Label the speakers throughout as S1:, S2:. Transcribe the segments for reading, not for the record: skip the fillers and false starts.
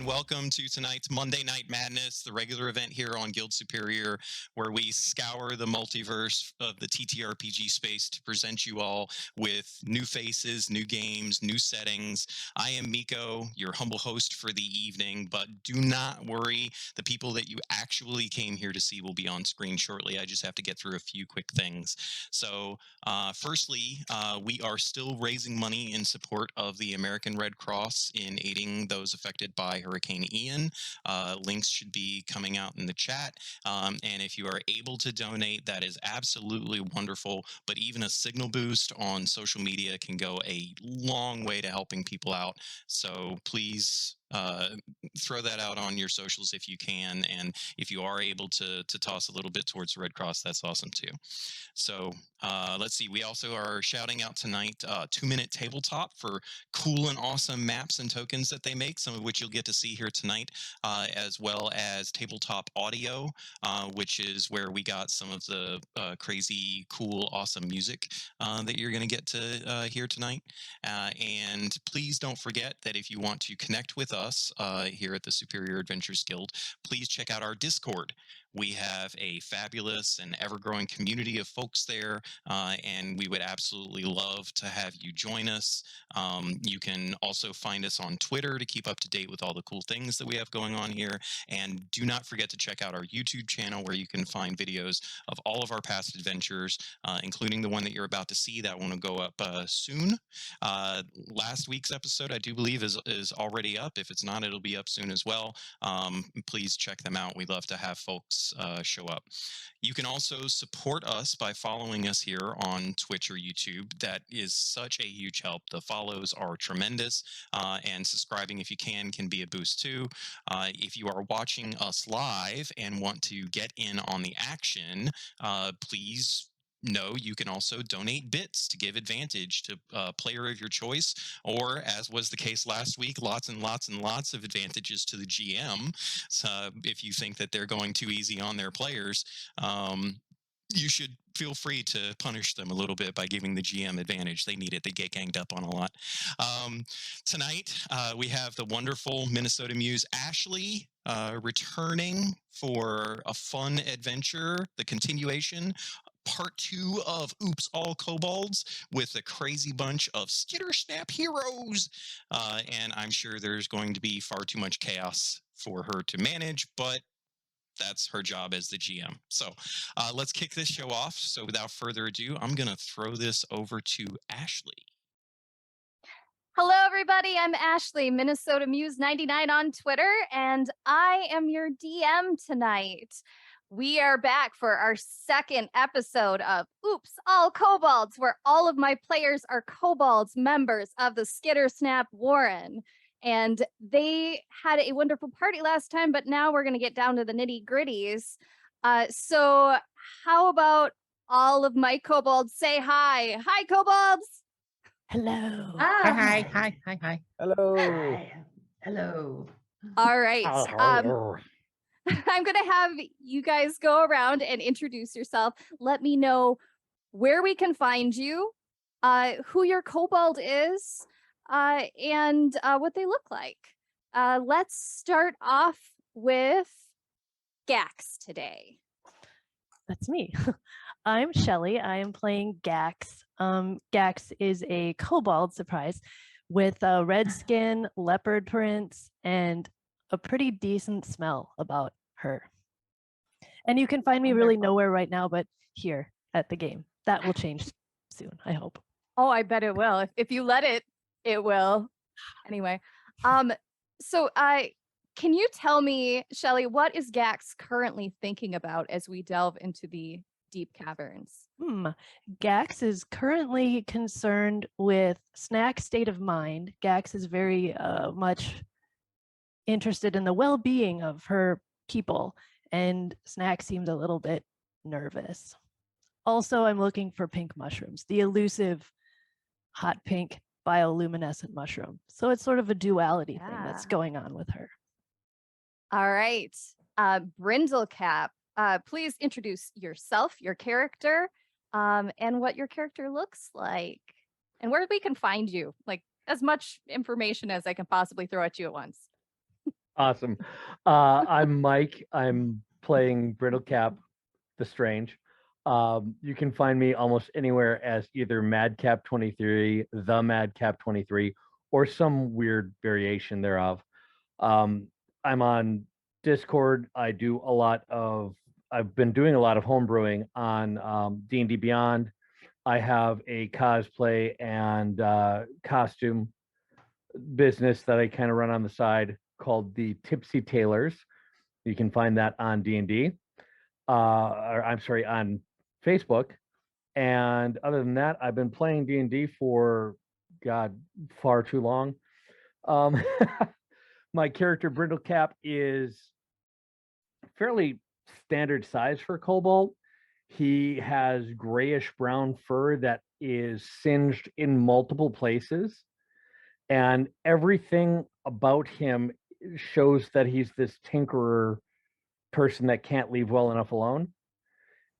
S1: welcome to tonight's Monday Night Madness, the regular event here on Guild Superior, where we scour the multiverse of the TTRPG space to present you all with new faces, new games, new settings. I am Miko, your humble host for the evening, but do not worry. The people that you actually came here to see will be on screen shortly. I just have to get through a few quick things. So, firstly, we are still raising money in support of the American Red Cross in aiding those affected by Hurricane Ian. Links should be coming out in the chat. And if you are able to donate, that is absolutely wonderful. But even a signal boost on social media can go a long way to helping people out. So please throw that out on your socials if you can. And if you are able to toss a little bit towards the Red Cross, that's awesome too. So let's see. We also are shouting out tonight 2-Minute Tabletop for cool and awesome maps and tokens that they make, some of which you'll get to see here tonight, as well as Tabletop Audio, which is where we got some of the crazy, cool, awesome music that you're going to get to hear tonight. And please don't forget that if you want to connect with us here at the Superior Adventures Guild, please check out our Discord. We have a fabulous and ever-growing community of folks there, and we would absolutely love to have you join us. You can also find us on Twitter to keep up to date with all the cool things that we have going on here. And do not forget to check out our YouTube channel, where you can find videos of all of our past adventures, including the one that you're about to see. That one will go up soon. Last week's episode, I do believe, is already up. If it's not, it'll be up soon as well. Please check them out. We love to have folks show up. You can also support us by following us here on Twitch or YouTube. That is such a huge help. The follows are tremendous, and subscribing if you can be a boost too. If you are watching us live and want to get in on the action, please know you can also donate bits to give advantage to a player of your choice, or, as was the case last week, lots and lots and lots of advantages to the GM. So if you think that they're going too easy on their players, you should feel free to punish them a little bit by giving the GM advantage. They need it. They get ganged up on a lot. Tonight, we have the wonderful Minnesota Muse Ashley returning for a fun adventure, the continuation, part 2 of Oops, All Kobolds, with a crazy bunch of skitter snap heroes. And I'm sure there's going to be far too much chaos for her to manage, but that's her job as the GM. So let's kick this show off. So without further ado, I'm going to throw this over to Ashley.
S2: Hello, everybody. I'm Ashley, Minnesota Muse 99 on Twitter, and I am your DM tonight. We are back for our second episode of Oops, All Kobolds, where all of my players are Kobolds, members of the Skitter Snap Warren. And they had a wonderful party last time, but now we're going to get down to the nitty-gritties. So how about all of my Kobolds say hi? Hi, Kobolds!
S3: Hello.
S4: Hi.
S5: Hello.
S3: Hi. Hello.
S2: All right. I'm going to have you guys go around and introduce yourself. Let me know where we can find you, who your kobold is, and what they look like. Let's start off with Gax today.
S3: That's me. I'm Shelly. I am playing Gax. Gax is a kobold, surprise, with red skin, leopard prints, and a pretty decent smell about her. And you can find me really nowhere right now, but here at the game. That will change soon, I hope.
S2: Oh, I bet it will. If you let it, it will. Anyway, so can you tell me, Shelly, what is Gax currently thinking about as we delve into the deep caverns?
S3: Gax is currently concerned with Snack's state of mind. Gax is very much interested in the well-being of her people, and Snack seems a little bit nervous. Also, I'm looking for pink mushrooms, the elusive hot pink bioluminescent mushroom. So it's sort of a duality thing that's going on with her.
S2: All right. Brindlecap, please introduce yourself, your character, and what your character looks like, and where we can find you. Like, as much information as I can possibly throw at you at once.
S5: Awesome. I'm Mike. I'm playing Brindlecap the Strange. You can find me almost anywhere as either Madcap23, the Madcap23, or some weird variation thereof. I'm on Discord. I've been doing a lot of homebrewing on D&D Beyond. I have a cosplay and costume business that I kind of run on the side called the Tipsy Tailors. You can find that on D&D, or I'm sorry, on Facebook. And other than that, I've been playing D&D for, God, far too long. My character Brindlecap is fairly standard size for Kobold. He has grayish brown fur that is singed in multiple places. And everything about him shows that he's this tinkerer person that can't leave well enough alone.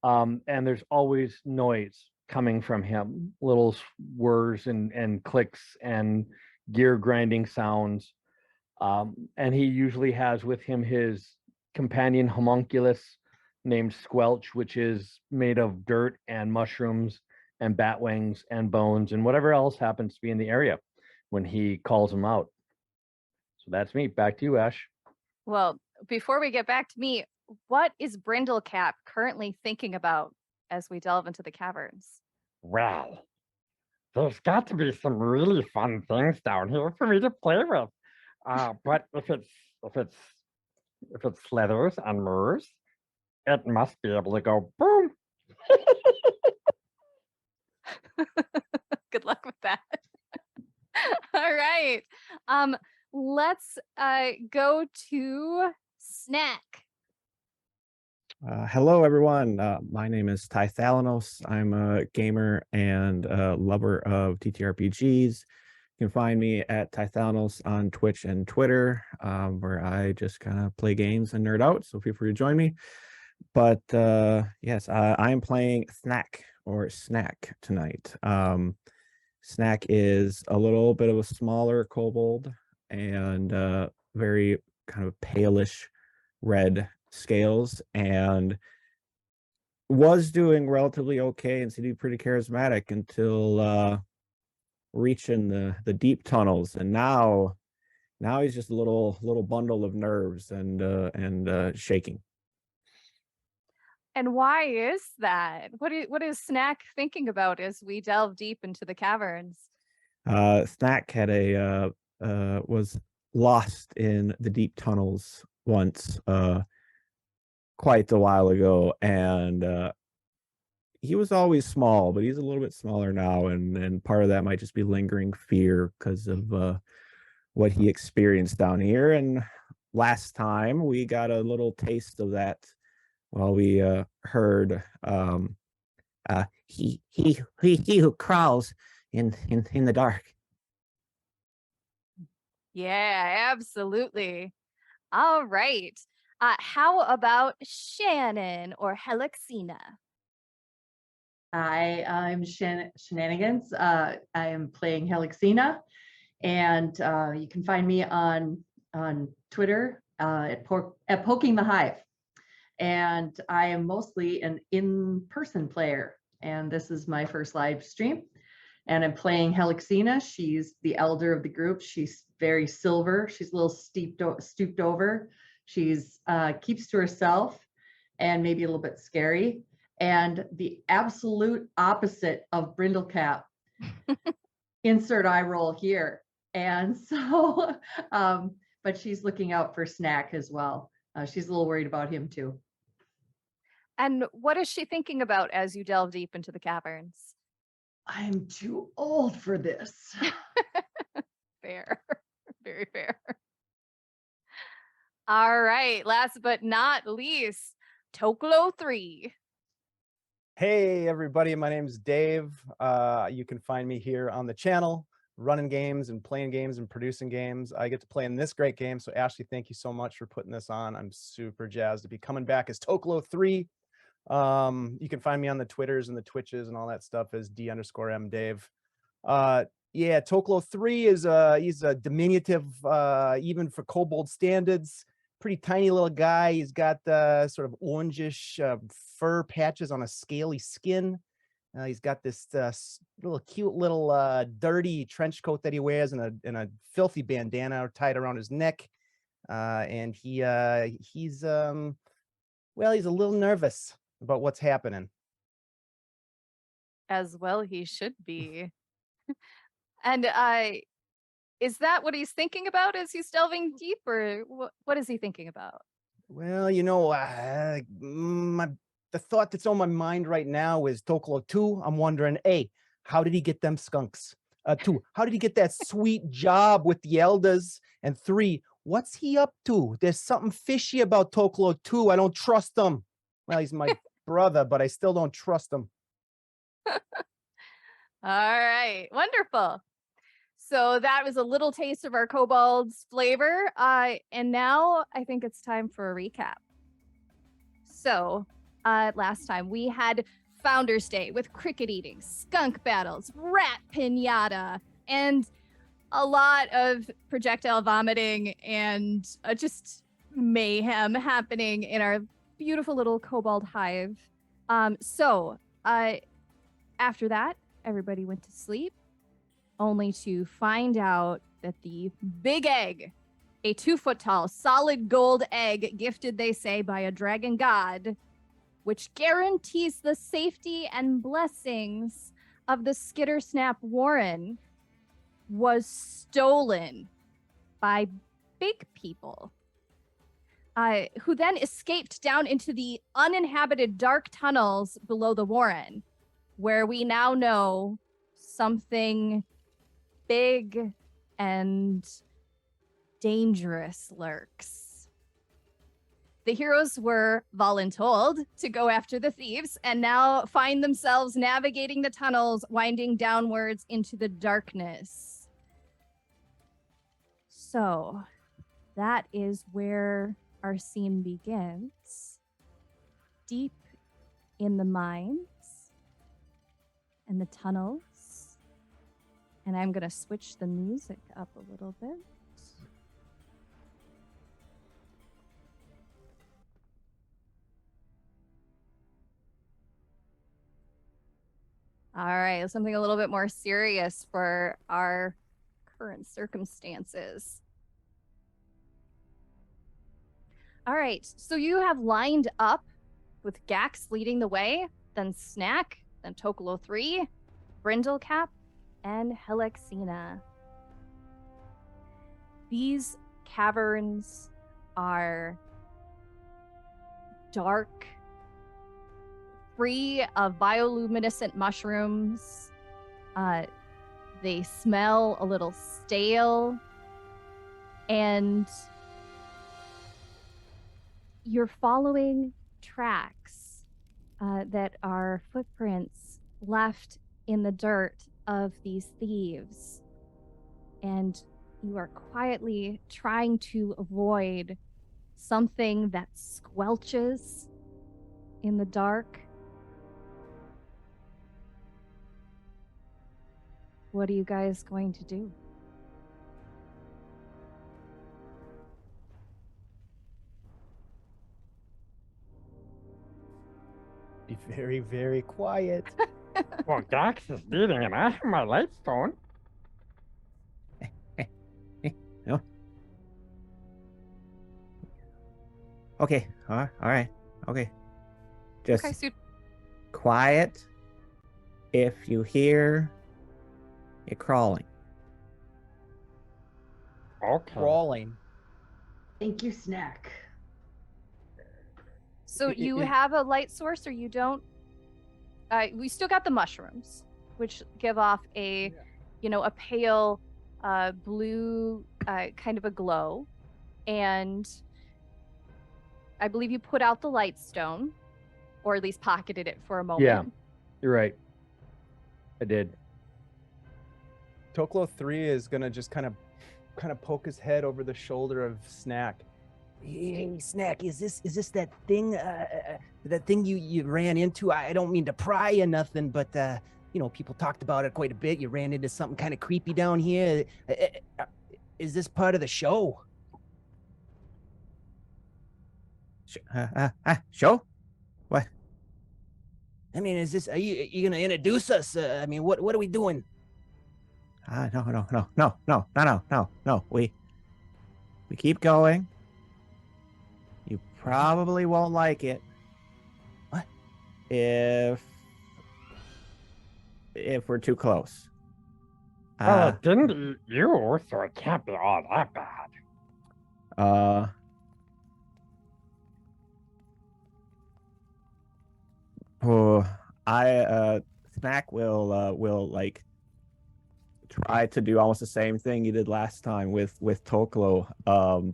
S5: And there's always noise coming from him, little whirs and clicks and gear grinding sounds. And he usually has with him his companion homunculus named Squelch, which is made of dirt and mushrooms and bat wings and bones and whatever else happens to be in the area when he calls them out. So that's me. Back to you, Ash.
S2: Well, before we get back to me, what is Brindlecap currently thinking about as we delve into the caverns?
S6: Well, there's got to be some really fun things down here for me to play with. But if it's slithers and moors, it must be able to go boom.
S2: Good luck with that. All right. Let's go to Snack.
S7: Hello, everyone. My name is Ty Thalanos. I'm a gamer and a lover of TTRPGs. You can find me at Ty Thalanos on Twitch and Twitter, where I just kind of play games and nerd out. So feel free to join me. But yes, I'm playing Snack tonight. Snack is a little bit of a smaller kobold and very kind of palish red scales, and was doing relatively okay and seemed to be pretty charismatic until reaching the deep tunnels, and now he's just a little bundle of nerves and shaking.
S2: And why is that? What is Snack thinking about as we delve deep into the caverns?
S7: Snack had was lost in the deep tunnels once, quite a while ago, and he was always small, but he's a little bit smaller now, and part of that might just be lingering fear because of what he experienced down here. And last time we got a little taste of that while we heard he who crawls in the dark.
S2: Yeah, absolutely. All right. How about Shannon or Helixina?
S8: I'm Shenanigans. I am playing Helixina, and you can find me on Twitter at Poking the Hive. And I am mostly an in-person player, and this is my first live stream. And I'm playing Helixina. She's the elder of the group. She's very silver. She's a little stooped over. She's keeps to herself and maybe a little bit scary. And the absolute opposite of Brindlecap. Insert eye roll here. And so, but she's looking out for Snack as well. She's a little worried about him too.
S2: And what is she thinking about as you delve deep into the caverns?
S8: I'm too old for this.
S2: Fair. Very fair. All right. Last but not least, Toklo 3.
S9: Hey, everybody. My name's Dave. You can find me here on the channel, running games and playing games and producing games. I get to play in this great game. So, Ashley, thank you so much for putting this on. I'm super jazzed to be coming back as Toklo 3. You can find me on the Twitters and the Twitches and all that stuff as D_M Dave. Yeah, Toklo 3 is he's a diminutive, even for kobold standards. Pretty tiny little guy. He's got sort of orangish fur patches on a scaly skin. He's got this little cute little dirty trench coat that he wears and a filthy bandana tied around his neck. And he's he's a little nervous about what's happening.
S2: As well, he should be. And is that what he's thinking about as he's delving deep, or what is he thinking about?
S9: Well, the thought that's on my mind right now is Toklo 2. I'm wondering, A, how did he get them skunks? 2, how did he get that sweet job with the elders? And 3, what's he up to? There's something fishy about Toklo 2. I don't trust him. Well, he's my brother, but I still don't trust him.
S2: All right, wonderful. So that was a little taste of our Kobolds flavor. And now I think it's time for a recap. So last time we had Founders Day with cricket eating, skunk battles, rat pinata, and a lot of projectile vomiting and just mayhem happening in our beautiful little kobold hive. So after that, everybody went to sleep, only to find out that the big egg, a 2-foot tall solid gold egg gifted, they say, by a dragon god, which guarantees the safety and blessings of the Skittersnap Warren, was stolen by big people, who then escaped down into the uninhabited dark tunnels below the Warren, where we now know something big and dangerous lurks. The heroes were voluntold to go after the thieves and now find themselves navigating the tunnels, winding downwards into the darkness. So that is where our scene begins. Deep in the mines and the tunnels. And I'm going to switch the music up a little bit. All right, something a little bit more serious for our current circumstances. All right, so you have lined up with Gax leading the way, then Snack, then Tokolo 3, Brindlecap, and Helixina. These caverns are dark, free of bioluminescent mushrooms. They smell a little stale, and you're following tracks that are footprints left in the dirt of these thieves, and you are quietly trying to avoid something that squelches in the dark. What are you guys going to do?
S9: Be very, very quiet.
S6: Well, Dax is leading and I have my lightstone.
S7: No. Okay. All right. Okay. Just
S2: Okay, so
S7: quiet. If you hear it crawling.
S6: Okay.
S9: Crawling.
S8: Thank you, Snack.
S2: So you have a light source, or you don't? We still got the mushrooms, which give off a, a pale blue kind of a glow, and I believe you put out the light stone, or at least pocketed it for a moment.
S5: Yeah, you're right. I did.
S9: Toklo 3 is gonna just kind of poke his head over the shoulder of Snack. Hey, Snack, is this that thing you ran into? I don't mean to pry or nothing, but
S10: you know, people talked about it quite a bit. You ran into something kind of creepy down here. Is this part of the show?
S7: Show? What?
S10: I mean, is this? Are you gonna introduce us? I mean, what are we doing?
S7: No. We keep going. You probably won't like it.
S10: What?
S7: If we're too close.
S6: Well, it didn't eat you, so it can't be all that bad.
S7: Snack will like try to do almost the same thing he did last time with Toklo.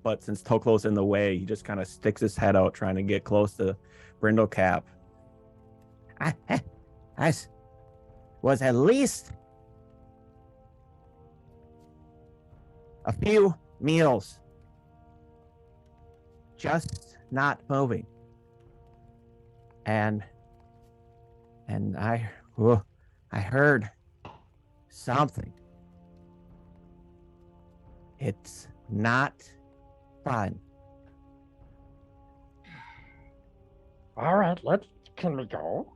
S7: But since Toklo's in the way, he just kind of sticks his head out trying to get close to Brindlecap. I was at least a few meals just not moving. And I heard something. It's not fun.
S6: All right, can we go?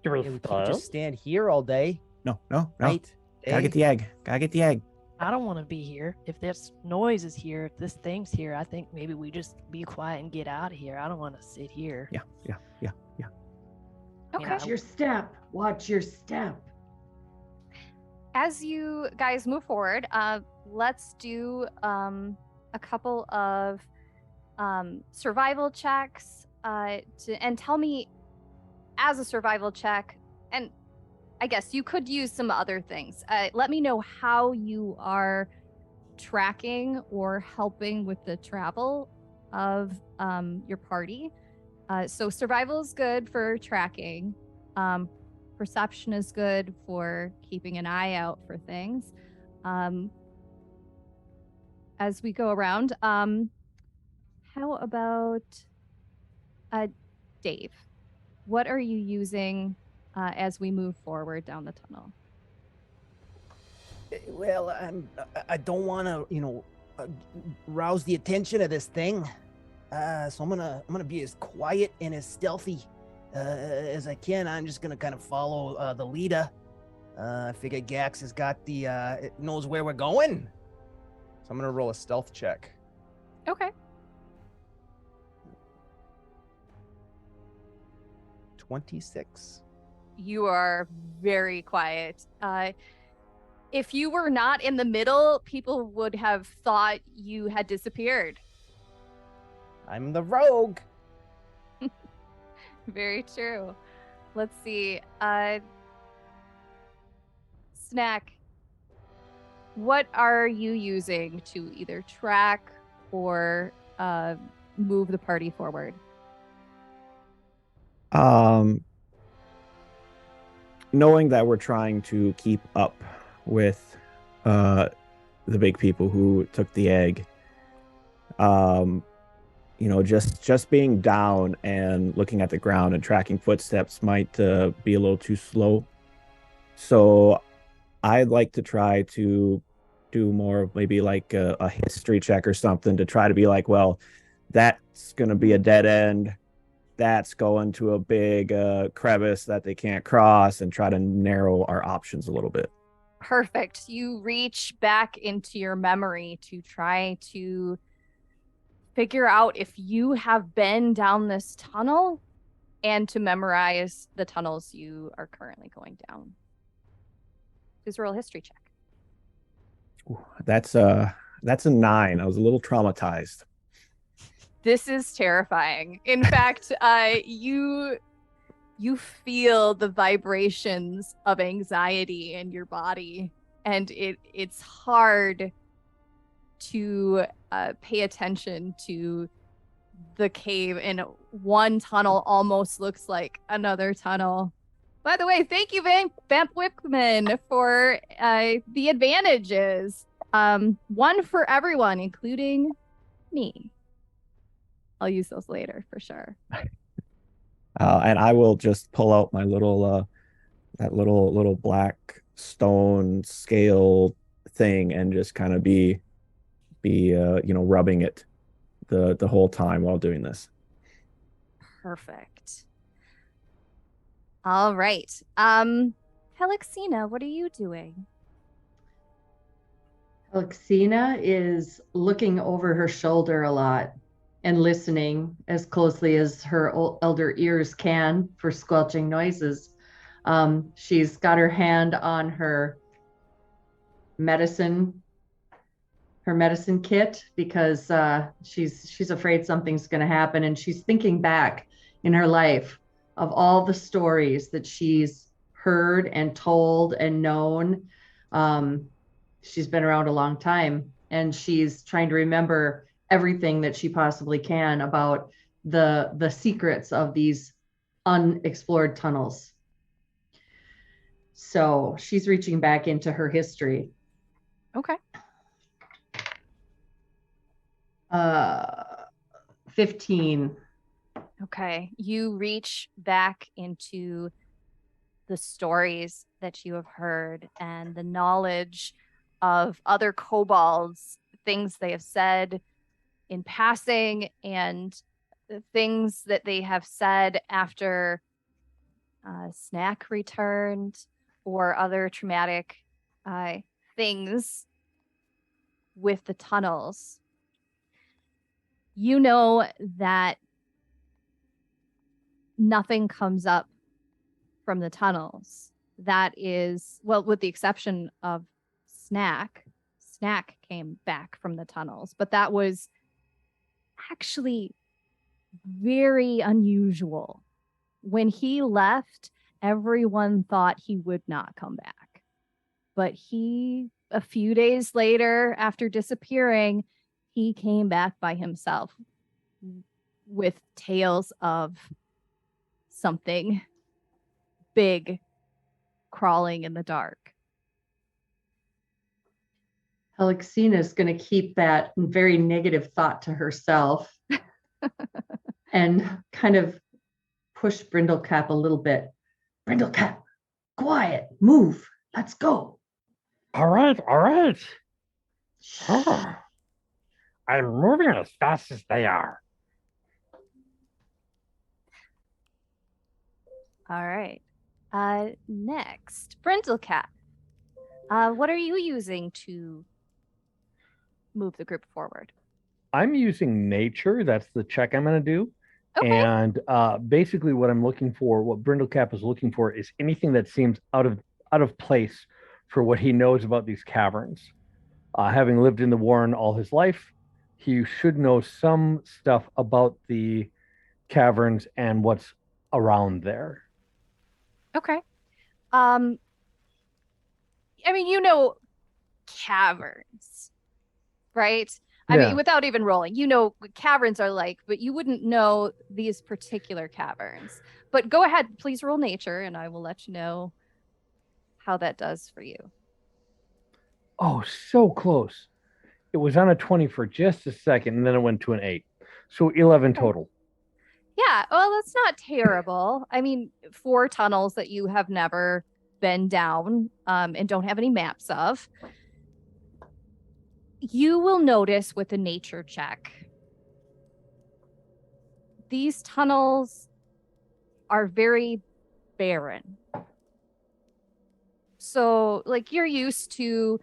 S6: Do we
S10: Yeah, we
S6: stay?
S10: can't just stand here all day.
S7: No.
S10: Right?
S7: Gotta get the egg.
S3: I don't want to be here. If this noise is here, if this thing's here, I think maybe we just be quiet and get out of here. I don't want to sit here.
S7: Yeah.
S2: Okay.
S8: Watch your step. Watch your step.
S2: As you guys move forward, let's do a couple of survival checks and tell me, as a survival check, and I guess you could use some other things. Let me know how you are tracking or helping with the travel of your party. So survival is good for tracking. Perception is good for keeping an eye out for things. As we go around, how about Dave? What are you using as we move forward down the tunnel?
S10: Well, I don't want to, you know, rouse the attention of this thing. So I'm gonna be as quiet and as stealthy as I can. I'm just gonna kind of follow the leader. I figure Gax has got knows where we're going.
S9: So I'm gonna roll a stealth check.
S2: Okay.
S9: 26.
S2: You are very quiet. If you were not in the middle, people would have thought you had disappeared.
S10: I'm the rogue.
S2: Very true. Let's see. Snack, what are you using to either track or move the party forward?
S7: Knowing that we're trying to keep up with the big people who took the egg, you know, just being down and looking at the ground and tracking footsteps might be a little too slow. So I'd like to try to do more of maybe like a history check or something to try to be like, well, that's going to be a dead end. That's going to a big crevice that they can't cross, and try to narrow our options a little bit.
S2: Perfect. You reach back into your memory to try to figure out if you have been down this tunnel and to memorize the tunnels you are currently going down. Just roll a history check.
S7: Ooh, that's a 9. I was a little traumatized.
S2: This is terrifying. In fact, you feel the vibrations of anxiety in your body, and it's hard to pay attention to the cave, and one tunnel almost looks like another tunnel. By the way, thank you, Vamp Whipman, for the advantages. One for everyone, including me. I'll use those later for sure.
S7: And I will just pull out my little that little black stone scale thing and just kind of be rubbing it the whole time while doing this.
S2: Perfect. All right. Helixina, what are you doing?
S8: Alexina is looking over her shoulder a lot and listening as closely as her elder ears can for squelching noises. She's got her hand on her medicine kit because she's afraid something's going to happen, and she's thinking back in her life of all the stories that she's heard and told and known. She's been around a long time, and she's trying to remember everything that she possibly can about the secrets of these unexplored tunnels. So she's reaching back into her history.
S2: Okay.
S8: 15.
S2: Okay. You reach back into the stories that you have heard and the knowledge of other kobolds, things they have said in passing, and the things that they have said after Snack returned or other traumatic things with the tunnels. You know that nothing comes up from the tunnels. That is, well, with the exception of Snack. Snack came back from the tunnels, but that was actually very unusual. When he left, everyone thought he would not come back. But he, a few days later, after disappearing, he came back by himself with tales of something big crawling in the dark.
S8: Alexina is going to keep that very negative thought to herself and kind of push Brindlecap a little bit. Brindlecap, quiet, move, let's go.
S6: All right, all right. Oh, I'm moving as fast as they are.
S2: All right. Next, Brindlecap. What are you using to move the group forward?
S5: I'm using nature. That's the check I'm going to do.
S2: Okay.
S5: And basically what I'm looking for, what Brindlecap is looking for, is anything that seems out of place for what he knows about these caverns. Having lived in the Warren all his life, he should know some stuff about the caverns and what's around there.
S2: Okay. I mean, you know caverns, right? I
S5: Yeah.
S2: mean, without even rolling, you know what caverns are like, but you wouldn't know these particular caverns. But go ahead, please roll nature, and I will let you know how that does for you.
S5: Oh, so close. It was on a 20 for just a second, and then it went to an 8. So 11 total.
S2: Yeah, well, that's not terrible. I mean, 4 tunnels that you have never been down and don't have any maps of. You will notice with a nature check, these tunnels are very barren. So, like, you're used to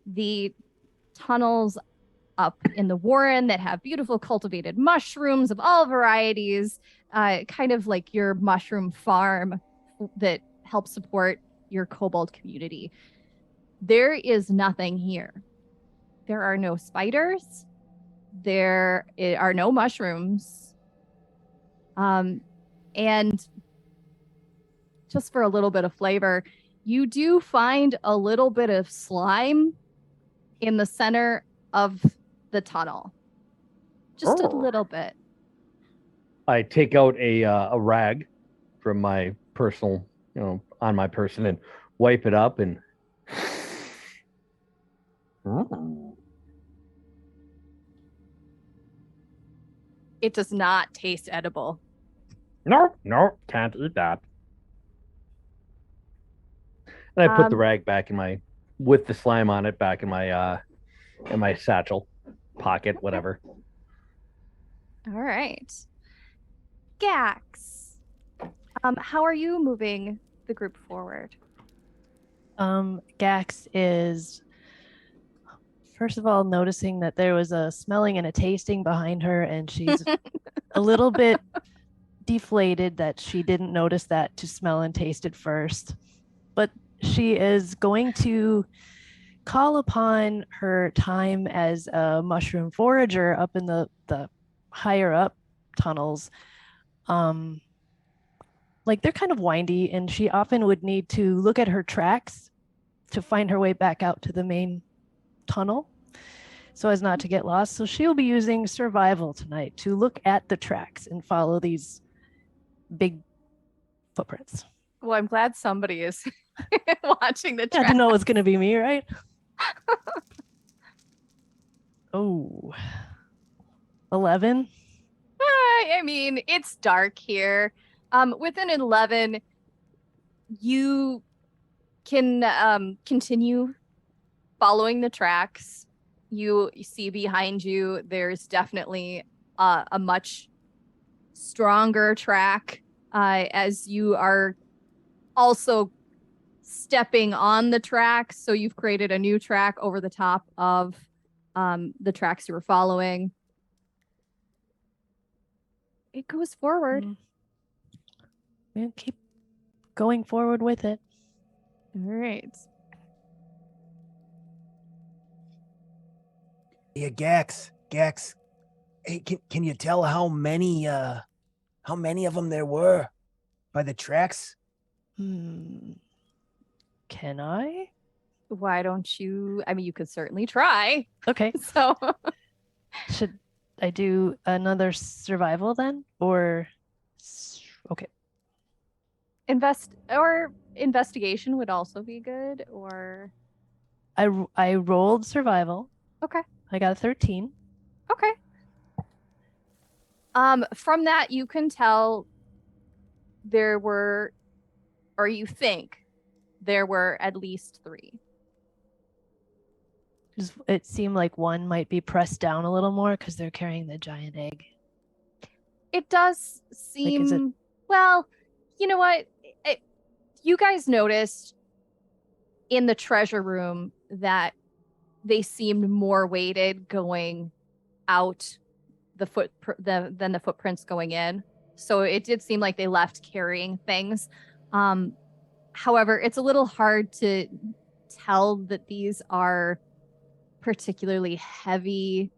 S2: the tunnels up in the Warren that have beautiful cultivated mushrooms of all varieties, kind of like your mushroom farm that helps support your kobold community. There is nothing here. There are no spiders. There are no mushrooms. And just for a little bit of flavor, you do find a little bit of slime in the center of the tunnel. Just a little bit.
S5: I take out a rag from my personal, on my person, and wipe it up and
S2: It does not taste edible.
S6: No, can't eat that.
S5: And I put the
S2: Um,
S5: rag back with the slime on it back in my satchel pocket, whatever.
S2: All right. Gax, how are you moving the group forward?
S3: Gax is first of all noticing that there was a smelling and a tasting behind her, and she's a little bit deflated that she didn't notice that to smell and taste it first. But she is going to call upon her time as a mushroom forager up in the higher up tunnels. Like they're kind of windy, and she often would need to look at her tracks to find her way back out to the main tunnel so as not to get lost. So she'll be using survival tonight to look at the tracks and follow these big footprints.
S2: Well, I'm glad somebody is watching the
S3: I
S2: track.
S3: didn't know it was going to be me, right? Oh, 11.
S2: I mean, it's dark here. With an 11, you can continue following the tracks. You see behind you, there's definitely a much stronger track as you are also stepping on the track. So you've created a new track over the top of the tracks you were following. It goes forward.
S3: We'll keep going forward with it.
S2: All right.
S10: Yeah, Gax. Hey, can you tell how many of them there were by the tracks?
S3: Can I?
S2: Why don't you? I mean, you could certainly try.
S3: Okay.
S2: So
S3: Should I do another survival then? Or okay.
S2: Investigation would also be good. Or
S3: I rolled survival.
S2: okay.
S3: I got a 13.
S2: Okay. From that you can tell there were, or you think there were at least 3.
S3: It seemed like one might be pressed down a little more because they're carrying the giant egg.
S2: It does seem, well, you know what? You guys noticed in the treasure room that they seemed more weighted going out than the footprints going in. So it did seem like they left carrying things. However, it's a little hard to tell that these are particularly heavy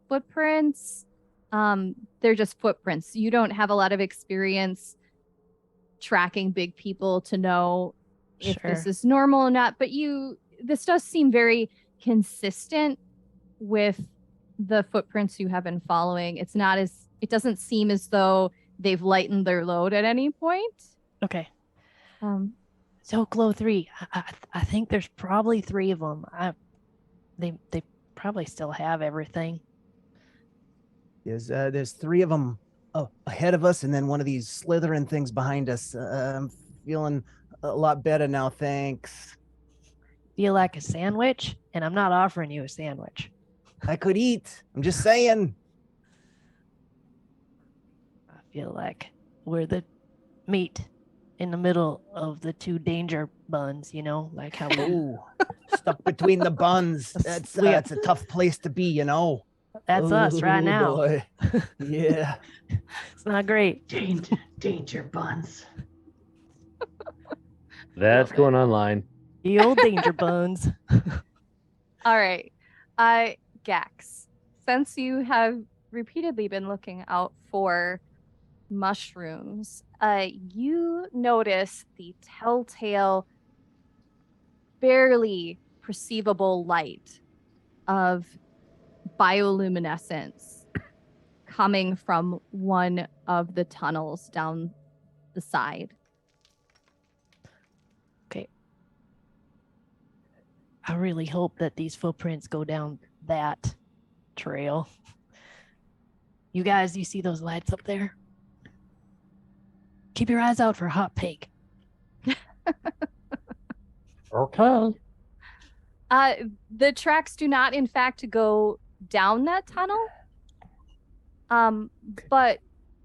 S2: footprints. They're just footprints. You don't have a lot of experience tracking big people to know if this is normal or not, but this does seem very consistent with the footprints you have been following. It doesn't seem as though they've lightened their load at any point.
S3: Okay. So Glow 3, I think there's probably 3 of them. They probably still have everything.
S10: There's 3 of them ahead of us, and then one of these slithering things behind us. I'm feeling a lot better now, thanks.
S3: Feel like a sandwich? And I'm not offering you a sandwich.
S10: I could eat. I'm just saying.
S3: I feel like we're the meat in the middle of the 2 danger buns, you know, like how
S10: Ooh, stuck between the buns. That's a tough place to be, you know.
S3: That's us right now.
S10: Boy. Yeah.
S3: It's not great.
S8: Danger buns.
S5: That's going online.
S3: The old danger buns.
S2: All right. Gax, since you have repeatedly been looking out for mushrooms, you notice the telltale, barely perceivable light of bioluminescence coming from one of the tunnels down the side.
S3: Okay. I really hope that these footprints go down that trail. You guys, you see those lights up there? Keep your eyes out for hot pig.
S6: Okay.
S2: The tracks do not, in fact, go down that tunnel. But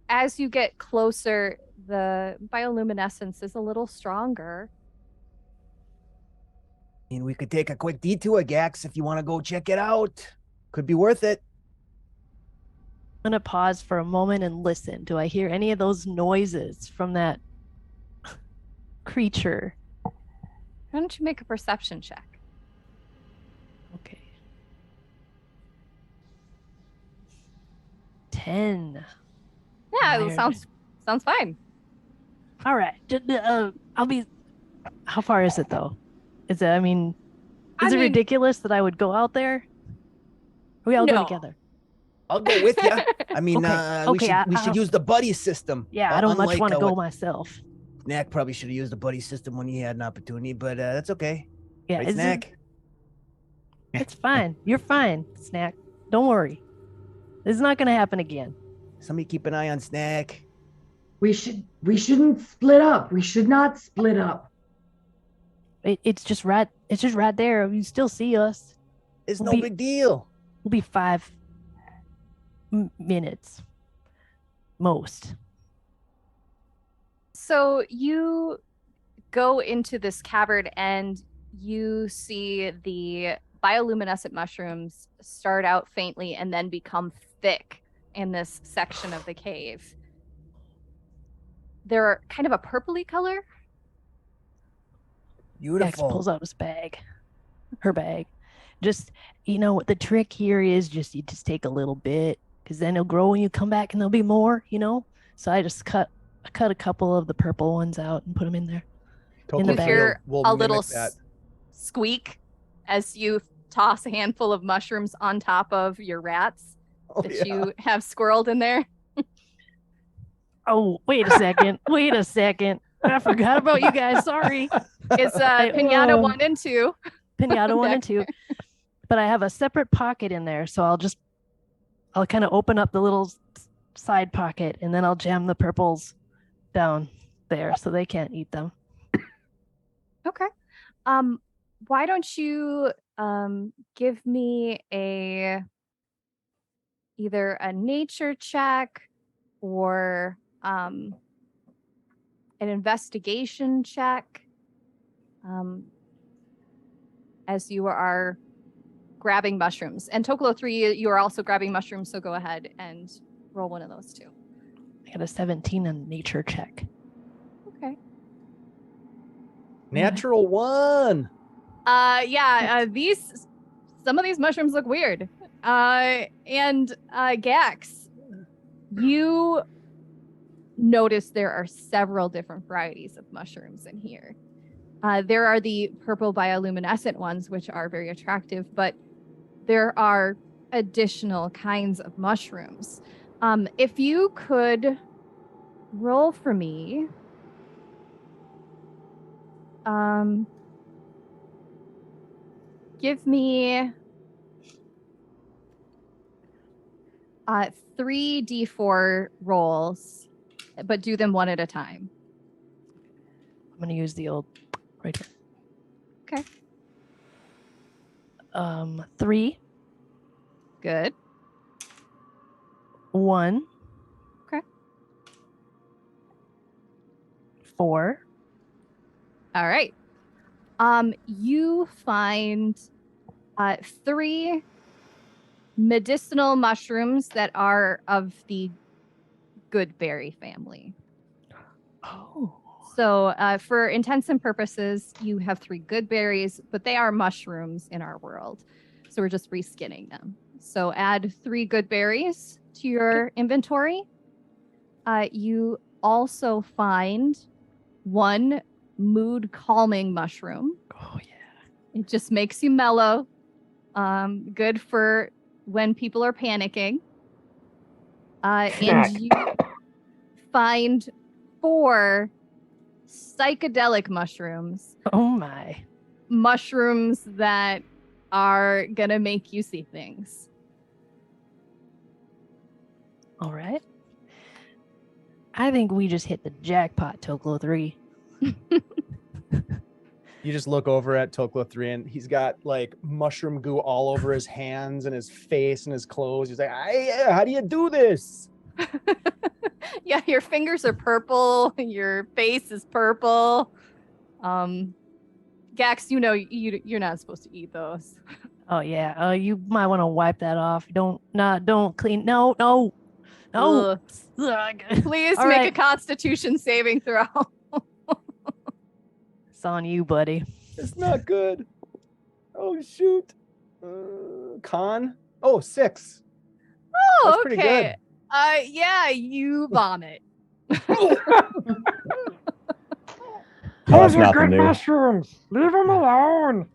S2: as you get closer, the bioluminescence is a little stronger.
S10: And we could take a quick detour, Gax, if you want to go check it out. Could be worth it.
S3: I'm gonna pause for a moment and listen. Do I hear any of those noises from that creature?
S2: Why don't you make a perception check?
S3: Okay. 10.
S2: Yeah,
S3: Weird.
S2: it sounds fine.
S3: All right. I'll be. How far is it though? Is it? I mean, is it ridiculous that I would go out there? We all go
S2: No.
S3: together.
S10: I'll go with you. I mean,
S3: Okay,
S10: we should use the buddy system.
S3: Yeah, I don't much
S10: unlike,
S3: want to go
S10: what
S3: myself.
S10: Snack probably should have used the buddy system when he had an opportunity, but that's okay.
S3: Yeah,
S10: Right, Snack?
S3: It's fine. You're fine, Snack. Don't worry. This is not gonna happen again.
S10: Somebody keep an eye on Snack.
S8: We shouldn't split up. We should not split up.
S3: It's just right there. You still see us.
S10: It's no big deal.
S3: We'll be 5 minutes. Most.
S2: So you go into this cavern and you see the bioluminescent mushrooms start out faintly and then become thick in this section of the cave. They're kind of a purpley color.
S10: Beautiful.
S3: Dex pulls out her bag. Just, the trick here is you just take a little bit, because then it'll grow when you come back and there'll be more, So I just cut a couple of the purple ones out and put them in there.
S2: You hear a little squeak as you toss a handful of mushrooms on top of your rats you have squirreled in there.
S3: Oh, wait a second. I forgot about you guys. Sorry.
S2: It's Pinata 1 and 2.
S3: Pinata 1 and 2. But I have a separate pocket in there, so I'll kind of open up the little side pocket, and then I'll jam the purples down there so they can't eat them.
S2: Okay. Why don't you give me either a nature check or an investigation check as you are grabbing mushrooms. And Tokolo 3, you are also grabbing mushrooms, so go ahead and roll one of those two.
S3: I got a 17 on nature check.
S2: Okay.
S9: Natural 1.
S2: Some of these mushrooms look weird. And Gax, you notice there are several different varieties of mushrooms in here. There are the purple bioluminescent ones, which are very attractive, but there are additional kinds of mushrooms. If you could roll for me, give me 3 D4 rolls, but do them one at a time.
S3: I'm going to use the old right here.
S2: Okay.
S3: 3.
S2: Good.
S3: 1.
S2: Okay.
S3: 4.
S2: All right. You find 3 medicinal mushrooms that are of the goodberry family.
S3: Oh.
S2: So for intents and purposes, you have 3 good berries, but they are mushrooms in our world. So we're just reskinning them. So add 3 good berries to your inventory. You also find 1 mood calming mushroom.
S3: Oh, yeah.
S2: It just makes you mellow. Good for when people are panicking. And you find 4 psychedelic mushrooms.
S3: Oh my.
S2: Mushrooms that are gonna make you see things.
S3: All right. I think we just hit the jackpot, Toklo 3.
S9: You just look over at Toklo 3 and he's got like mushroom goo all over his hands and his face and his clothes. He's like, how do you do this?
S2: Yeah, your fingers are purple. Your face is purple. Gax, you know you're not supposed to eat those.
S3: Oh yeah. You might want to wipe that off. Don't clean. No.
S2: Ugh.
S3: Ugh.
S2: Please
S3: All
S2: make a
S3: right.
S2: Constitution saving throw.
S3: It's on you, buddy.
S9: It's not good. Oh shoot. Con. Oh, 6.
S2: Oh,
S9: That's pretty
S2: okay.
S9: good.
S2: Yeah, you vomit.
S7: Well,
S6: Those
S7: that's
S6: are
S7: nothing
S6: good
S7: new.
S6: mushrooms. Leave them alone.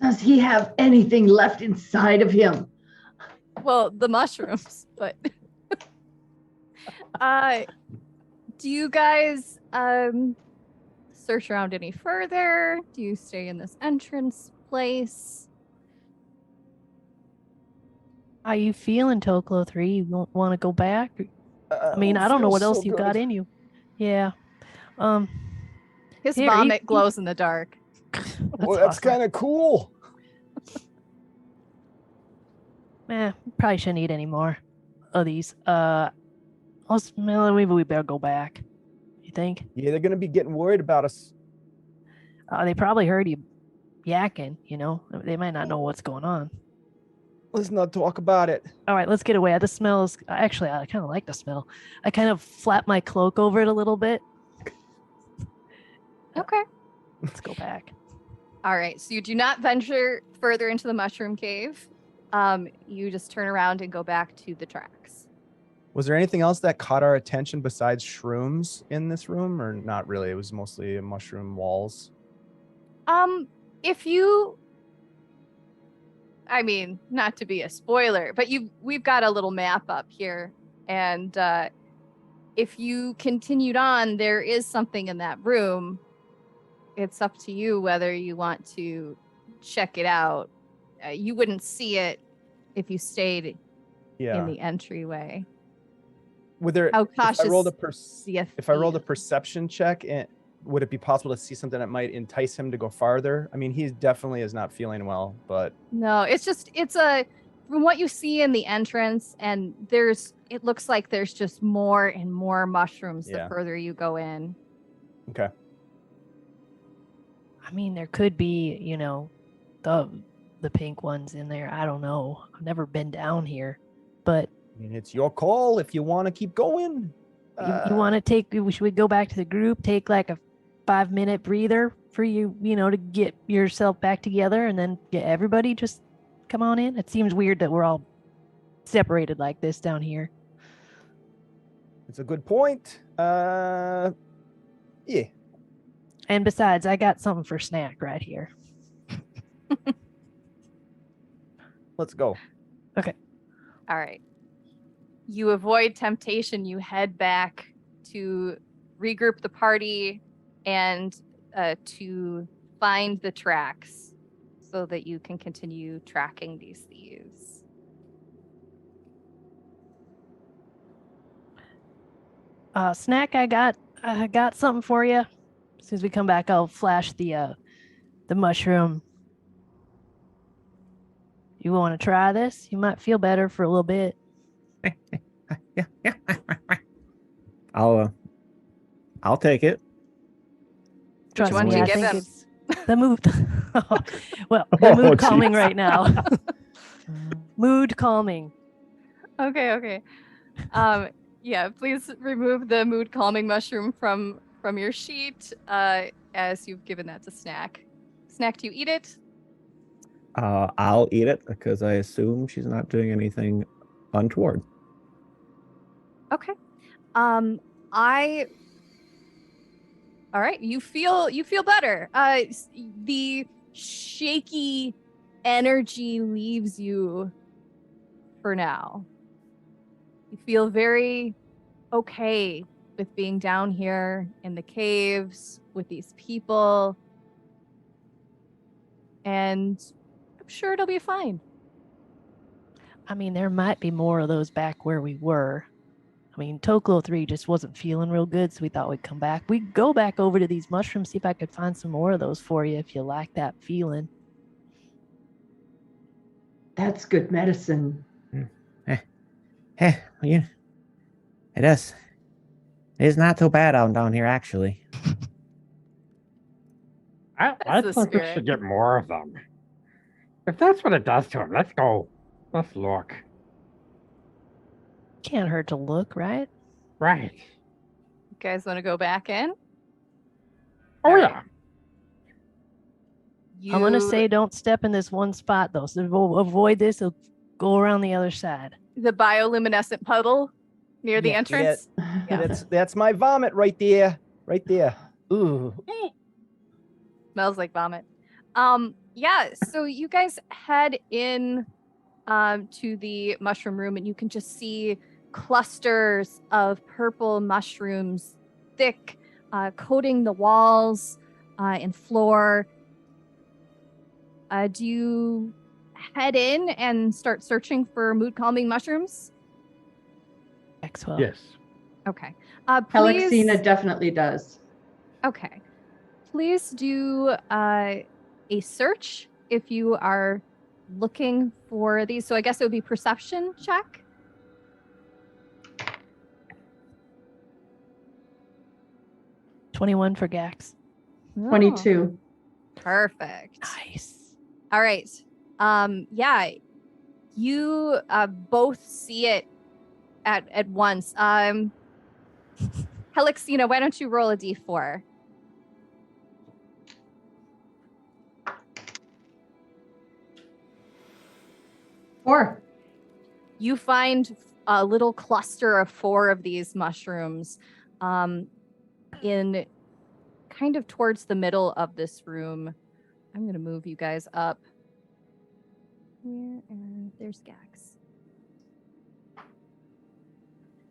S8: Does he have anything left inside of him?
S2: Well, the mushrooms, but do you guys search around any further? Do you stay in this entrance place?
S3: How you feeling, Toklo 3? You want to go back? I mean, I don't know
S9: feels
S3: what else
S9: so
S3: you got
S9: good.
S3: in you. Yeah.
S2: His
S3: Here,
S2: vomit
S3: eat-
S2: glows in the dark.
S9: Well, that's
S3: awesome.
S9: kind of cool.
S3: Probably shouldn't eat any more of these. Maybe we better go back. You think?
S9: Yeah, they're gonna be getting worried about us.
S3: They probably heard you yakking. You know, they might not know what's going on.
S9: Let's not talk about it.
S3: All right, let's get away. The smells. Actually, I kind of like the smell. I kind of flap my cloak over it a little bit.
S2: Okay.
S3: Let's go back.
S2: All right. So you do not venture further into the mushroom cave. You just turn around and go back to the tracks.
S9: Was there anything else that caught our attention besides shrooms in this room, or not really? It was mostly mushroom walls.
S2: If you, I mean, not to be a spoiler, but we've got a little map up here, and if you continued on, there is something in that room. It's up to you whether you want to check it out. You wouldn't see it if you stayed in the entryway.
S9: Would there?
S2: How cautious?
S9: If I rolled a perception check, would it be possible to see something that might entice him to go farther? I mean, he definitely is not feeling well, but
S2: No, it's from what you see in the entrance, and it looks like there's just more and more mushrooms the further you go in.
S9: Okay.
S3: I mean, there could be, you know, the pink ones in there. I don't know. I've never been down here, but
S9: I mean, it's your call if you want to keep going.
S3: you want to take? Should we go back to the group? Take like a 5-minute breather for you, you know, to get yourself back together, and then get everybody just come on in. It seems weird that we're all separated like this down here.
S9: It's a good point. Yeah.
S3: And besides, I got something for snack right here.
S9: Let's go.
S3: Okay.
S2: All right. You avoid temptation. You head back to regroup the party and to find the tracks so that you can continue tracking these thieves.
S3: Snack, I got something for you. As soon as we come back, I'll flash the mushroom. You want to try this? You might feel better for a little bit.
S7: Yeah. I'll take it.
S3: Trust
S2: one
S3: me,
S2: do you
S3: I
S2: give
S3: think
S2: him?
S3: it's the mood. Well, the mood calming
S7: geez.
S3: right now. Mood calming.
S2: Okay. Yeah, please remove the mood calming mushroom from your sheet as you've given that to Snack. Snack, do you eat it?
S7: I'll eat it because I assume she's not doing anything untoward.
S2: Okay. All right, you feel better. The shaky energy leaves you for now. You feel very okay with being down here in the caves with these people. And I'm sure it'll be fine.
S3: I mean, there might be more of those back where we were. I mean, Toklo 3 just wasn't feeling real good, so we thought we'd come back. We'd go back over to these mushrooms, see if I could find some more of those for you if you like that feeling.
S8: That's good medicine.
S7: Hey, it is. It is not so bad out down here, actually.
S6: I
S2: That's the
S6: think we
S2: spirit.
S6: should get more of them. If that's what it does to him, let's go. Let's look.
S3: Can't hurt to look, right?
S6: Right.
S2: You guys want to go back in?
S6: Oh,
S2: All
S6: yeah.
S2: right.
S3: I'm going to
S2: You-
S3: say don't step in this one spot, though. So avoid this. It'll go around the other side.
S2: the bioluminescent puddle near the
S9: Yeah,
S2: entrance. Yeah.
S9: That's my vomit right there. Right there. Ooh.
S2: Smells like vomit. Yeah, so you guys head in to the mushroom room, and you can just see clusters of purple mushrooms, thick, coating the walls and floor. Do you head in and start searching for mood calming mushrooms?
S3: Maxwell.
S5: Yes.
S2: Okay.
S8: Helixina
S2: Please.
S8: definitely does.
S2: Okay. Please do a search if you are looking for these. So I guess it would be perception check.
S3: $21 for Gax.
S8: 22.
S2: Perfect.
S3: Nice.
S2: All right. Yeah, you both see it at once. Helixina, why don't you roll a d4?
S8: Four.
S2: You find a little cluster of 4 of these mushrooms in kind of towards the middle of this room. I'm going to move you guys up. There's Gax.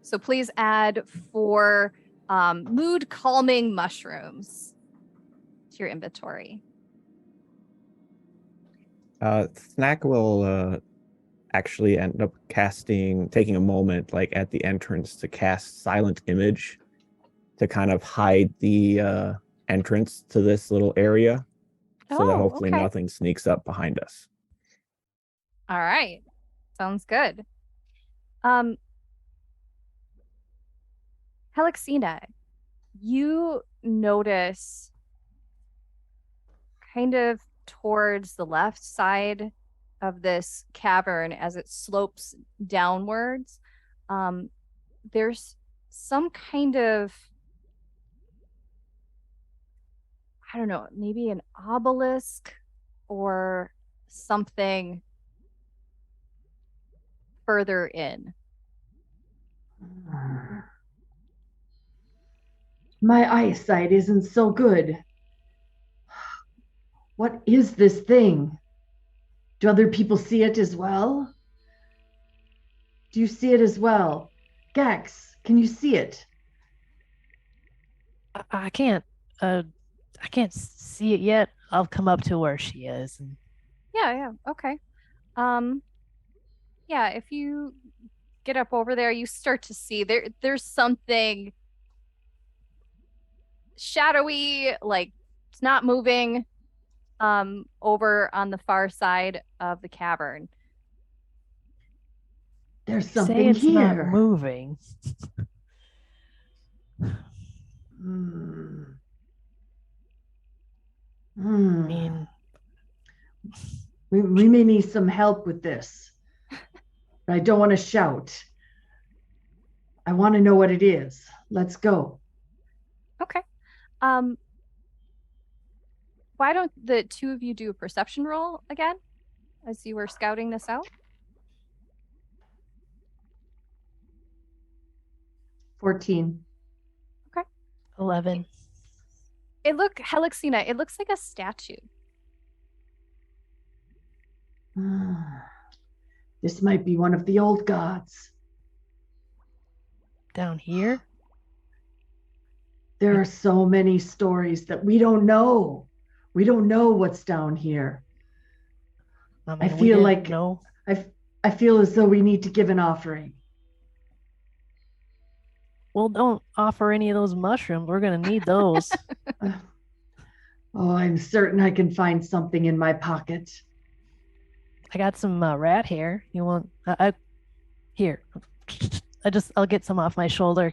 S2: So please add 4 mood calming mushrooms to your inventory.
S7: Snack will actually end up taking a moment, like at the entrance, to cast Silent Image to kind of hide the entrance to this little area, so that hopefully
S2: okay.
S7: nothing sneaks up behind us.
S2: All right. Sounds good. Helixina, you notice kind of towards the left side of this cavern as it slopes downwards, there's some kind of, I don't know, maybe an obelisk or something further in.
S8: My eyesight isn't so good. What is this thing? Do other people see it as well? Do you see it as well? Gax, can you see it?
S3: I can't see it yet. I'll come up to where she is. And
S2: Yeah, okay. Yeah, if you get up over there, you start to see there's something shadowy, like it's not moving, over on the far side of the cavern.
S8: There's
S3: say
S8: something
S3: it's not
S8: here.
S3: moving.
S8: Hmm.
S3: I
S8: Hmm.
S3: mean,
S8: We may need some help with this. But I don't want to shout. I want to know what it is. Let's go.
S2: Okay. Why don't the two of you do a perception roll again as you were scouting this out?
S8: 14.
S3: 11.
S2: Helixina, it looks like a statue.
S8: This might be one of the old gods.
S3: Down here?
S8: There are so many stories that we don't know. We don't know what's down here.
S3: I
S8: I
S3: mean, we
S8: feel
S3: didn't
S8: like
S3: know.
S8: I feel as though we need to give an offering.
S3: Well, don't offer any of those mushrooms. We're gonna need those.
S8: Oh, I'm certain I can find something in my pocket.
S3: I got some rat hair. You want? Here. I'll get some off my shoulder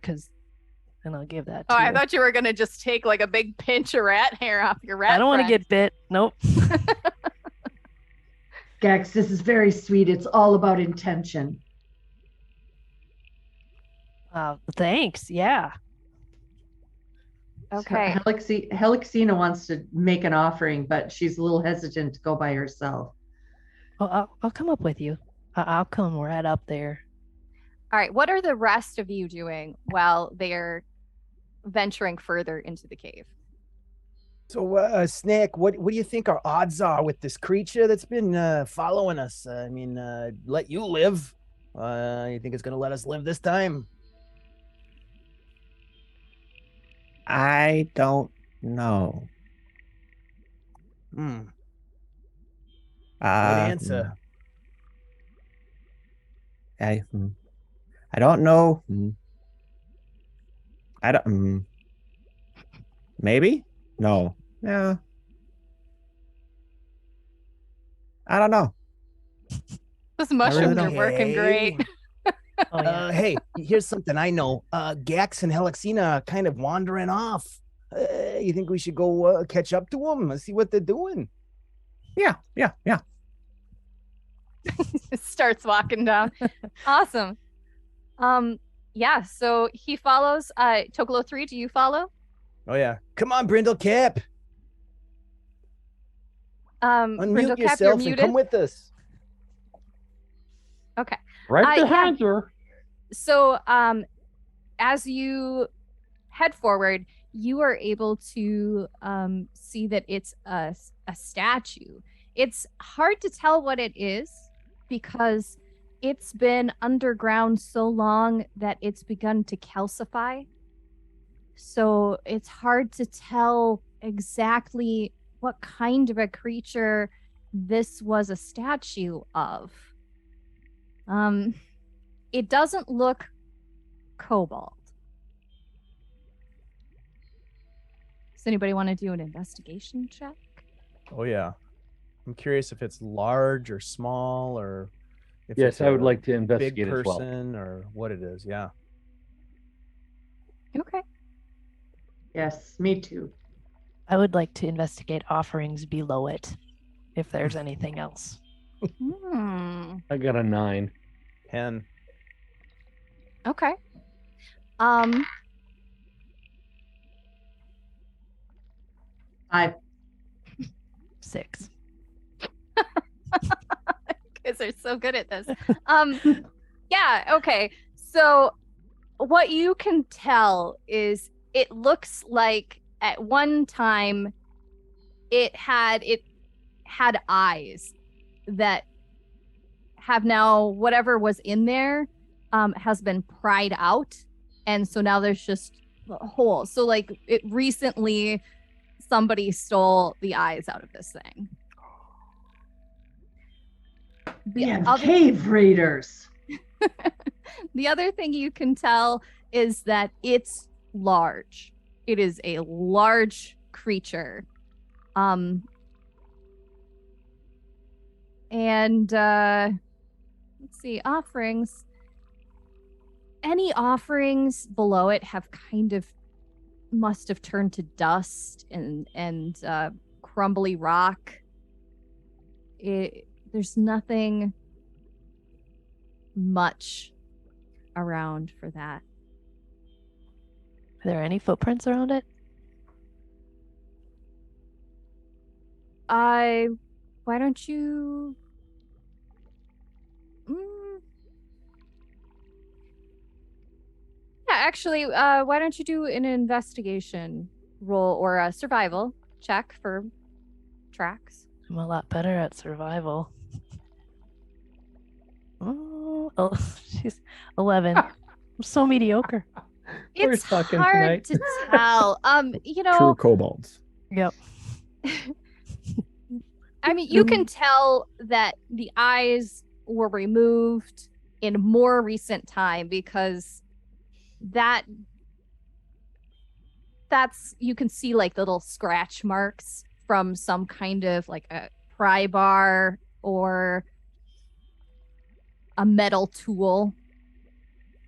S3: and I'll give that to
S2: Oh, I
S3: you.
S2: thought you were gonna just take like a big pinch of rat hair off your rat.
S3: I don't want to
S2: friend.
S3: get bit. Nope.
S8: Gax, this is very sweet. It's all about intention.
S3: Thanks. Yeah.
S2: Okay.
S8: Helixina wants to make an offering, but she's a little hesitant to go by herself.
S3: Well, I'll come up with you. I'll come right up there.
S2: All right. What are the rest of you doing while they're venturing further into the cave?
S10: So, Snake, what do you think our odds are with this creature that's been following us? Let you live. You think it's gonna let us live this time?
S7: I don't know.
S10: Good
S7: Uh,
S10: answer.
S7: I don't know. I don't. Maybe? No. Yeah. I don't know.
S2: Those mushrooms
S7: don't.
S2: are working great.
S3: Oh yeah.
S10: Hey, here's something I know. Gax and Helixina are kind of wandering off. You think we should go catch up to them and see what they're doing?
S7: Yeah.
S2: Starts walking down. Awesome. Yeah, so he follows. Tokolo 3, do you follow?
S10: Oh yeah. Come on, Brindle Cap.
S2: Brindle
S10: Unmute
S2: Cap, you're
S10: yourself and
S2: muted.
S10: come with us.
S2: Okay.
S6: Right
S2: yeah.
S6: behind you.
S2: So as you head forward, you are able to see that it's a statue. It's hard to tell what it is because it's been underground so long that it's begun to calcify. So it's hard to tell exactly what kind of a creature this was a statue of. It doesn't look kobold. Does anybody want to do an investigation check?
S9: Oh yeah. I'm curious if it's large or small or if
S5: Yes,
S9: it's
S5: I would
S9: a
S5: like to
S9: big
S5: investigate as well.
S9: person or what it is. Yeah.
S2: Okay.
S8: Yes, me too.
S3: I would like to investigate offerings below it, if there's anything else.
S5: I got a 9.
S9: 10.
S2: Okay.
S8: 5.
S3: 6.
S2: Guys are so good at this. Yeah, okay. So what you can tell is it looks like at one time it had eyes that have now whatever was in there has been pried out, and so now there's just a hole. So like it recently somebody stole the eyes out of this thing.
S8: We have cave raiders.
S2: The other thing you can tell is that it's large. It is a large creature. And let's see, offerings. Any offerings below it have kind of must have turned to dust and crumbly rock. There's nothing much around for that.
S3: Are there any footprints around it?
S2: Why don't you? Yeah, actually, why don't you do an investigation roll or a survival check for tracks?
S3: I'm a lot better at survival. Oh, she's 11. I'm so mediocre.
S2: It's
S5: talking
S2: hard
S5: tonight.
S2: to tell. You know,
S7: True kobolds.
S3: Yep.
S2: I mean, you can tell that the eyes were removed in more recent time because that that's, you can see like little scratch marks from some kind of like a pry bar or a metal tool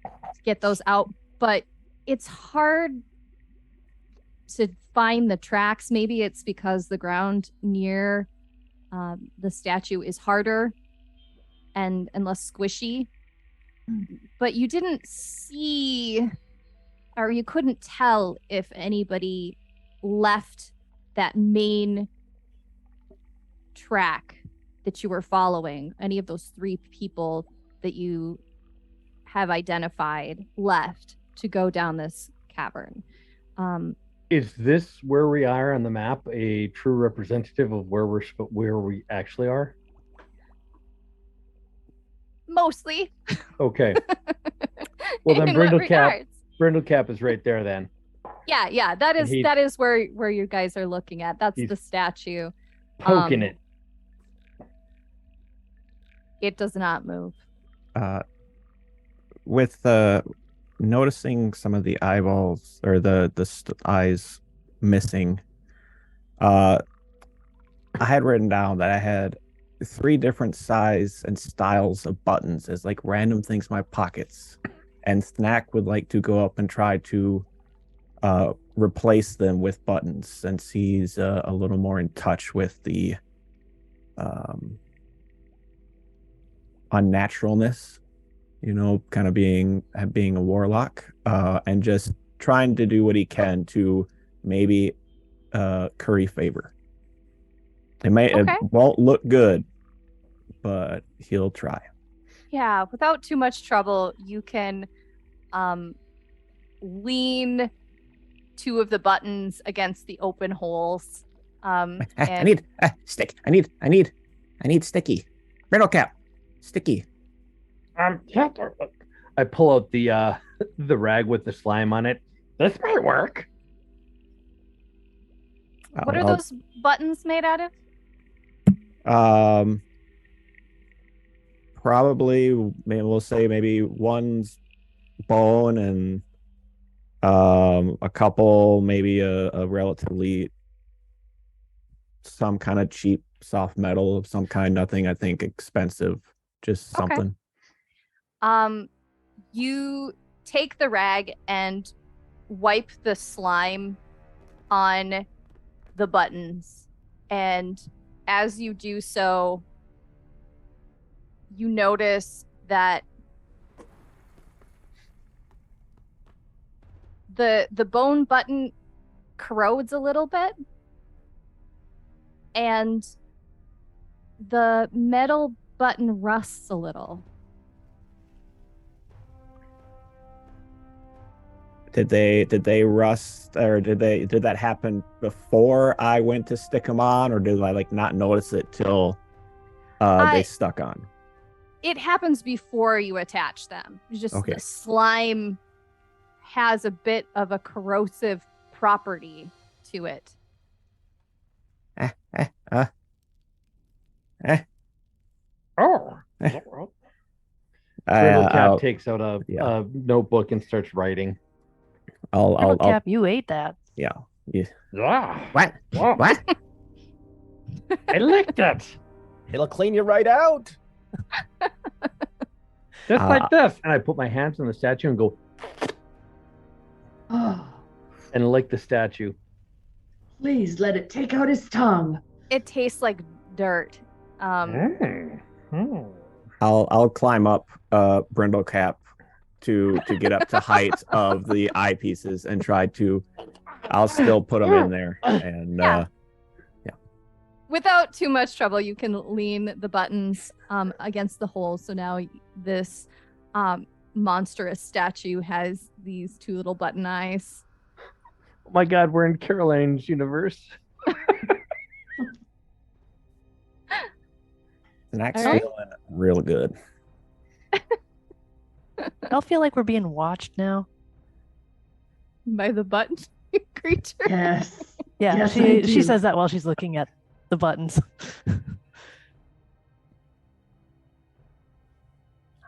S2: to get those out, but it's hard to find the tracks. Maybe it's because the ground near the statue is harder and less squishy, but you didn't see, or you couldn't tell if anybody left that main track that you were following. Any of those 3 people that you have identified left to go down this cavern.
S5: Is this where we are on the map a true representative of where we actually are?
S2: Mostly.
S5: Okay. Well, then
S2: In what regards?
S5: Brindlecap is right there then.
S2: Yeah, that is where you guys are looking at. That's the statue.
S5: Poking it.
S2: It does not move.
S7: With noticing some of the eyeballs or the eyes missing, I had written down that I had 3 different size and styles of buttons as like random things in my pockets, and Snack would like to go up and try to replace them with buttons since he's a little more in touch with the unnaturalness, kind of being a warlock, and just trying to do what he can to maybe curry favor. It won't look good, but he'll try.
S2: Yeah, without too much trouble, you can lean 2 of the buttons against the open holes.
S7: I need stick. I need sticky. Brindlecap. Sticky.
S5: I pull out the rag with the slime on it. This might work.
S2: What are those buttons made out of?
S7: Probably we'll say maybe one's bone and a couple, maybe a relatively some kind of cheap soft metal of some kind. Nothing I think expensive, just something.
S2: You take the rag and wipe the slime on the buttons, and as you do so, you notice that the bone button corrodes a little bit, and the metal button rusts a little.
S7: Did they rust, or did that happen before I went to stick them on, or did I not notice it till they stuck on?
S2: It happens before you attach them. It's just
S7: Okay.
S2: the slime has a bit of a corrosive property to it.
S6: Oh.
S5: Brindlecap takes out a notebook and starts writing.
S3: Brindlecap, you ate that.
S7: Yeah.
S6: Yeah.
S7: What?
S6: Whoa.
S7: What?
S6: I licked it.
S9: It'll clean you right out.
S5: Just like this. And I put my hands on the statue and go, and lick the statue.
S8: Please let it take out his tongue.
S2: It tastes like dirt.
S7: I'll climb up Brindlecap to get up to height of the eyepieces and try to. I'll still put them in there, and yeah.
S2: Without too much trouble, you can lean the buttons against the hole. So now this monstrous statue has these 2 little button eyes.
S5: Oh my God, we're in Caroline's universe.
S7: Snack's feeling real good.
S3: I feel like we're being watched now.
S2: By the button creature?
S8: Yes.
S3: Yeah,
S8: Yes,
S3: she says that while she's looking at the buttons. I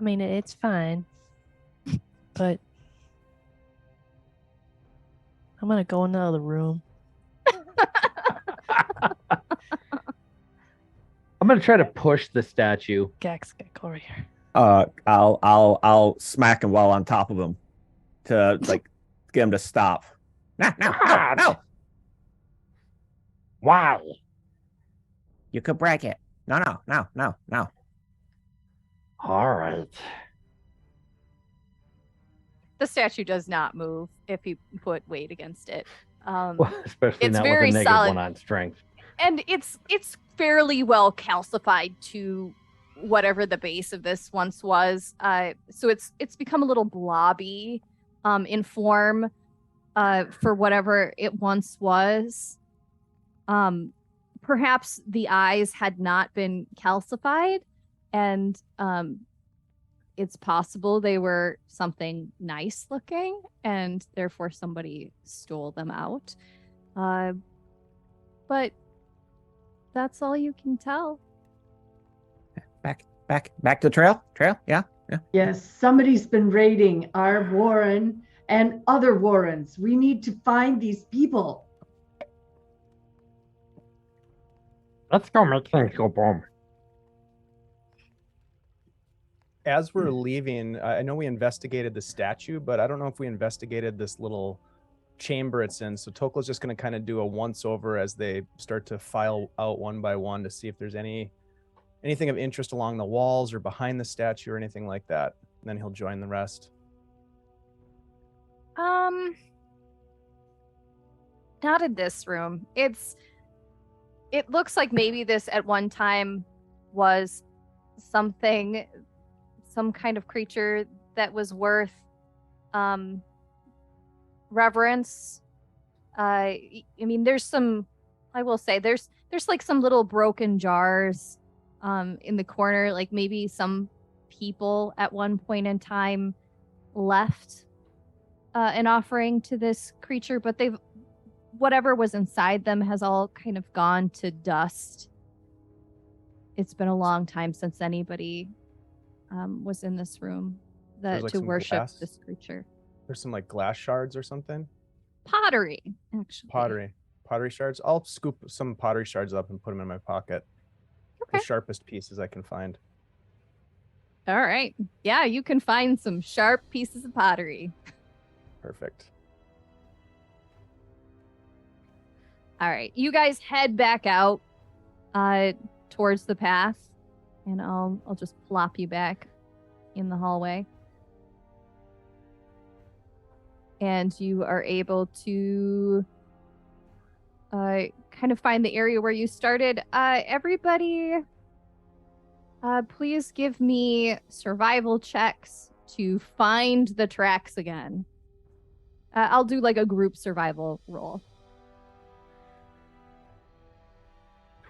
S3: mean, it's fine. But I'm gonna go in the other room.
S5: I'm gonna try to push the statue.
S3: Gax, get over here.
S7: I'll smack him while on top of him to like get him to stop. No.
S6: Why?
S7: You could break it. No.
S6: All right.
S2: The statue does not move if you put weight against it.
S5: Well, especially
S2: It's
S5: not with
S2: very
S5: a
S2: solid.
S5: -1 on strength.
S2: And it's fairly well calcified to whatever the base of this once was. So it's become a little blobby in form for whatever it once was. Perhaps the eyes had not been calcified, and it's possible they were something nice looking, and therefore somebody stole them out. But that's all you can tell.
S7: Back to the trail. Yeah.
S8: Yes, somebody's been raiding our warren and other warrens. We need to find these people.
S6: Let's go make things go boom.
S9: As we're leaving, I know we investigated the statue, but I don't know if we investigated this little chamber it's in. So Tokla's just going to kind of do a once over as they start to file out one by one to see if there's anything of interest along the walls or behind the statue or anything like that. And then he'll join the rest.
S2: Not in this room. It looks like maybe this at one time was some kind of creature that was worth reverence. I mean, I will say there's like some little broken jars in the corner, like maybe some people at one point in time left an offering to this creature, but whatever was inside them has all kind of gone to dust. It's been a long time since anybody was in this room
S9: Like
S2: to
S9: some
S2: worship
S9: glass.
S2: this creature.
S9: There's some like glass shards or something.
S2: Pottery, actually.
S9: Pottery shards. I'll scoop some pottery shards up and put them in my pocket.
S2: Okay.
S9: The sharpest pieces I can find.
S2: All right. Yeah, you can find some sharp pieces of pottery.
S9: Perfect.
S2: All right. You guys head back out towards the path, and I'll just plop you back in the hallway. And you are able to kind of find the area where you started. Everybody, please give me survival checks to find the tracks again. I'll do like a group survival roll.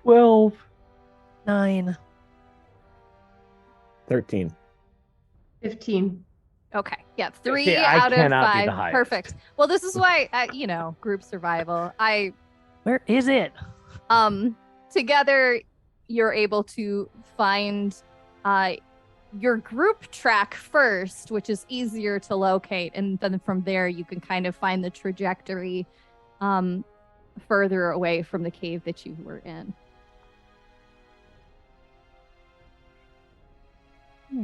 S5: 12.
S3: 9.
S7: 13.
S8: 15.
S2: Okay. Yeah, 3
S5: See, I
S2: out of
S5: cannot be
S2: 5.
S5: the highest.
S2: Perfect. Well, this is why group survival.
S3: Where is it?
S2: Together you're able to find your group track first, which is easier to locate, and then from there you can kind of find the trajectory further away from the cave that you were in.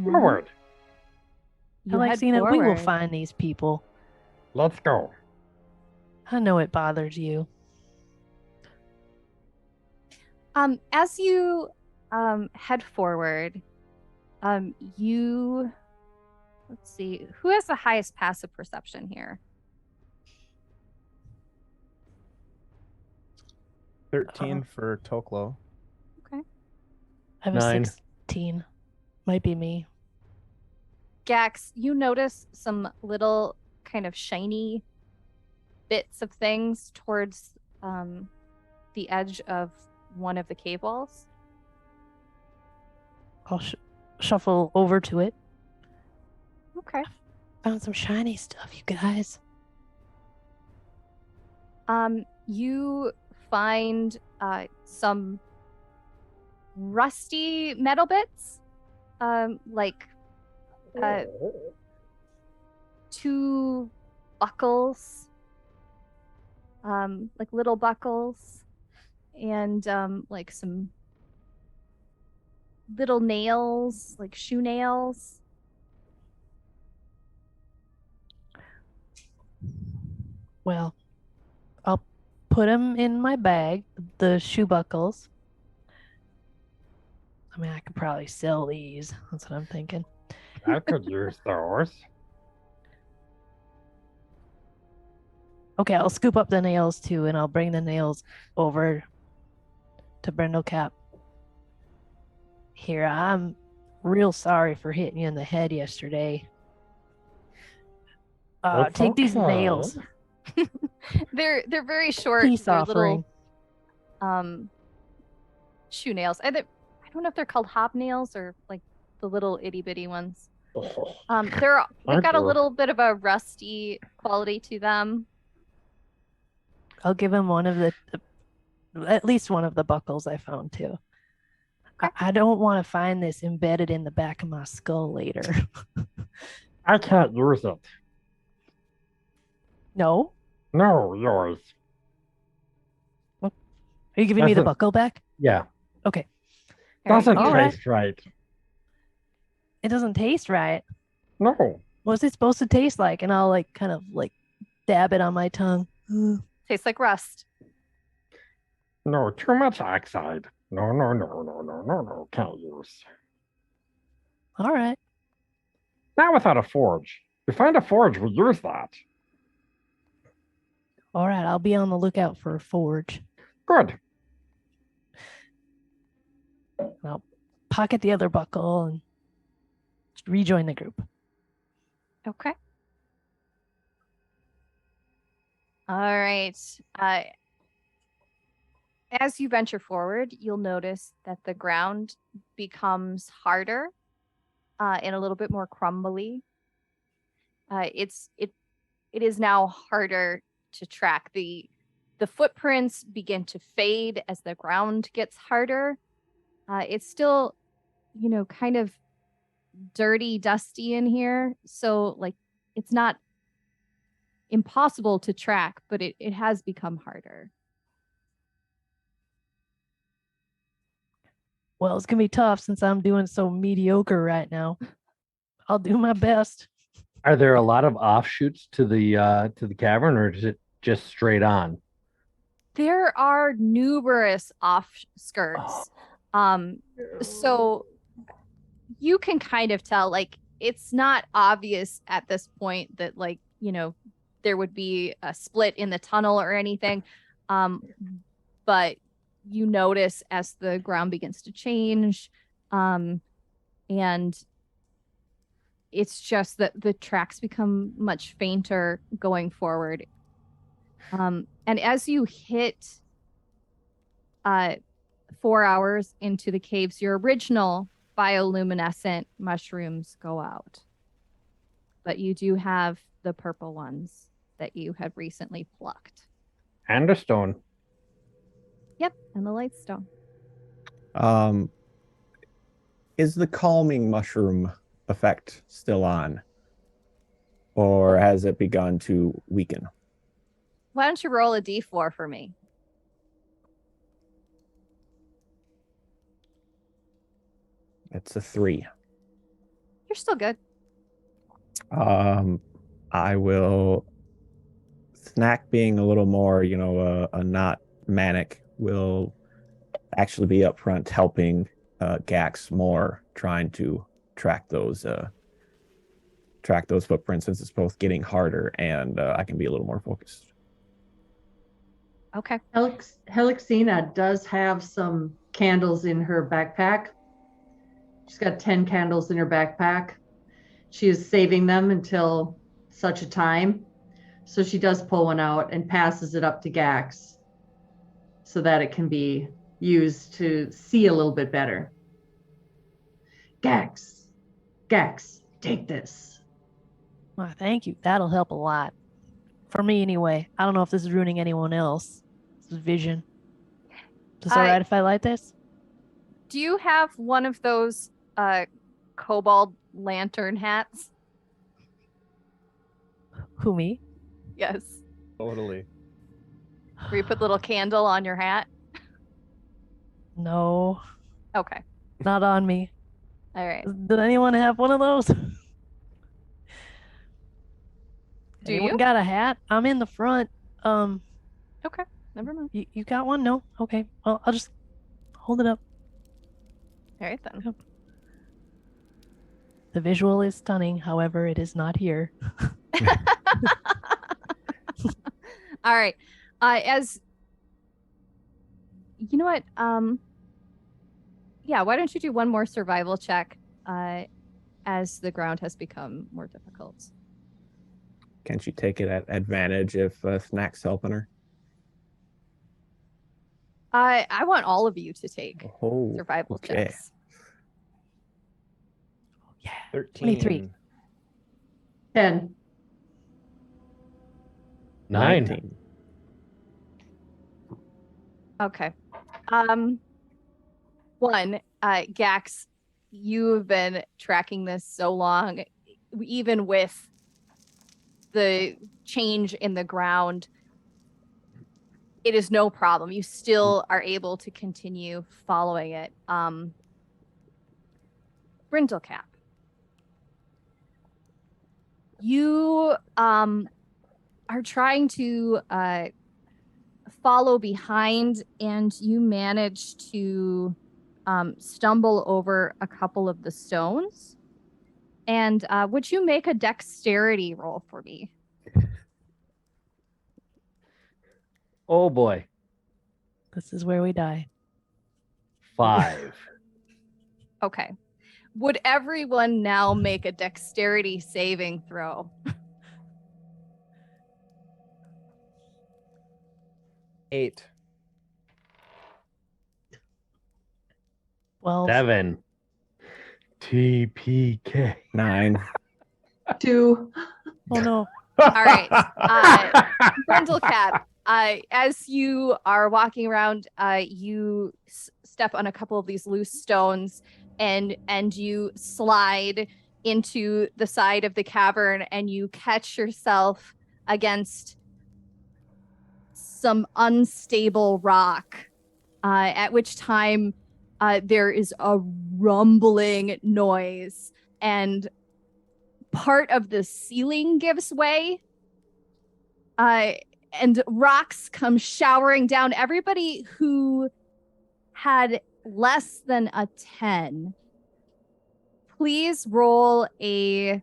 S6: Forward.
S2: You head
S3: Alexina, we will
S2: forward.
S3: find these people.
S6: Let's go.
S3: I know it bothers you.
S2: As you head forward, let's see, who has the highest passive perception here?
S9: 13 for Toklo.
S2: Okay.
S3: I have
S5: 9.
S3: a 16. Might be me.
S2: Gax, you notice some little kind of shiny bits of things towards the edge of one of the cave walls.
S3: I'll shuffle over to it.
S2: Okay.
S3: Found some shiny stuff, you guys.
S2: You find some rusty metal bits, like 2 buckles like little buckles and like some little nails, like shoe nails.
S3: Well, I'll put them in my bag, the shoe buckles. I mean, I could probably sell these. That's what I'm thinking.
S6: I could use those.
S3: Okay, I'll scoop up the nails too, and I'll bring the nails over to Brindlecap. Here, I'm real sorry for hitting you in the head yesterday.
S6: It's
S3: Take these
S6: okay.
S3: nails.
S2: They're very short.
S3: Peace
S2: They're
S3: offering.
S2: little shoe nails. I don't know if they're called hobnails or like the little itty bitty ones. They've got a little bit of a rusty quality to them.
S3: I'll give him one of at least one of the buckles I found too.
S2: Okay.
S3: I don't want to find this embedded in the back of my skull later.
S6: I can't use it.
S3: No?
S6: No, yours.
S3: Are you giving me the
S6: Doesn't-
S3: buckle back?
S6: Yeah.
S3: Okay.
S6: Doesn't
S3: All right.
S6: taste right.
S3: It doesn't taste right.
S6: No.
S3: What's it supposed to taste like? And I'll like kind of like dab it on my tongue.
S2: Tastes like rust.
S6: No, too much oxide. No. Can't use.
S3: All right.
S6: Not without a forge. If we find a forge, we'll use that.
S3: All right. I'll be on the lookout for a forge.
S6: Good.
S3: I'll pocket the other buckle and rejoin the group.
S2: Okay. All right. As you venture forward, you'll notice that the ground becomes harder and a little bit more crumbly. It is now harder to track. The footprints begin to fade as the ground gets harder. It's still, kind of dirty, dusty in here. So like it's not impossible to track, but it has become harder.
S3: Well, it's gonna be tough since I'm doing so mediocre right now. I'll do my best.
S5: Are there a lot of offshoots to the cavern, or is it just straight on?
S2: There are numerous offskirts. So you can kind of tell, like, it's not obvious at this point that, like, there would be a split in the tunnel or anything. But you notice as the ground begins to change, and it's just that the tracks become much fainter going forward. And as you hit 4 hours into the caves, your original bioluminescent mushrooms go out. But you do have the purple ones that you had recently plucked.
S5: And a stone.
S2: Yep, and the light stone.
S7: Is the calming mushroom effect still on? Or has it begun to weaken?
S2: Why don't you roll a d4 for me?
S7: It's a 3.
S2: You're still good.
S7: I will. Snack being a little more, a not manic, will actually be up front helping Gax more, trying to track those footprints, since it's both getting harder and I can be a little more focused.
S2: Okay.
S8: Helixina does have some candles in her backpack. She's got 10 candles in her backpack. She is saving them until such a time. So she does pull one out and passes it up to Gax so that it can be used to see a little bit better. Gax, take this.
S3: Well, thank you. That'll help a lot. For me, anyway. I don't know if this is ruining anyone else's vision. Is it all right if I light this?
S2: Do you have one of those kobold lantern hats?
S3: Who, me?
S2: Yes.
S9: Totally.
S2: Where you put the little candle on your hat?
S3: No,
S2: Okay.
S3: not on me.
S2: All right.
S3: Did anyone have one of those?
S2: Do
S3: Anyone
S2: you?
S3: got a hat? I'm in the front.
S2: Okay. Never mind.
S3: You got one? No? Okay. Well, I'll just hold it up.
S2: All right then.
S3: The visual is stunning, however, it is not here.
S2: All right. As you know what? Yeah, why don't you do one more survival check as the ground has become more difficult?
S7: Can't you take it at advantage if Snack's helping her?
S2: I want all of you to take
S7: Oh,
S2: survival
S7: okay.
S2: checks.
S3: Yeah.
S9: 13.
S3: 23.
S8: 10.
S5: 9.
S7: 19.
S2: Okay. One, Gax, you've been tracking this so long, even with the change in the ground, it is no problem. You still are able to continue following it. Brindlecap, you are trying to follow behind, and you manage to stumble over a couple of the stones. And would you make a dexterity roll for me?
S5: Oh boy.
S3: This is where we die.
S5: 5.
S2: Okay. Would everyone now make a dexterity saving throw?
S9: 8.
S3: 12.
S5: 7. TPK.
S7: 9.
S8: 2.
S3: Oh no.
S2: All right. Brindlecap, as you are walking around, you step on a couple of these loose stones and you slide into the side of the cavern, and you catch yourself against some unstable rock, at which time there is a rumbling noise, and part of the ceiling gives way, and rocks come showering down. Everybody who had less than a 10, please roll a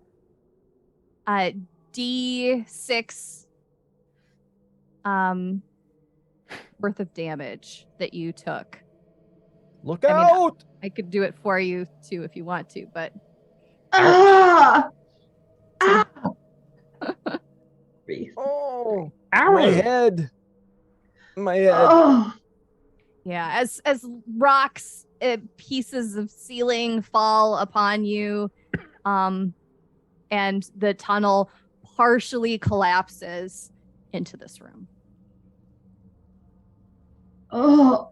S2: D6 worth of damage that you took.
S9: Look
S2: I mean,
S9: out!
S2: I could do it for you too if you want to, but
S8: Ah! Ah!
S9: Oh,
S6: Ow!
S9: my head. My head.
S8: Oh!
S2: yeah, as rocks, pieces of ceiling fall upon you, and the tunnel partially collapses into this room.
S8: Oh!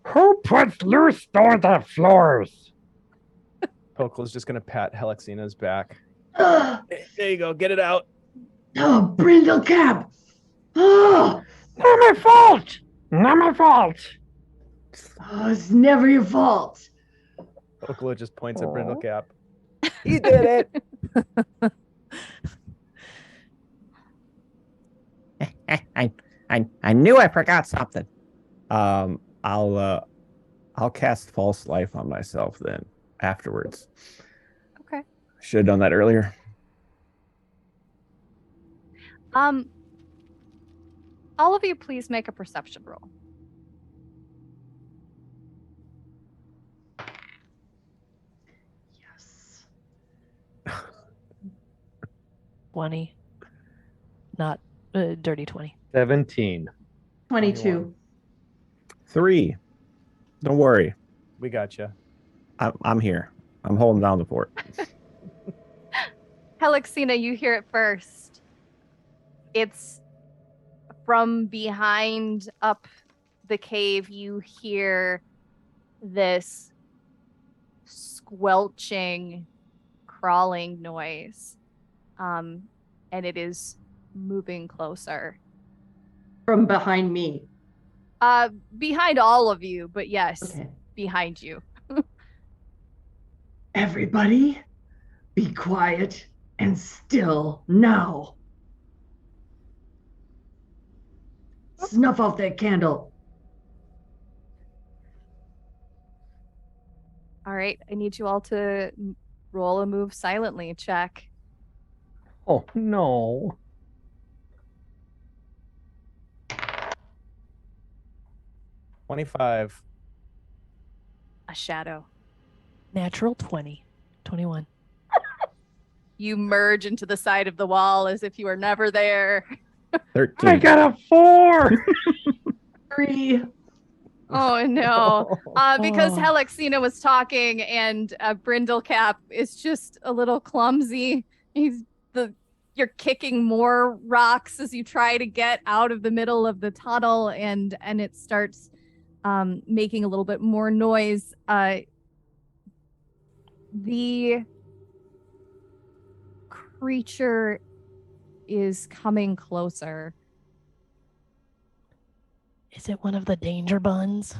S6: Who puts loose stones on floors?
S9: Pokel's just gonna pat Helixina's back.
S8: Oh,
S9: There you go. Get it out.
S8: Brindlecap! Oh!
S6: Not my fault! Not my fault!
S8: Oh, it's never your fault.
S9: Pokel just points at
S3: Aw.
S9: Brindlecap. He did it.
S7: I knew I forgot something. I'll cast False Life on myself then afterwards.
S2: Okay.
S7: Should have done that earlier.
S2: All of you, please make a perception roll.
S8: Yes.
S3: 20. Not dirty 20.
S5: 17.
S8: 22.
S7: 3. Don't worry.
S9: We got you.
S7: I'm here. I'm holding down the fort.
S2: Helixina, you hear it first. It's from behind up the cave. You hear this squelching, crawling noise. and it is moving closer.
S8: From behind me.
S2: Behind all of you, but yes,
S8: Okay.
S2: behind you.
S8: Everybody, be quiet and still now. Snuff out that candle.
S2: All right, I need you all to roll a move silently check.
S5: Oh no.
S9: $25.
S2: A shadow.
S3: Natural 20. 21.
S2: You merge into the side of the wall as if you were never there.
S7: 13.
S5: I got a 4.
S8: 3.
S2: Oh no. Because
S3: Oh.
S2: Helixina was talking and Brindlecap is just a little clumsy. You're kicking more rocks as you try to get out of the middle of the tunnel, and it starts making a little bit more noise. The creature is coming closer.
S3: Is it one of the danger buns?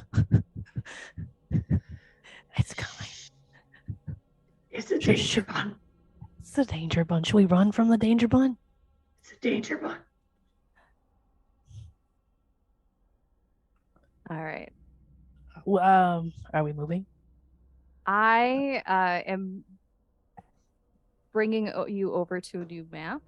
S3: It's coming.
S8: It's a danger bun.
S3: It's the danger bun. Should we run from the danger bun?
S8: It's a danger bun.
S2: All right.
S3: Are we moving?
S2: I am bringing you over to a new map.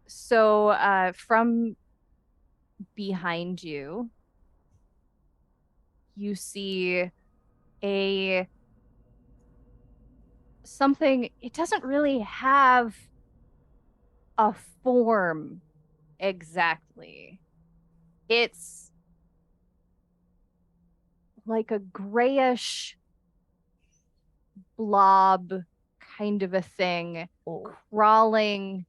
S2: So from behind you, you see something. It doesn't really have a form exactly. It's like a grayish blob kind of a thing crawling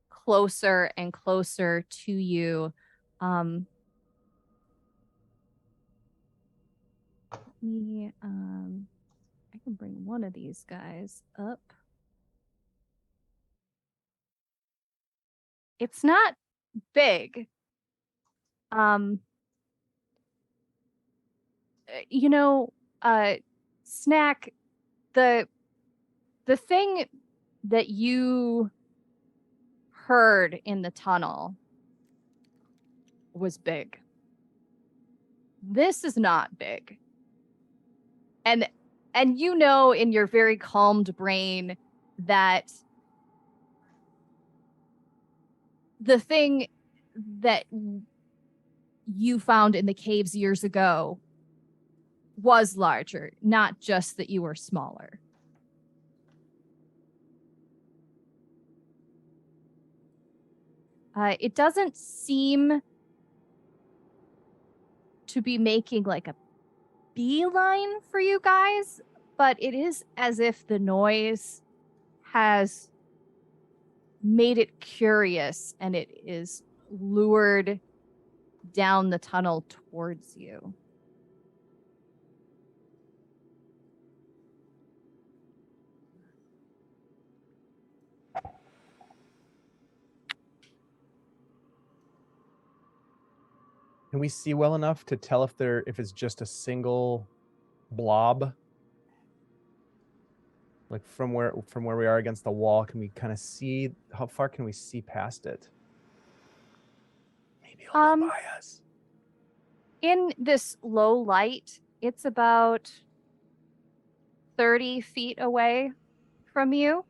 S2: closer and closer to you. I can bring one of these guys up. It's not big. Snack, the thing that you heard in the tunnel was big. This is not big. And you know in your very calmed brain that the thing that you found in the caves years ago was larger, not just that you were smaller. It doesn't seem to be making like a beeline for you guys, but it is as if the noise has made it curious and it is lured down the tunnel towards you.
S9: Can we see well enough to tell if it's just a single blob? Like from where we are against the wall, can we kind of see how far can we see past it? Maybe it'll go by us.
S2: In this low light, it's about 30 feet away from you.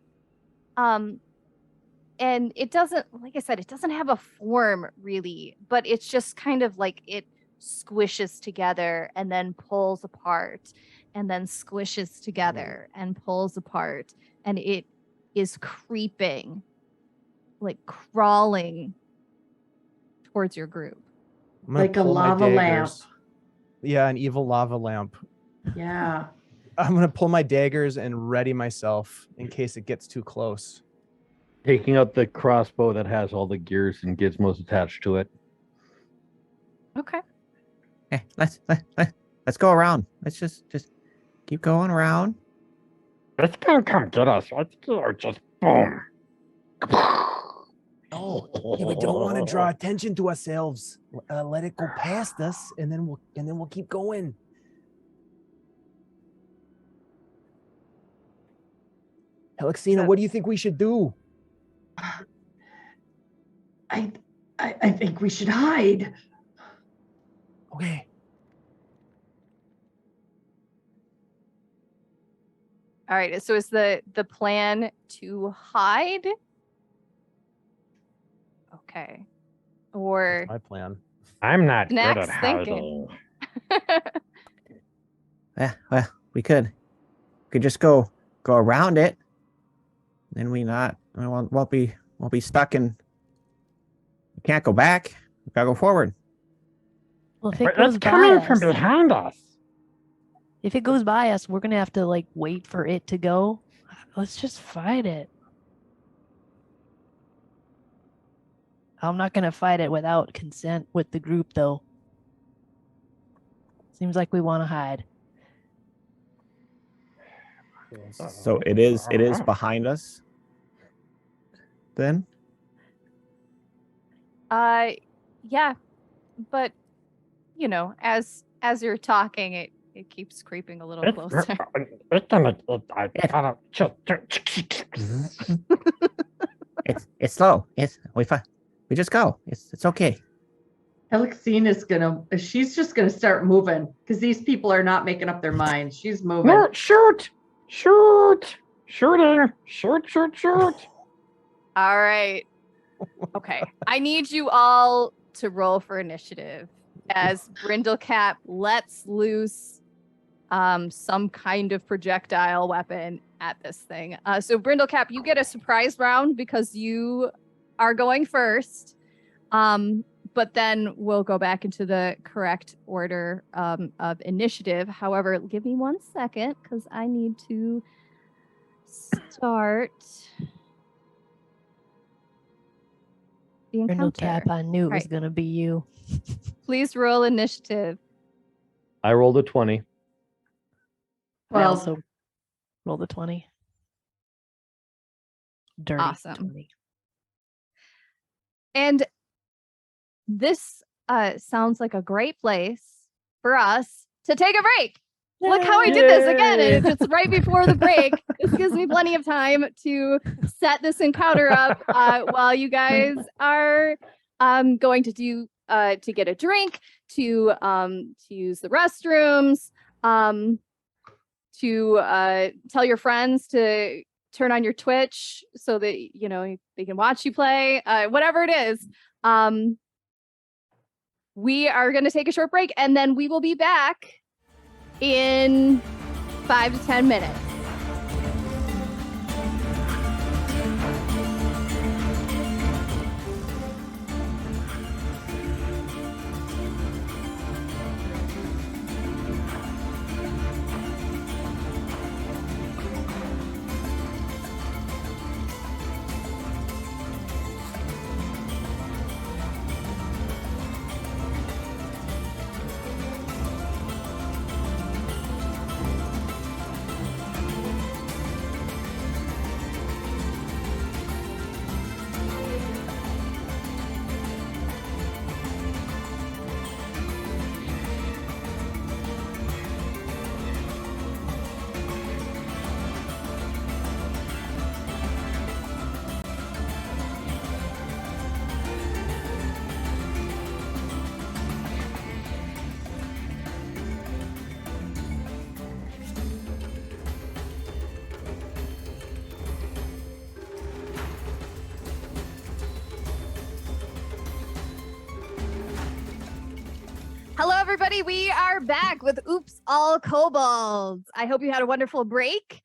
S2: And it doesn't, like I said, it doesn't have a form really, but it's just kind of like it squishes together and then pulls apart and then squishes together and pulls apart. And it is creeping, like crawling towards your group.
S8: Like a lava lamp.
S9: Yeah, an evil lava lamp.
S8: Yeah.
S9: I'm going to pull my daggers and ready myself in case it gets too close.
S5: Taking out the crossbow that has all the gears and gizmos attached to it.
S2: Okay.
S7: Hey, let's go around. Let's just keep going around.
S6: It's gonna come get us. Let's go. Just boom.
S10: Oh, yeah, we don't want to draw attention to ourselves. Let it go past us, and then we'll keep going. Alexina, what do you think we should do?
S8: I think we should hide.
S10: Okay.
S2: All right. So is the plan to hide? Okay. Or
S9: My plan.
S6: I'm not good
S2: Snack's
S6: at
S2: thinking.
S6: hiding.
S7: Yeah, well, we could just go around it. Then we won't be stuck in. We can't go back. We gotta go forward.
S3: Well, if it
S6: But
S3: goes
S6: it's
S3: by
S6: coming from
S3: us,
S6: behind us.
S3: if it goes by us, we're gonna have to like wait for it to go. Let's just fight it. I'm not gonna fight it without consent with the group, though. Seems like we want to hide.
S7: So it is behind us. Then
S2: yeah, but you know, as you're talking, it keeps creeping a little closer.
S7: it's slow. We just go. It's okay.
S8: Alexina she's just gonna start moving because these people are not making up their minds. She's moving.
S6: No, shoot! Shooting! Shoot!
S2: All right. Okay. I need you all to roll for initiative as Brindlecap lets loose some kind of projectile weapon at this thing. So Brindlecap, you get a surprise round because you are going first. But then we'll go back into the correct order of initiative. However, give me 1 second because I need to start the encounter.
S3: Brindlecap, I knew it was
S2: Right.
S3: gonna be you.
S2: Please roll initiative.
S5: I rolled a 20.
S3: I
S8: 12.
S3: also rolled a 20. Dirty
S2: Awesome.
S3: 20.
S2: And this sounds like a great place for us to take a break. Look how I did this again. And it's right before the break. This gives me plenty of time to set this encounter up while you guys are going to do to get a drink, to use the restrooms, to tell your friends to turn on your Twitch so that they can watch you play, whatever it is. We are going to take a short break and then we will be back in 5 to 10 minutes. Hello, everybody. We are back with Oops All Kobolds. I hope you had a wonderful break.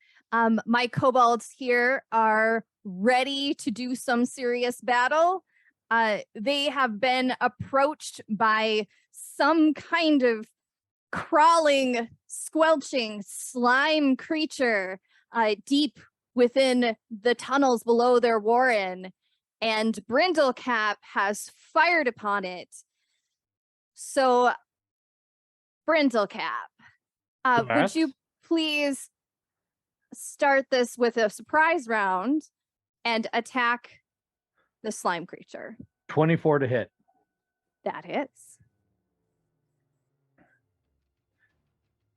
S2: My kobolds here are ready to do some serious battle. They have been approached by some kind of crawling, squelching slime creature deep within the tunnels below their warren, and Brindlecap has fired upon it. So Brindlecap, would you
S5: Yes.
S2: please start this with a surprise round and attack the slime creature?
S5: 24 to hit.
S2: That hits.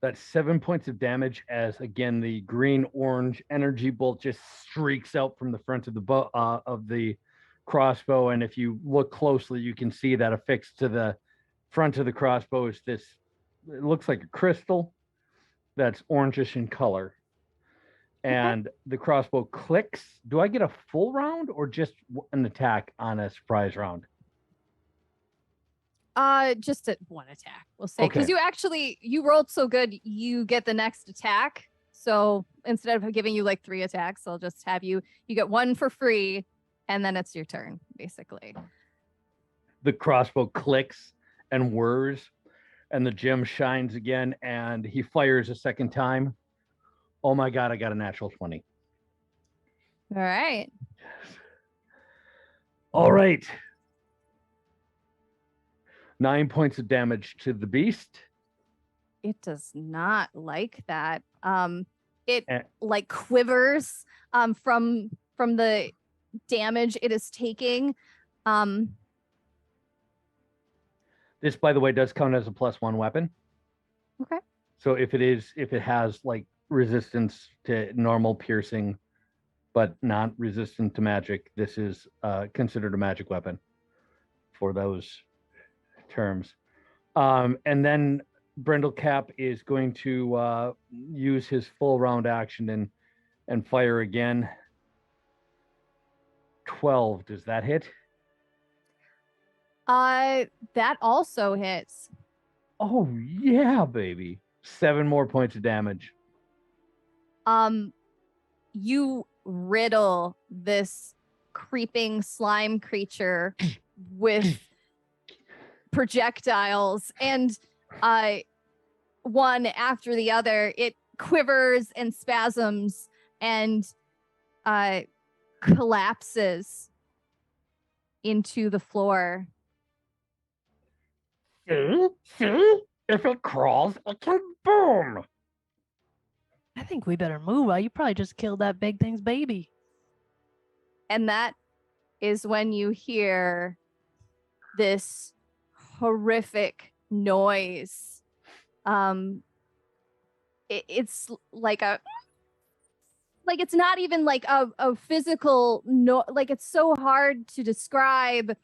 S5: That's 7 points of damage as again the green-orange energy bolt just streaks out from the front of the crossbow. And if you look closely, you can see that affixed to the front of the crossbow is this. It looks like a crystal that's orangish in color. And the crossbow clicks. Do I get a full round or just an attack on a surprise round?
S2: Just one attack, we'll say, because
S5: Okay.
S2: you rolled so good, you get the next attack. So instead of giving you like 3 attacks, I'll just have you get 1 for free, and then it's your turn, basically.
S5: The crossbow clicks and whirs, and the gem shines again, and he fires a second time. Oh my God, I got a natural 20.
S2: All right.
S5: All right. 9 points of damage to the beast.
S2: It does not like that. It
S5: Eh.
S2: like quivers from the damage it is taking.
S5: This, by the way, does count as a +1 weapon.
S2: Okay.
S5: So if it has like resistance to normal piercing, but not resistant to magic, this is considered a magic weapon for those terms. And then Brindlecap is going to use his full round action and fire again. 12. Does that hit?
S2: That also hits.
S5: Oh yeah, baby. 7 more points of damage.
S2: You riddle this creeping slime creature with projectiles, and one after the other, it quivers and spasms and collapses into the floor.
S6: See? If it crawls, it can boom.
S3: I think we better move. You probably just killed that big thing's baby.
S2: And that is when you hear this horrific noise. It's like it's not even like a physical no, like it's so hard to describe.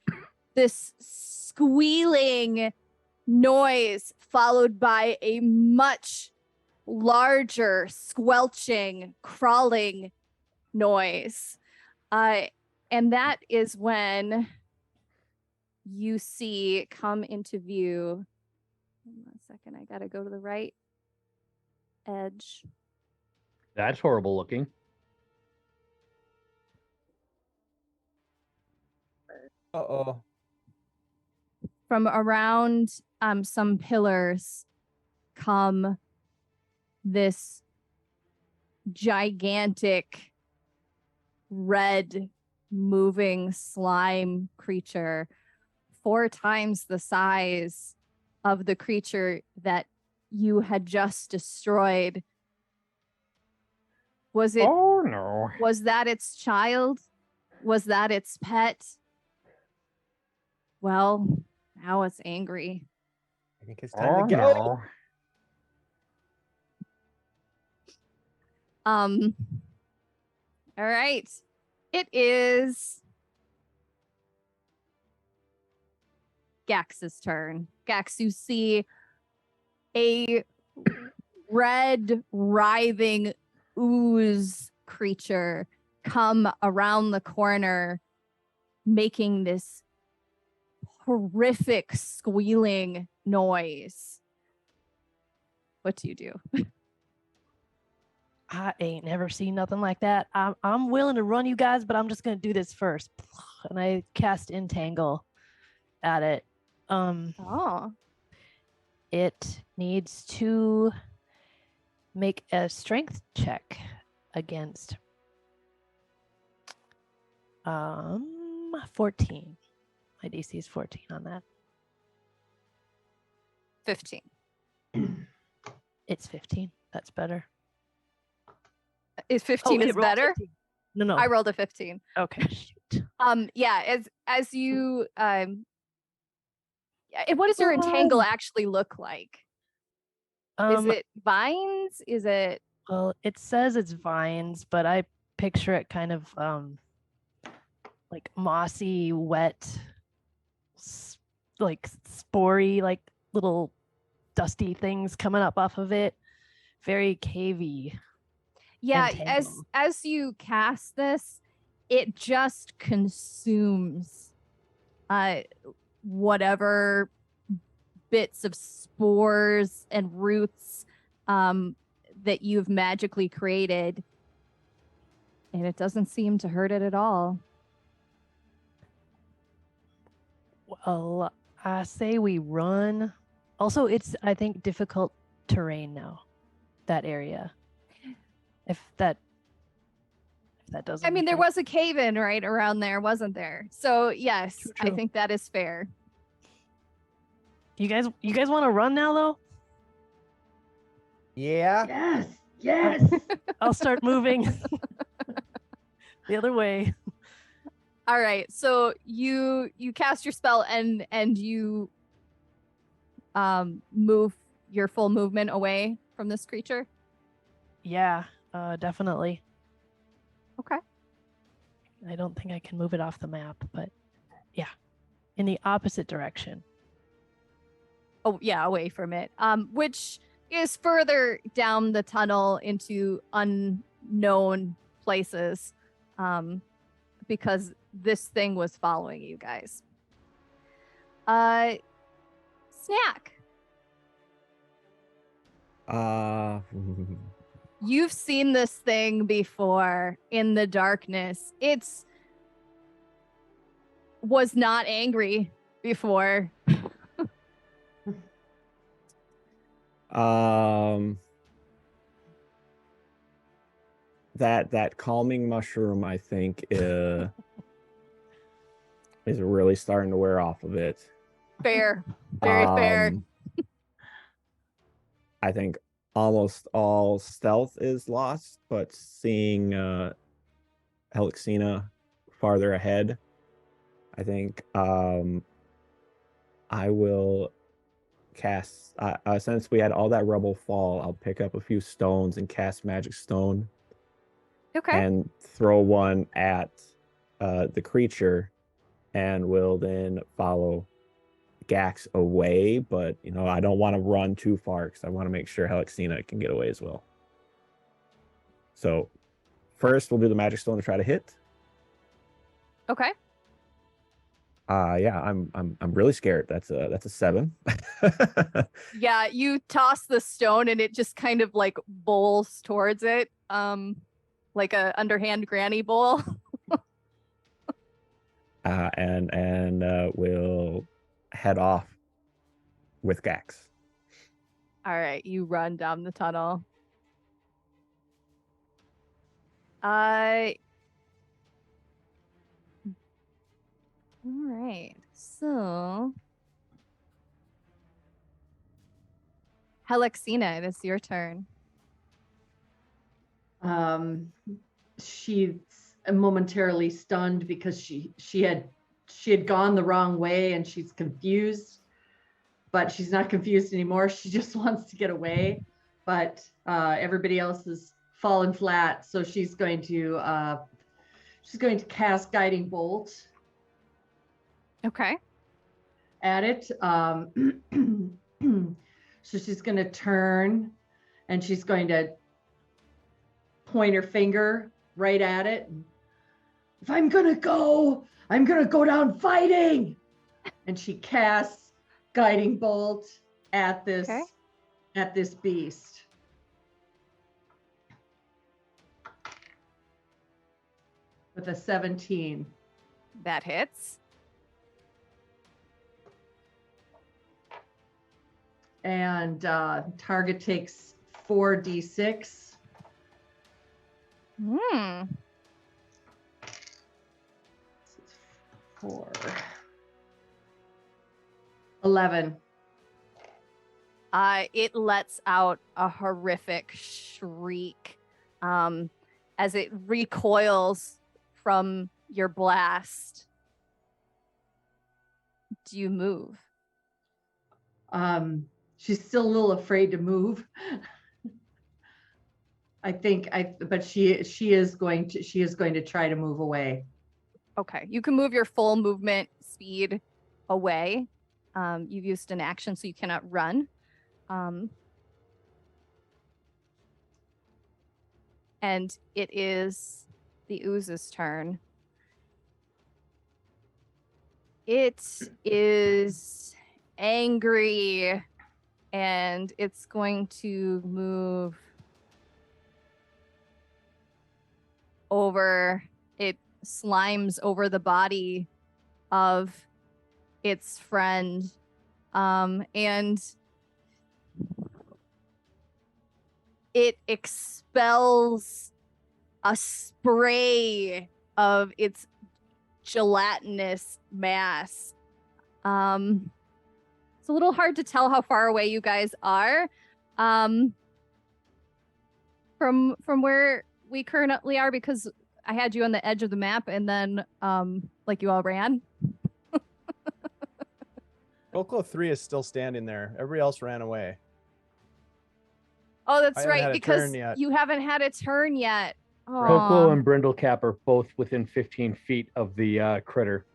S2: This squealing noise followed by a much larger squelching, crawling noise. And that is when you see come into view. One second, I gotta go to the right edge.
S5: That's horrible looking.
S9: Uh-oh.
S2: From around some pillars come this gigantic red moving slime creature, 4 times the size of the creature that you had just destroyed. Was it?
S6: Oh no.
S2: Was that its child? Was that its pet? Well, now it's angry.
S9: I think it's time
S6: Oh
S9: to go.
S6: no.
S2: All right. It is Gax's turn. Gax, you see a red, writhing ooze creature come around the corner, making this horrific squealing noise. What do you do?
S3: I ain't never seen nothing like that. I'm willing to run you guys, but I'm just gonna do this first. And I cast Entangle at it.
S2: Oh.
S3: It needs to make a strength check against 14. My DC is 14 on that.
S2: 15.
S3: It's 15. That's better.
S2: Is 15
S3: it
S2: is
S3: rolled
S2: better?
S3: 15. No.
S2: I rolled a 15.
S3: Okay. Shoot.
S2: Yeah, as you what does your entangle actually look like? Is it vines? Is it
S3: Well, it says it's vines, but I picture it kind of like mossy, wet, like spory, like little dusty things coming up off of it. Very cavey.
S2: Yeah,
S3: entangle.
S2: as you cast this, it just consumes whatever bits of spores and roots that you've magically created, and it doesn't seem to hurt it at all.
S3: Well, I say we run. Also, it's, I think, difficult terrain now, that area. If that doesn't.
S2: I mean, there was a cave-in right around there, wasn't there? So yes, I
S3: True.
S2: think that is fair.
S3: You guys want to run now, though?
S9: Yeah.
S8: Yes. Yes.
S3: I'll start moving the other way.
S2: All right, so you cast your spell and you move your full movement away from this creature.
S3: Yeah, definitely.
S2: Okay.
S3: I don't think I can move it off the map, but yeah, in the opposite direction.
S2: Oh yeah, away from it. Which is further down the tunnel into unknown places. Because this thing was following you guys. Snack. You've seen this thing before in the darkness. Was not angry before.
S7: That calming mushroom, I think, is really starting to wear off of it.
S2: Fair. Very fair.
S7: I think almost all stealth is lost, but seeing Helixina farther ahead, I think I will cast, since we had all that rubble fall, I'll pick up a few stones and cast Magic Stone.
S2: Okay.
S7: And throw one at the creature, and will then follow Gax away. But I don't want to run too far because I want to make sure Helixina can get away as well. So first, we'll do the Magic Stone to try to hit.
S2: Okay.
S7: Yeah, I'm really scared. That's a 7.
S2: Yeah, you toss the stone and it just kind of like bowls towards it. Like a underhand granny bowl.
S7: And we'll head off with Gax.
S2: All right, you run down the tunnel. All right, so Helixina, it is your turn.
S8: She's momentarily stunned because she had gone the wrong way and she's confused, but she's not confused anymore. She just wants to get away, but everybody else is fallen flat, so she's going to cast Guiding Bolt.
S2: Okay.
S8: At it. So she's going to turn and she's going to point her finger right at it. If I'm going to go down fighting. And she casts Guiding Bolt at this beast. With a 17.
S2: That hits.
S8: And target takes 4d6. 4. 11.
S2: it lets out a horrific shriek as it recoils from your blast. Do you move?
S8: She's still a little afraid to move. But she is going to try to move away.
S2: Okay, you can move your full movement speed away. You've used an action, so you cannot run. And it is the ooze's turn. It is angry, and it's going to move over. It slimes over the body of its friend, and it expels a spray of its gelatinous mass. It's a little hard to tell how far away you guys are from where we currently are, because I had you on the edge of the map, and then like you all ran.
S9: Vocalo 3 is still standing there. Everybody else ran away.
S2: Oh, that's
S9: I haven't had
S2: right,
S9: a
S2: because
S9: turn yet.
S2: you haven't had a turn yet.
S5: Koklo
S2: Aw.
S5: and Brindlecap are both within 15 feet of the critter.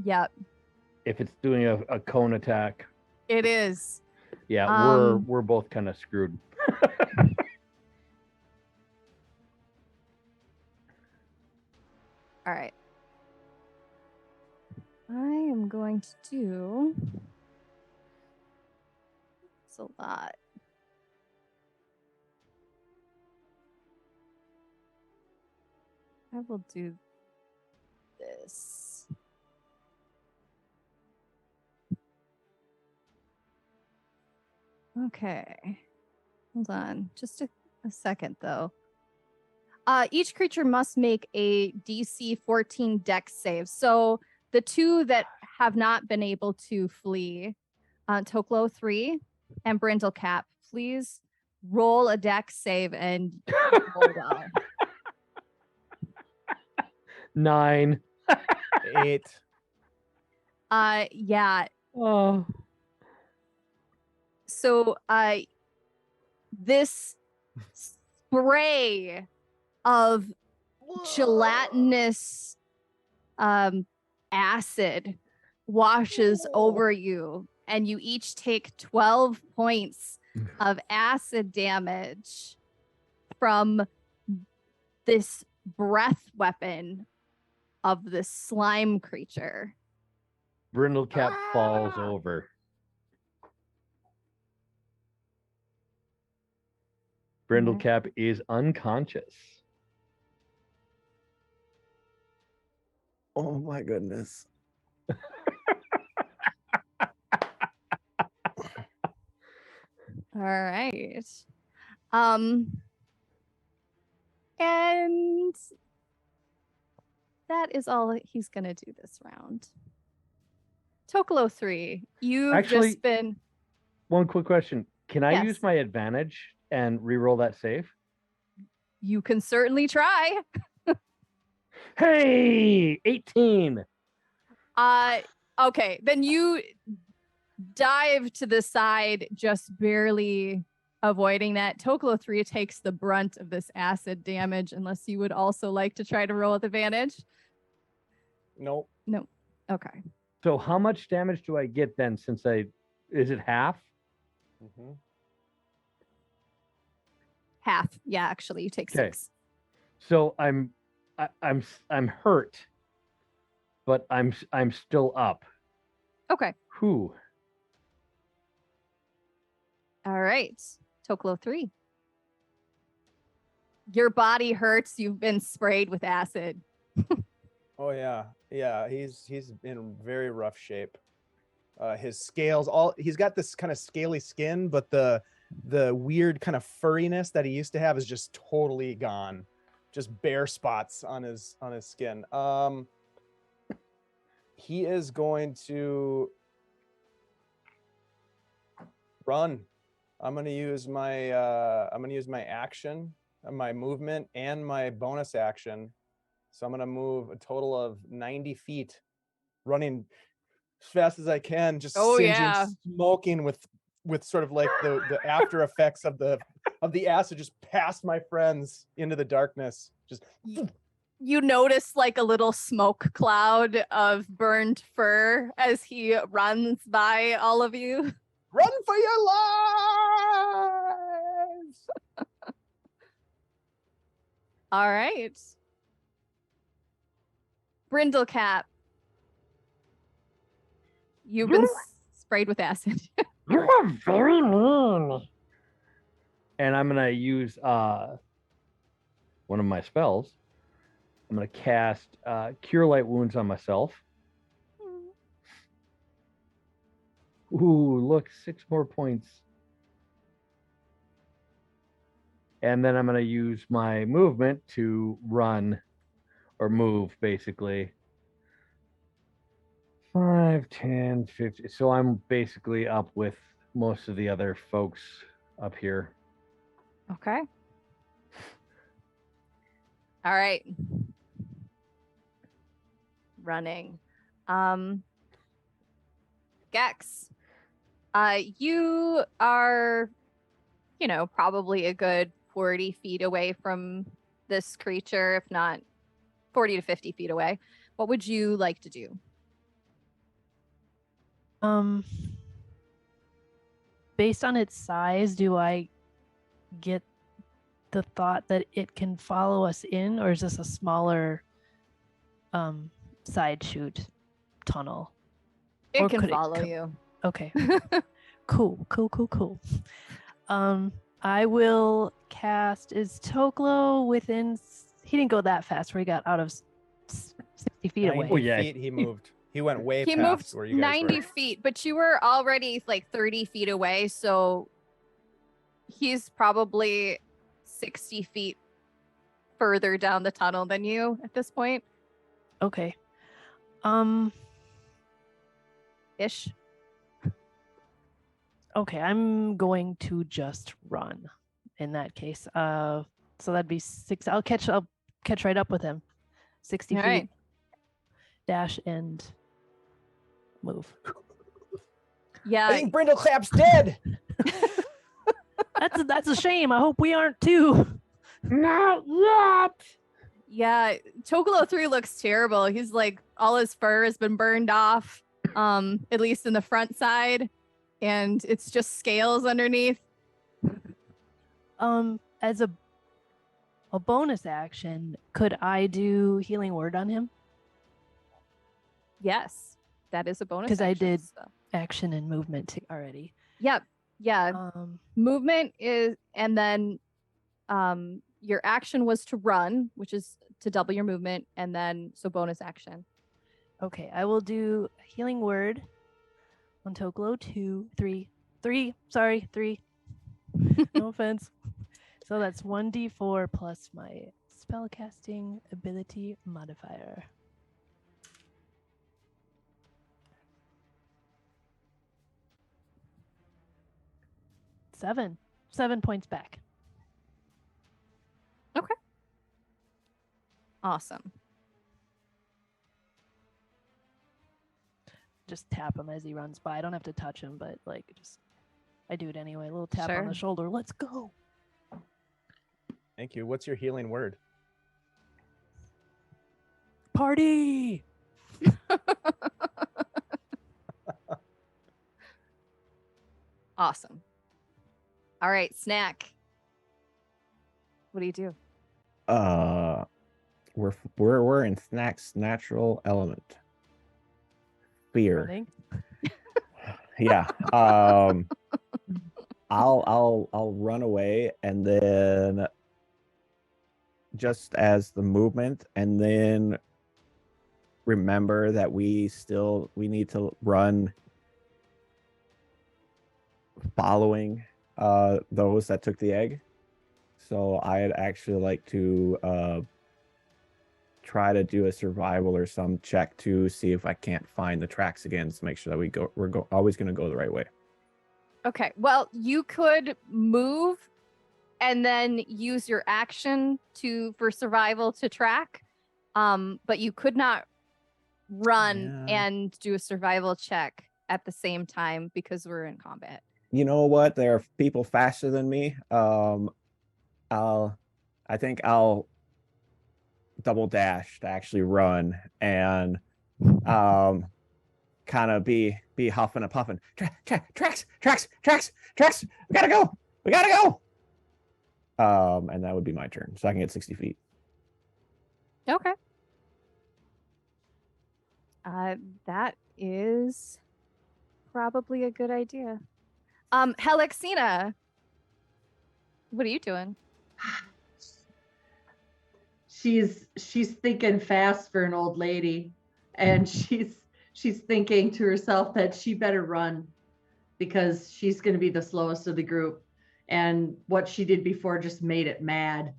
S2: Yep,
S5: If it's doing a cone attack,
S2: it is.
S5: yeah, we're both kind of screwed.
S2: All right. I am going to do... It's a lot. I will do this. Okay. Hold on. Just a second, though. Each creature must make a DC 14 Dex save. So the two that have not been able to flee, Toklo 3 and Brindlecap, please roll a Dex save and roll well.
S5: 9.
S9: 8.
S2: Yeah.
S5: Oh.
S2: So this spray of gelatinous acid washes over you, and you each take 12 points of acid damage from this breath weapon of the slime creature.
S5: Brindlecap falls over. Brindlecap is unconscious.
S7: Oh my goodness.
S2: All right. And that is all he's gonna do this round. Toklo 3, you've
S5: Actually,
S2: just been...
S5: One quick question. Can I
S2: Yes.
S5: use my advantage and re-roll that save?
S2: You can certainly try.
S5: Hey, 18.
S2: Okay, then you dive to the side, just barely avoiding that. Toklo 3 takes the brunt of this acid damage, unless you would also like to try to roll with advantage.
S9: Nope.
S2: No. Okay.
S5: So how much damage do I get then, since is it half?
S9: Mm-hmm.
S2: Half. Yeah, actually, you take 6.
S5: So I'm hurt, but I'm still up.
S2: Okay.
S5: Whew.
S2: All right. Toklo 3. Your body hurts. You've been sprayed with acid.
S9: Oh yeah, yeah. He's in very rough shape. His scales, he's got this kind of scaly skin, but the weird kind of furriness that he used to have is just totally gone. Just bare spots on his skin. He is going to Run. I'm gonna use my action, my movement, and my bonus action. So I'm gonna move a total of 90 feet, running as fast as I can, just
S2: Oh,
S9: singeing,
S2: yeah.
S9: smoking with sort of like the after effects of the acid just past my friends into the darkness. Just
S2: You notice like a little smoke cloud of burned fur as he runs by all of you.
S9: run for your lives.
S2: All right. Brindlecap. You've been sprayed with acid.
S6: You are very mean.
S5: And I'm gonna use one of my spells. I'm gonna cast Cure Light Wounds on myself. Ooh, look, 6 more points. And then I'm gonna use my movement to run or move, basically. 5, 10, 50. So I'm basically up with most of the other folks up here.
S2: Okay. All right. Running. Gex. You are, probably a good 40 feet away from this creature, if not 40 to 50 feet away. What would you like to do?
S3: Based on its size, do I get the thought that it can follow us in, or is this a smaller side chute tunnel?
S2: It
S3: Or
S2: can
S3: could it
S2: follow
S3: come-
S2: you.
S3: Okay. Cool. I will cast. Is Toklo within? He didn't go that fast. Where he got out of 60 feet
S9: 90
S3: away.
S5: Oh, yeah.
S9: feet he moved. He went way
S2: He
S9: past
S2: moved
S9: where you guys
S2: 90
S9: were.
S2: feet, but you were already like 30 feet away, so he's probably 60 feet further down the tunnel than you at this point.
S3: Okay.
S2: Ish.
S3: Okay, I'm going to just run in that case. So that'd be 6. I'll catch right up with him. 60
S2: All
S3: feet.
S2: right.
S3: Dash and move.
S2: Yeah.
S10: I think Brindlecap's dead.
S3: That's a shame. I hope we aren't too.
S6: Not yet.
S2: Yeah, Tokolo 3 looks terrible. He's like all his fur has been burned off, at least in the front side, and it's just scales underneath.
S3: As a bonus action, could I do healing word on him?
S2: Yes, that is a bonus.
S3: Because I
S2: action,
S3: did
S2: so-
S3: action and movement already.
S2: Yep. Yeah. Movement is, and then your action was to run, which is to double your movement, and then so bonus action.
S3: Okay, I will do healing word on Toklo. 3. Sorry, 3. No offense. So that's 1d4 plus my spellcasting ability modifier. 7 points back.
S2: Okay. Awesome.
S3: Just tap him as he runs by. I don't have to touch him, but I do it anyway. A little tap on
S2: Sure.
S3: the shoulder. Let's go.
S9: Thank you. What's your healing word?
S3: Party.
S2: Awesome. All right, Snack. What do you do?
S7: We're in Snack's natural element. Fear.
S3: Running.
S7: Yeah. I'll run away, and then just as the movement, and then remember that we need to run following those that took the egg. So I'd actually like to try to do a survival or some check to see if I can't find the tracks again to make sure that we're always going to go the right way.
S2: Okay. Well, you could move and then use your action for survival to track. But you could not run and do a survival check at the same time because we're in combat.
S7: You know what? There are people faster than me. I think I'll double dash to actually run and kind of be huffing and puffing. Tracks. We gotta go. And that would be my turn, so I can get 60 feet.
S2: Okay. That is probably a good idea. Helixina, what are you doing?
S8: She's thinking fast for an old lady, and she's thinking to herself that she better run because she's going to be the slowest of the group, and what she did before just made it mad.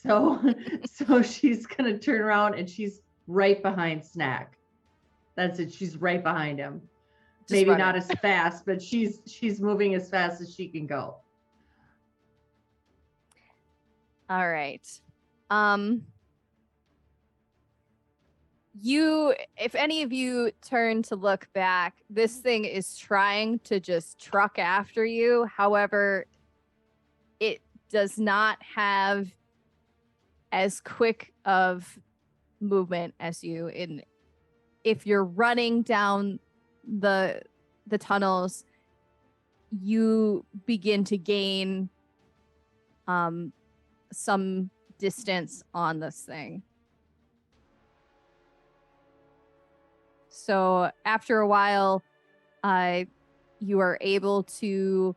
S8: so she's going to turn around, and she's right behind Snack. That's it. She's right behind him.
S2: Just
S8: Maybe
S2: running.
S8: not as fast, but she's moving as fast as she can go.
S2: All right. If any of you turn to look back, this thing is trying to just truck after you. However, it does not have as quick of movement as you. If you're running down the tunnels, you begin to gain some distance on this thing. So after a while, you are able to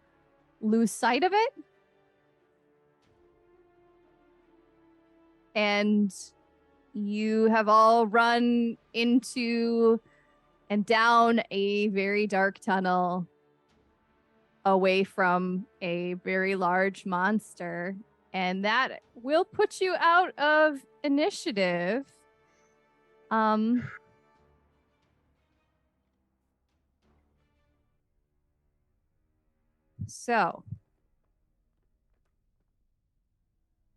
S2: lose sight of it. And you have all run into and down a very dark tunnel away from a very large monster. And that will put you out of initiative. So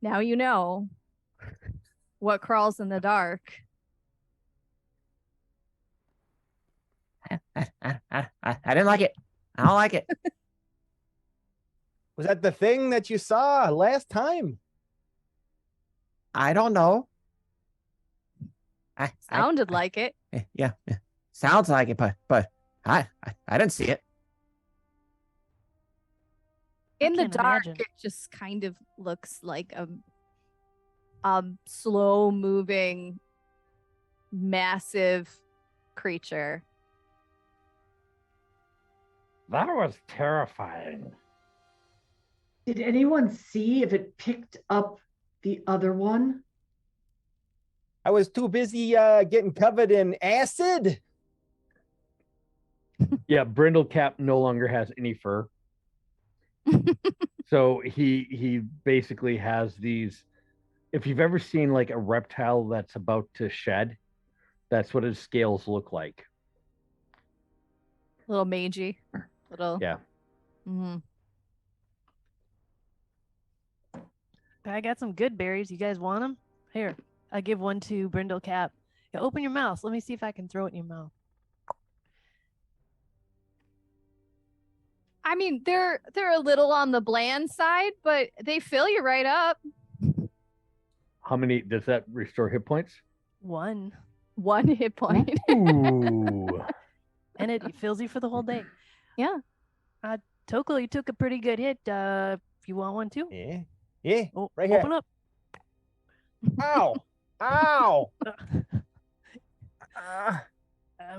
S2: now you know what crawls in the dark.
S6: I didn't like it. I don't like it.
S9: Was that the thing that you saw last time?
S6: I don't know.
S2: Sounded like it.
S6: Yeah, sounds like it, but I didn't see it.
S2: In the
S3: can't
S2: dark,
S3: imagine.
S2: it just kind of looks like a slow-moving, massive creature.
S6: That was terrifying.
S8: Did anyone see if it picked up the other one?
S9: I was too busy getting covered in acid.
S5: Yeah, Brindlecap no longer has any fur. So he basically has these. If you've ever seen like a reptile that's about to shed, that's what his scales look like.
S2: Little mangy. Little.
S5: Yeah.
S2: Mm-hmm.
S3: I got some good berries. You guys want them? Here, I give one to Brindlecap. Yeah, open your mouth. Let me see if I can throw it in your mouth.
S2: I mean, they're a little on the bland side, but they fill you right up.
S5: How many does that restore hit points?
S3: One.
S2: 1 hit point.
S5: Ooh.
S3: And it fills you for the whole day.
S2: Yeah.
S3: Tokul, you took a pretty good hit. If you want one too.
S9: Yeah,
S3: Oh,
S9: right here.
S3: open up.
S9: Ow! Ow!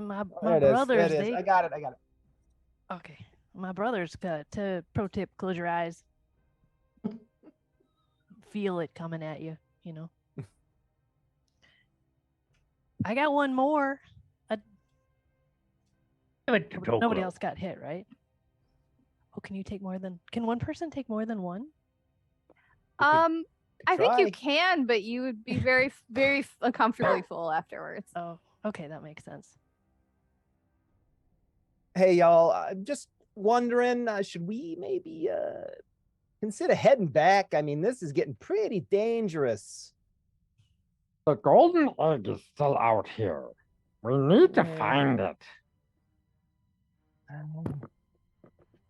S3: My
S9: There it is,
S3: brothers,
S9: there it is.
S3: they...
S9: I got it.
S3: Okay. My brothers got to pro tip, close your eyes. Feel it coming at you, you know. I got one more. Nobody else got hit, right? Oh, can one person take more than one?
S2: I think you can, but you would be very, very uncomfortably full afterwards.
S3: Oh, okay, that makes sense.
S9: Hey, y'all, just
S10: wondering, should we maybe consider heading back? I mean, this is getting pretty dangerous.
S6: The golden egg is still out here. We need to
S10: Yeah.
S6: find it.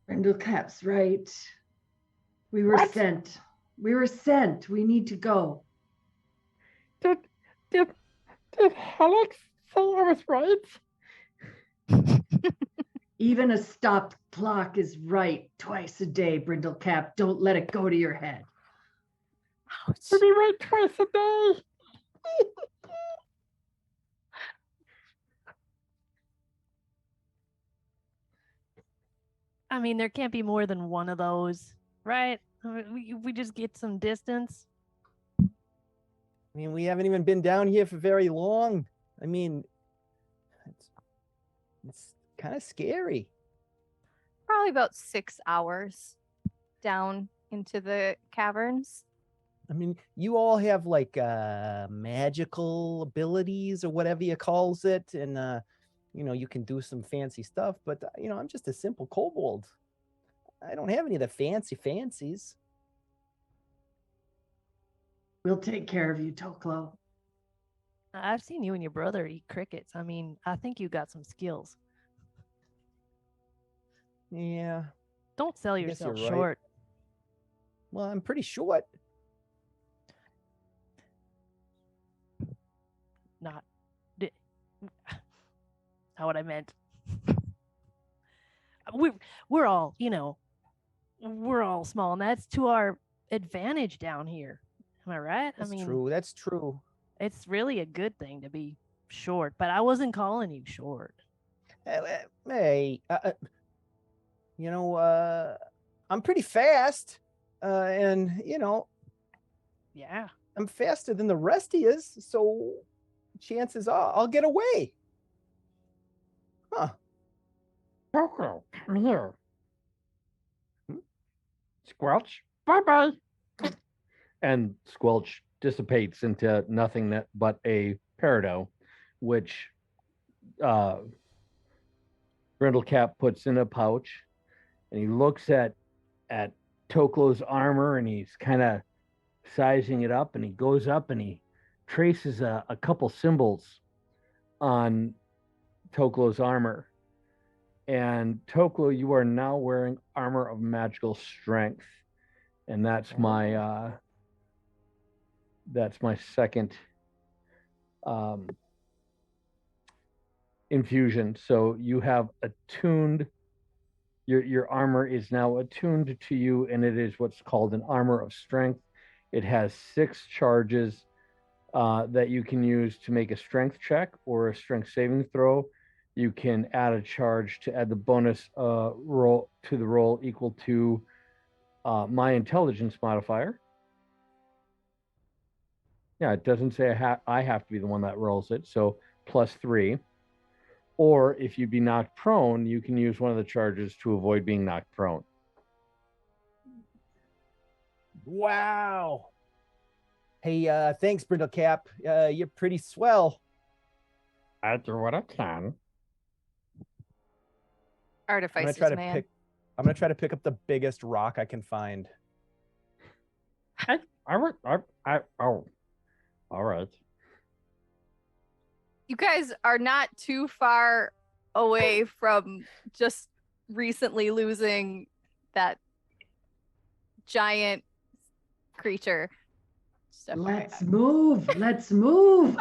S8: Brindlecap's right. We were
S6: What?
S8: sent. We were sent. We need to go.
S6: Did Helix say I was right?
S8: Even a stopped clock is right twice a day, Brindlecap. Don't let it go to your head.
S6: To be right twice a day.
S3: I mean, there can't be more than one of those, right? I mean, we just get some distance.
S10: I mean, we haven't even been down here for very long. I mean, it's kind of scary.
S2: Probably about 6 hours down into the caverns.
S10: I mean, you all have like magical abilities or whatever you calls it, and you know, you can do some fancy stuff, but you know, I'm just a simple kobold. I don't have any of the fancies.
S8: We'll take care of you, Toklo.
S3: I've seen you and your brother eat crickets. I mean, I think you got some skills.
S10: Yeah.
S3: Don't sell
S10: I guess
S3: yourself
S10: you're right.
S3: short.
S10: Well, I'm pretty short.
S3: Not what I meant. We're all, you know, we're all small, and that's to our advantage down here. Am I right?
S10: That's
S3: I mean,
S10: true. That's true.
S3: it's really a good thing to be short, but I wasn't calling you short.
S10: Hey, you know, I'm pretty fast, and you know,
S3: Yeah.
S10: I'm faster than the rest of yous, so chances are I'll get away. Huh.
S6: Toklo, come here. Squelch, bye-bye. And Squelch dissipates into nothing but a peridot, which Brindlecap puts in a pouch, and he looks at Toklo's armor, and he's kind of sizing it up, and he goes up and he traces a couple symbols on Toklo's armor. And Toklo, you are now wearing armor of magical strength, and that's my second infusion. So you have attuned, your armor is now attuned to you, and it is what's called an armor of strength. It has 6 charges that you can use to make a strength check or a strength saving throw. You can add a charge to add the bonus roll to the roll equal to my intelligence modifier. Yeah, it doesn't say I have to be the one that rolls it, so +3. Or if you'd be knocked prone, you can use one of the charges to avoid being knocked prone.
S10: Wow. Hey, thanks, Brindlecap. You're pretty swell.
S6: I do what I can.
S2: Artificers, man.
S9: I'm gonna try to pick up the biggest rock I can find.
S6: Oh, all right.
S2: You guys are not too far away from just recently losing that giant creature.
S8: Let's move. Let's move.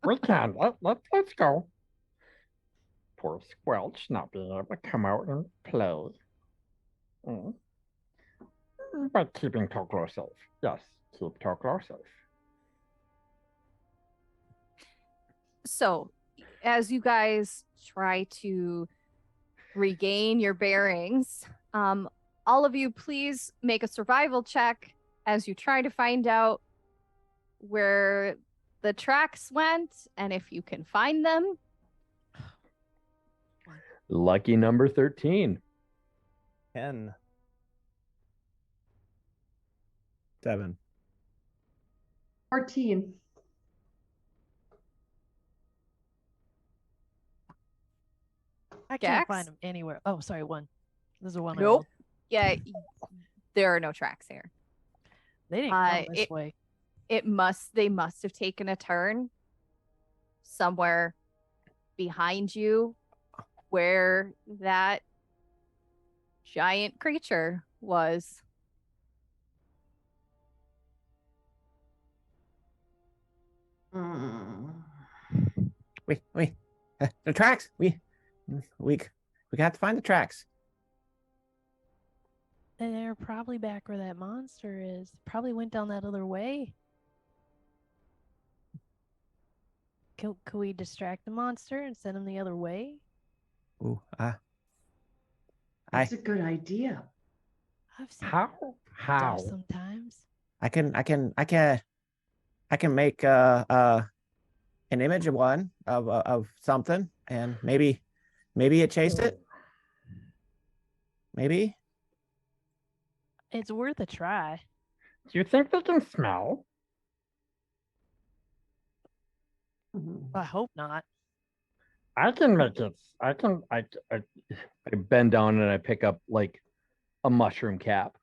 S6: We can. Let's go. Poor Squelch not being able to come out and play. But keeping Toklo safe. Yes, keep Toklo safe.
S2: So, as you guys try to regain your bearings, all of you please make a survival check as you try to find out where the tracks went and if you can find them.
S5: Lucky number 13.
S9: 10.
S7: 7.
S8: 14.
S3: I can't
S2: Jax?
S3: find them anywhere. Oh, sorry, 1. This is the one I
S2: Nope.
S3: rolled.
S2: Yeah, there are no tracks here.
S3: They didn't come this way.
S2: They must have taken a turn somewhere behind you where that giant creature was.
S7: Wait, the tracks. We got to find the tracks.
S3: They're probably back where that monster is. Probably went down that other way. Could we distract the monster and send him the other way?
S7: Ooh,
S8: That's a good idea.
S3: I've seen
S6: How?
S3: monsters sometimes.
S7: I can make an image of one of something, and maybe it chased it. Maybe.
S3: It's worth a try.
S6: Do you think they can smell?
S3: I hope not.
S6: I can make it. I bend down and I pick up like a mushroom cap.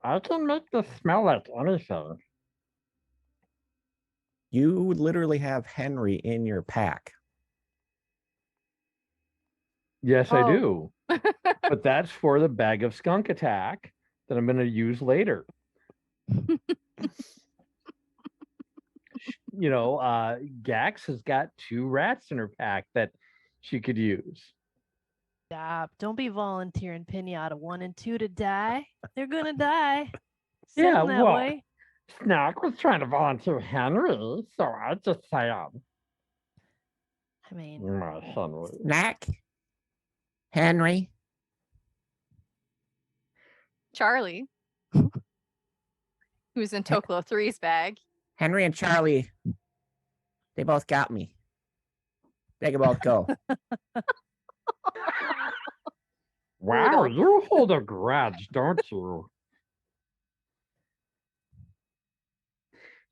S6: I can make this smell like anything.
S7: You literally have Henry in your pack.
S6: Yes, I do. But that's for the bag of skunk attack that I'm going to use later. Gax has got 2 rats in her pack that she could use.
S3: Stop. Don't be volunteering Pinata 1 and 2 to die. They're gonna die. Send them that way.
S6: Snack was trying to volunteer Henry, so I just say,
S3: I mean,
S6: my Henry.
S7: Snack. Henry.
S2: Charlie, who's in Toklo 3's bag.
S7: Henry and Charlie. They both got me. They can both go.
S6: Wow, you hold a grudge, don't you?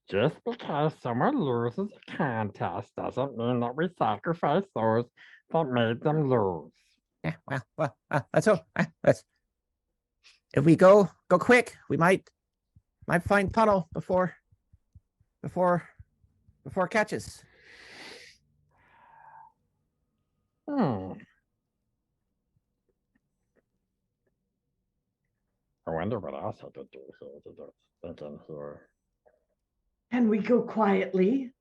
S6: Just because someone loses a contest doesn't mean that we sacrifice those that made them lose.
S7: Yeah, well, let's. If we go quick, we might find tunnel before it catches.
S6: I wonder what else I could do here. Thinking here.
S8: Can we go quietly?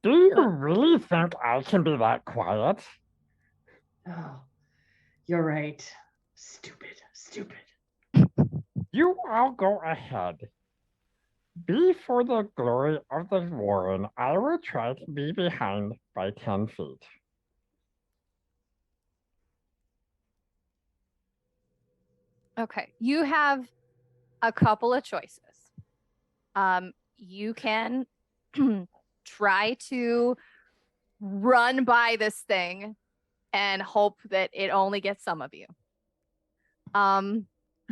S6: Do you really think I can be that quiet?
S8: Oh, you're right. Stupid.
S6: You all go ahead. Be for the glory of the Warren. I will try to be behind by 10 feet.
S2: Okay, you have a couple of choices. You can try to run by this thing and hope that it only gets some of you.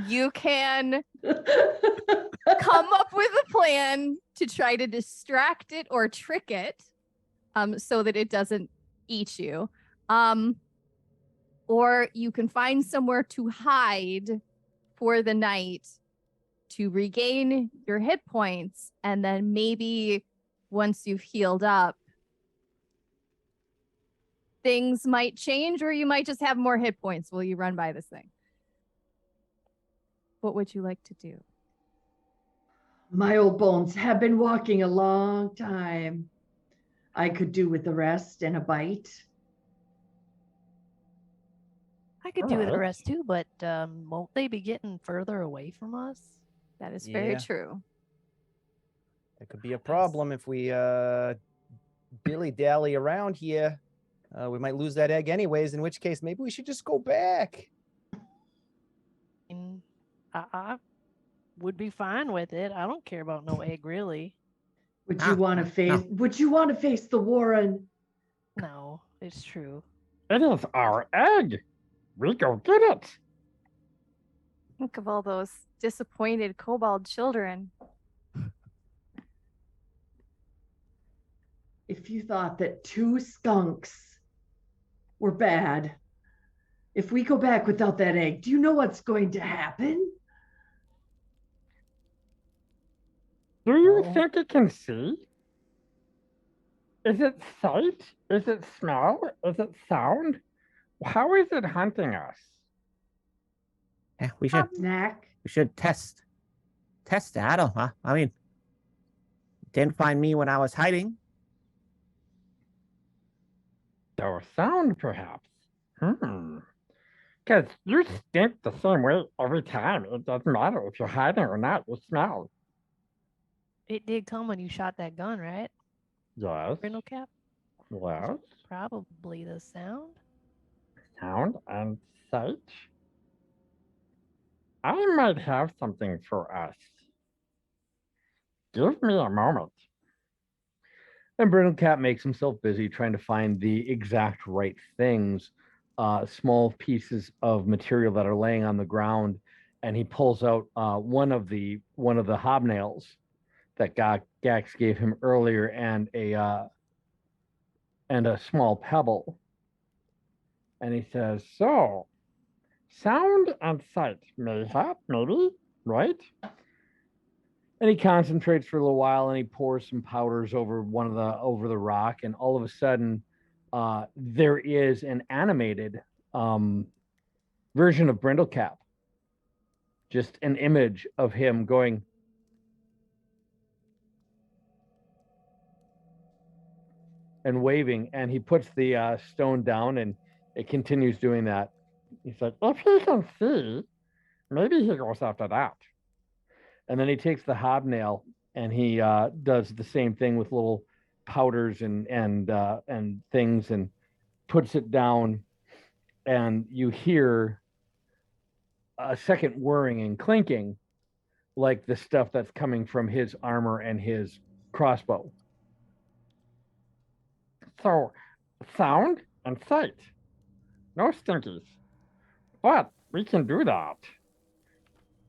S2: You can come up with a plan to try to distract it or trick it, so that it doesn't eat you. Or you can find somewhere to hide for the night to regain your hit points, and then maybe once you've healed up, things might change, or you might just have more hit points while you run by this thing. What would you like to do?
S8: My old bones have been walking a long time. I could do with the rest and a bite.
S3: I could do with the rest too, but won't they be getting further away from us?
S2: That is very true.
S9: It could be a problem if we dilly-dally around here. We might lose that egg anyways, in which case maybe we should just go back.
S3: I would be fine with it. I don't care about no egg, really.
S8: Would you want to face the Warren?
S3: No, it's true.
S6: It is our egg. We go get it.
S2: Think of all those disappointed kobold children.
S8: If you thought that 2 skunks were bad, if we go back without that egg, do you know what's going to happen?
S6: Do you
S9: Oh.
S6: think it can see? Is it sight? Is it smell? Is it sound? How is it hunting us?
S7: Yeah, we
S8: Knack.
S7: should test that. I mean, didn't find me when I was hiding.
S6: Or sound, perhaps. Because you stink the same way every time. It doesn't matter if you're hiding or not. You smell.
S3: It did come when you shot that gun, right?
S6: Yes.
S3: Brindle cap?
S6: Yes.
S3: Probably the sound.
S6: Sound and sight. I might have something for us. Give me a moment.
S5: And Brindlecap makes himself busy trying to find the exact right things, small pieces of material that are laying on the ground, and he pulls out one of the hobnails that Gax gave him earlier, and a small pebble. And he says, "So, sound and sight, mayhap, maybe, right?" And he concentrates for a little while, and he pours some powders over over the rock, and all of a sudden, there is an animated version of Brindlecap. Just an image of him going and waving, and he puts the stone down, and it continues doing that. He's like, "If he can see, maybe he goes after that." And then he takes the hobnail and he does the same thing with little powders and things, and puts it down, and you hear a second whirring and clinking, like the stuff that's coming from his armor and his crossbow.
S6: So, sound and sight. No stinkies. But we can do that.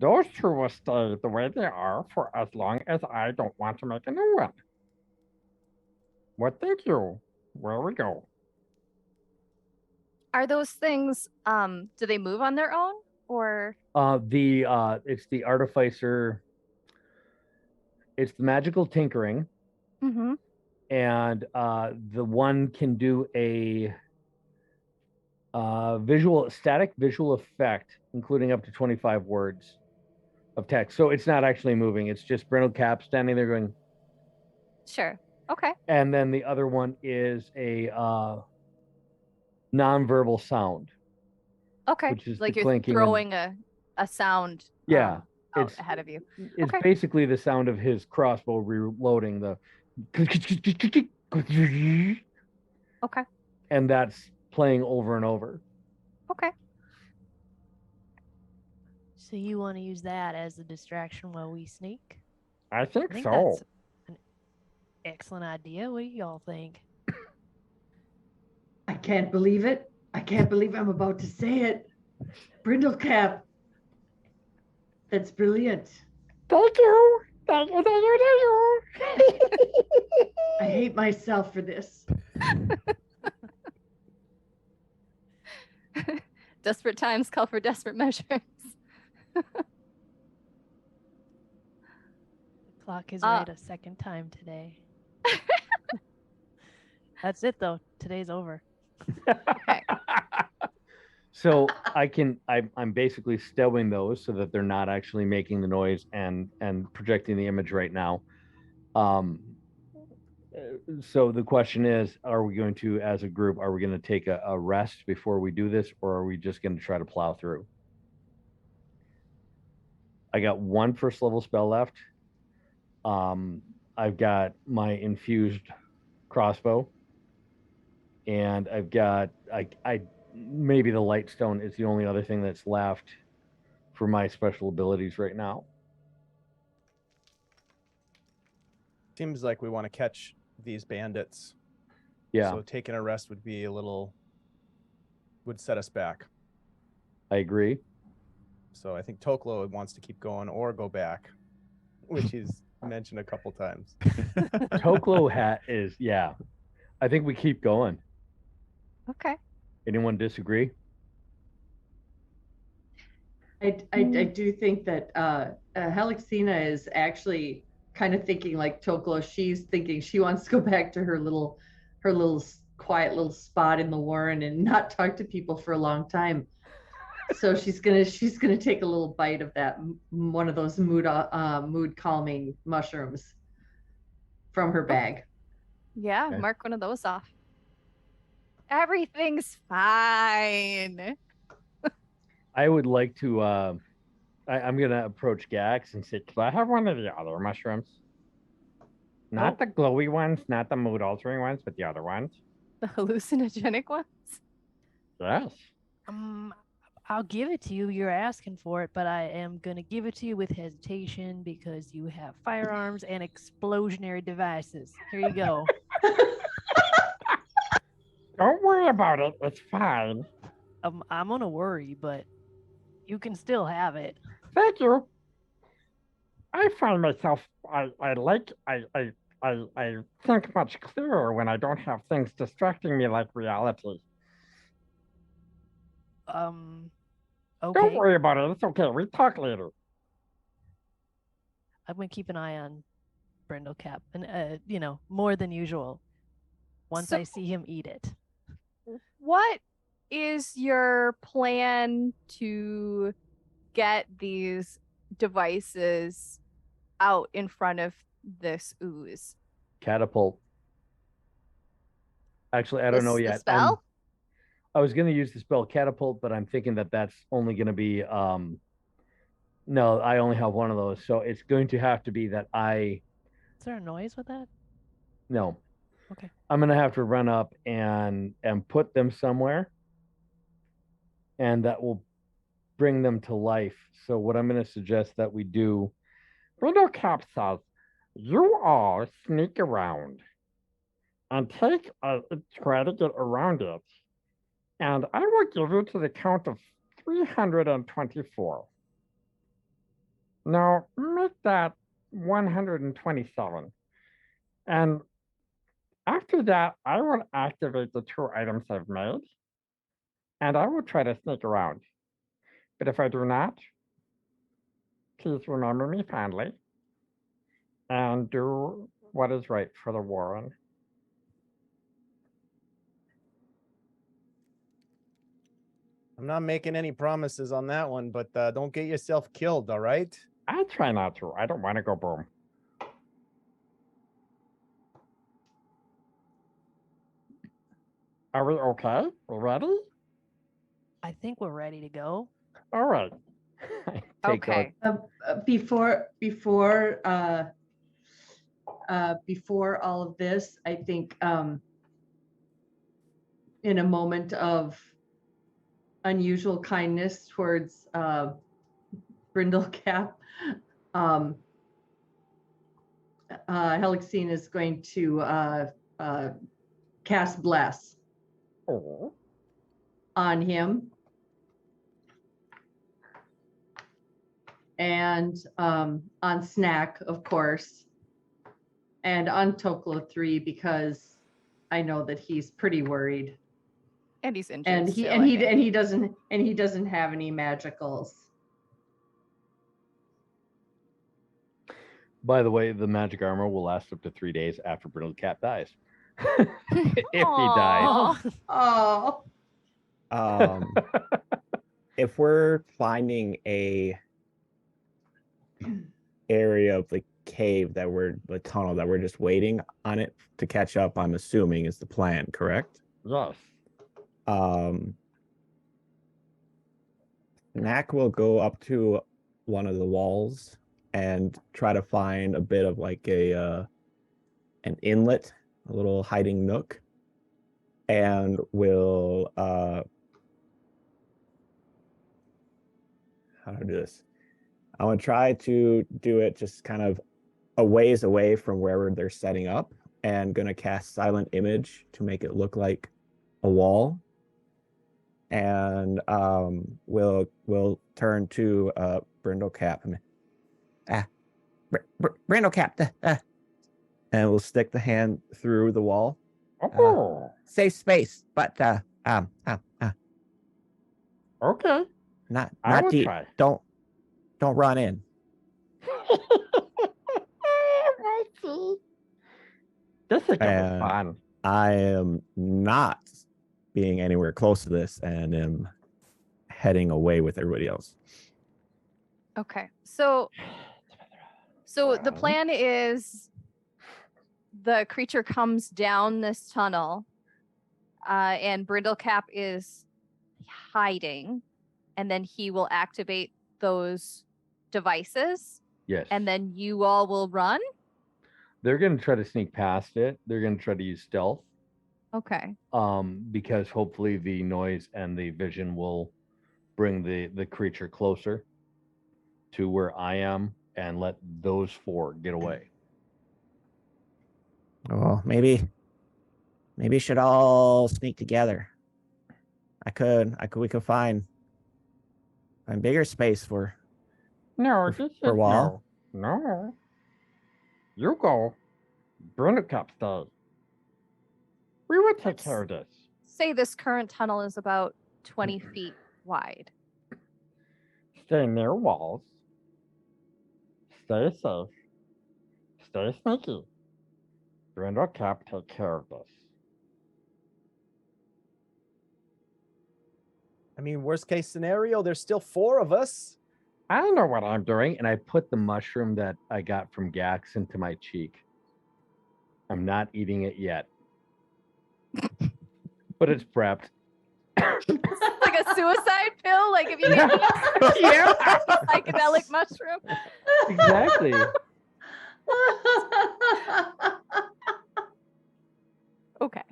S6: Those two will stay the way they are for as long as I don't want to make a new one. What think you? Where we go?
S2: Are those things, do they move on their own or?
S5: It's the artificer. It's the magical tinkering,
S2: Mm-hmm.
S5: and the one can do a static visual effect, including up to 25 words of text. So it's not actually moving. It's just Brindlecap standing there going.
S2: Sure. Okay.
S5: And then the other one is a nonverbal sound.
S2: Okay.
S5: Which is
S2: like
S5: the
S2: you're
S5: clinking
S2: throwing a sound.
S5: Yeah,
S2: out
S5: it's
S2: ahead of you.
S5: It's
S2: Okay.
S5: basically the sound of his crossbow reloading the.
S2: Okay.
S5: And that's playing over and over.
S2: Okay.
S3: So you want to use that as a distraction while we sneak?
S6: I think
S3: That's
S6: so.
S3: an excellent idea. What do y'all think?
S8: I can't believe it. I can't believe I'm about to say it. Brindlecap. That's brilliant.
S6: Thank you. Thank you, thank you, thank you.
S8: I hate myself for this.
S2: Desperate times call for desperate measures.
S3: The clock is right a second time today. That's it though. Today's over.
S2: Okay.
S5: So I'm basically stowing those so that they're not actually making the noise and projecting the image right now. So the question is, are we going to, as a group, are we going to take a rest before we do this, or are we just going to try to plow through? I got one first level spell left. I've got my infused crossbow, and I've got I maybe the light stone is the only other thing that's left for my special abilities right now.
S9: Seems like we want to catch these bandits.
S5: Yeah.
S9: So taking a rest would set us back.
S5: I agree.
S9: So I think Toklo wants to keep going or go back, which he's mentioned a couple times.
S5: Toklo is, yeah. I think we keep going.
S2: Okay.
S5: Anyone disagree?
S8: I do think that Helixina is actually kind of thinking like Toklo. She's thinking she wants to go back to her little quiet little spot in the warren and not talk to people for a long time. So she's gonna take a little bite of that one of those mood calming mushrooms from her bag.
S2: Yeah,
S5: Okay.
S2: mark one of those off. Everything's fine.
S6: I would like to. I'm gonna approach Gax and say, "Could I have one of the other mushrooms? Not the glowy ones, not the mood altering ones, but the other ones."
S2: The hallucinogenic ones.
S6: Yes.
S3: I'll give it to you. You're asking for it, but I am gonna give it to you with hesitation because you have firearms and explosionary devices. Here you go.
S6: Don't worry about it. It's fine.
S3: I'm gonna worry, but you can still have it.
S6: Thank you. I find myself I think much clearer when I don't have things distracting me like reality.
S3: Okay.
S6: Don't worry about it. It's okay. We talk later.
S3: I'm gonna keep an eye on Brindlecap, and more than usual. Once I see him eat it.
S2: What is your plan to get these devices out in front of this ooze?
S6: Catapult. Actually, I don't know yet.
S2: The spell?
S6: I was going to use the spell catapult, but I'm thinking that that's only going to be no, I only have one of those, so it's going to have to be that I.
S3: Is there a noise with that?
S6: No.
S3: Okay.
S6: I'm going to have to run up and put them somewhere, and that will bring them to life. So what I'm going to suggest that we do, Brindlecap says, you all sneak around and try to get around it, and I will give you to the count of 324. Now make that 127. And after that, I will activate the 2 items I've made, and I will try to sneak around. But if I do not, please remember me fondly and do what is right for the Warren.
S9: I'm not making any promises on that one, but don't get yourself killed, all right?
S6: I try not to. I don't want to go boom. Are we okay? We ready?
S3: I think we're ready to go.
S6: All right.
S2: Okay.
S8: Before all of this, I think in a moment of unusual kindness towards Brindlecap, Helixine is going to cast Bless on him. And on Snack, of course, and on Toklo 3, because I know that he's pretty worried.
S2: And he's injured.
S8: And he doesn't have any magicals.
S6: By the way, the magic armor will last up to 3 days after Brindlecap dies. If he dies.
S8: Oh.
S7: If we're finding a area of the cave the tunnel that we're just waiting on it to catch up, I'm assuming is the plan, correct?
S6: Yes.
S7: Knack will go up to one of the walls and try to find a bit of like an inlet, a little hiding nook, and will how do I do this? I'm gonna try to do it just kind of a ways away from wherever they're setting up, and gonna cast Silent Image to make it look like a wall. And we'll turn to Brindlecap. Brindlecap, and we'll stick the hand through the wall. Safe space, but
S6: Okay. I will
S7: deep.
S6: try.
S7: Don't run in.
S6: This is gonna be
S7: And
S6: fun.
S7: I am not being anywhere close to this and am heading away with everybody else.
S2: Okay. So the plan is the creature comes down this tunnel, and Brindlecap is hiding, and then he will activate those devices,
S6: Yes.
S2: and then you all will run.
S6: They're gonna try to sneak past it. They're gonna try to use stealth.
S2: Okay.
S6: Because hopefully the noise and the vision will bring the creature closer to where I am and let those four get away.
S7: Oh, maybe we should all sneak together. We could find bigger space for
S6: No,
S7: for wall.
S6: No. You go. Brindlecap stay. We will take care of this.
S2: Say this current tunnel is about 20 feet wide.
S6: Stay near walls. Stay safe. Stay sneaky. Brindlecap take care of this.
S9: I mean, worst case scenario, there's still 4 of us.
S6: I know what I'm doing, and I put the mushroom that I got from Gax into my cheek. I'm not eating it yet. But it's prepped.
S2: Like a suicide pill? Like if you
S6: Yeah.
S2: get
S6: Yeah.
S2: psychedelic mushroom?
S6: Exactly.
S2: Okay.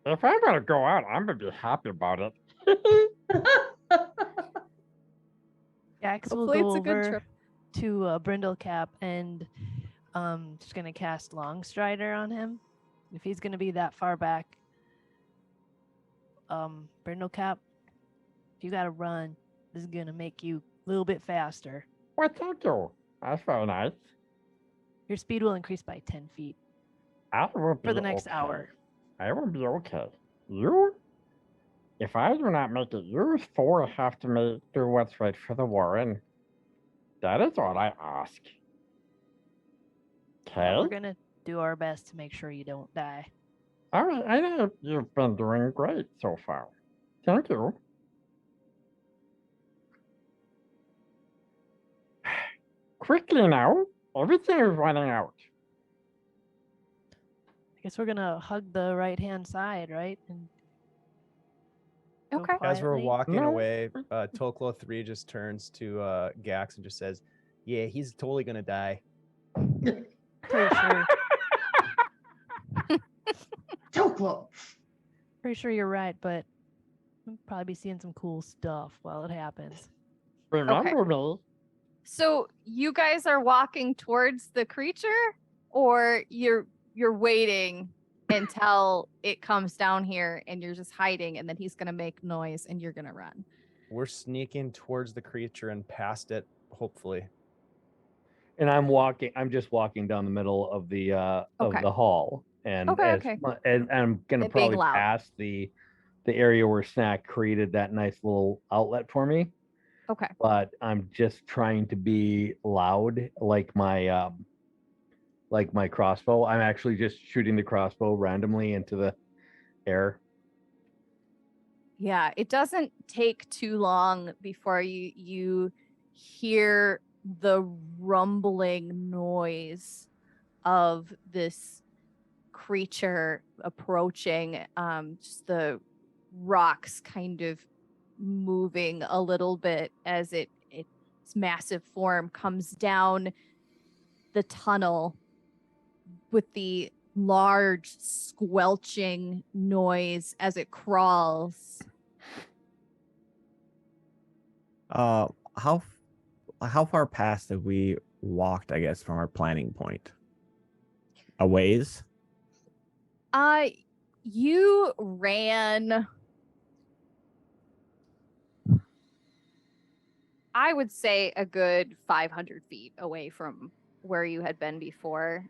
S6: If I'm gonna go out, I'm gonna be happy about it.
S3: Gax will
S2: Hopefully
S3: go
S2: it's a good
S3: over
S2: trip.
S3: to Brindlecap and just gonna cast Long Strider on him. If he's gonna be that far back, Brindlecap, if you gotta run, this is gonna make you a little bit faster.
S6: Well, thank you. That's very nice.
S3: Your speed will increase by 10 feet
S6: I will be
S3: for the next
S6: okay.
S3: hour.
S6: I will be okay. You? If I do not make it, you 4 have to do what's right for the Warren. That is all I ask. Okay?
S3: We're gonna do our best to make sure you don't die.
S6: All right, I know you've been doing great so far. Thank you. Quickly now, everything is running out.
S3: I guess we're gonna hug the right hand side, right? And go
S2: Okay.
S9: As we're
S3: quietly.
S9: walking
S6: No.
S9: away, Toklo 3 just turns to Gax and just says, "Yeah, he's totally gonna die."
S3: Pretty sure.
S8: Toklo.
S3: Pretty sure you're right, but we'll probably be seeing some cool stuff while it happens.
S6: Remember me.
S2: So you guys are walking towards the creature, or you're waiting until it comes down here and you're just hiding, and then he's gonna make noise and you're gonna run?
S9: We're sneaking towards the creature and past it, hopefully.
S6: And I'm just walking down the middle of the
S2: Okay.
S6: hall. And
S2: Okay.
S6: and I'm gonna
S2: It being
S6: probably
S2: loud.
S6: pass the area where Snack created that nice little outlet for me.
S2: Okay.
S6: But I'm just trying to be loud, like my crossbow. I'm actually just shooting the crossbow randomly into the air.
S2: Yeah, it doesn't take too long before you hear the rumbling noise of this creature approaching. Just the rocks kind of moving a little bit as its massive form comes down the tunnel with the large squelching noise as it crawls.
S7: How far past have we walked, I guess, from our planning point? A ways?
S2: You ran, I would say, a good 500 feet away from where you had been before,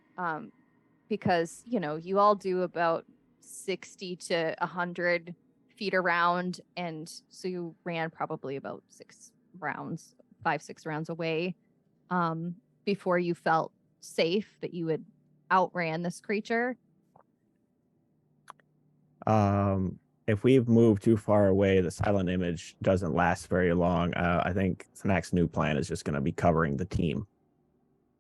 S2: because you all do about 60 to 100 feet around, and so you ran probably about rounds, 5-6 rounds away, before you felt safe that you had outran this creature?
S7: If we've moved too far away, the silent image doesn't last very long. I think Snack's new plan is just going to be covering the team,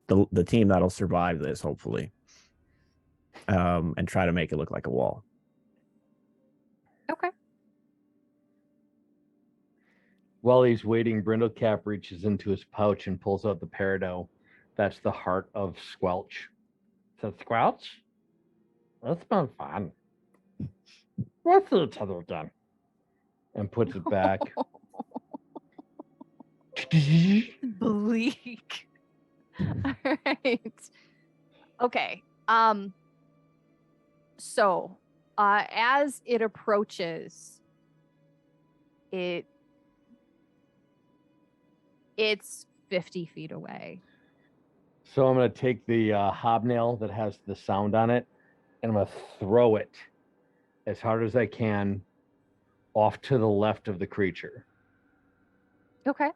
S7: the team that'll survive this, hopefully, and try to make it look like a wall.
S2: Okay.
S6: While he's waiting, Brindlecap reaches into his pouch and pulls out the peridot. That's the heart of Squelch. So Squelch? That's been fun. Let's see each other again. And puts it back.
S2: Bleak. All right. Okay. So, as it approaches, it's 50 feet away.
S6: So I'm going to take the hobnail that has the sound on it, and I'm going to throw it as hard as I can off to the left of the creature.
S2: Okay.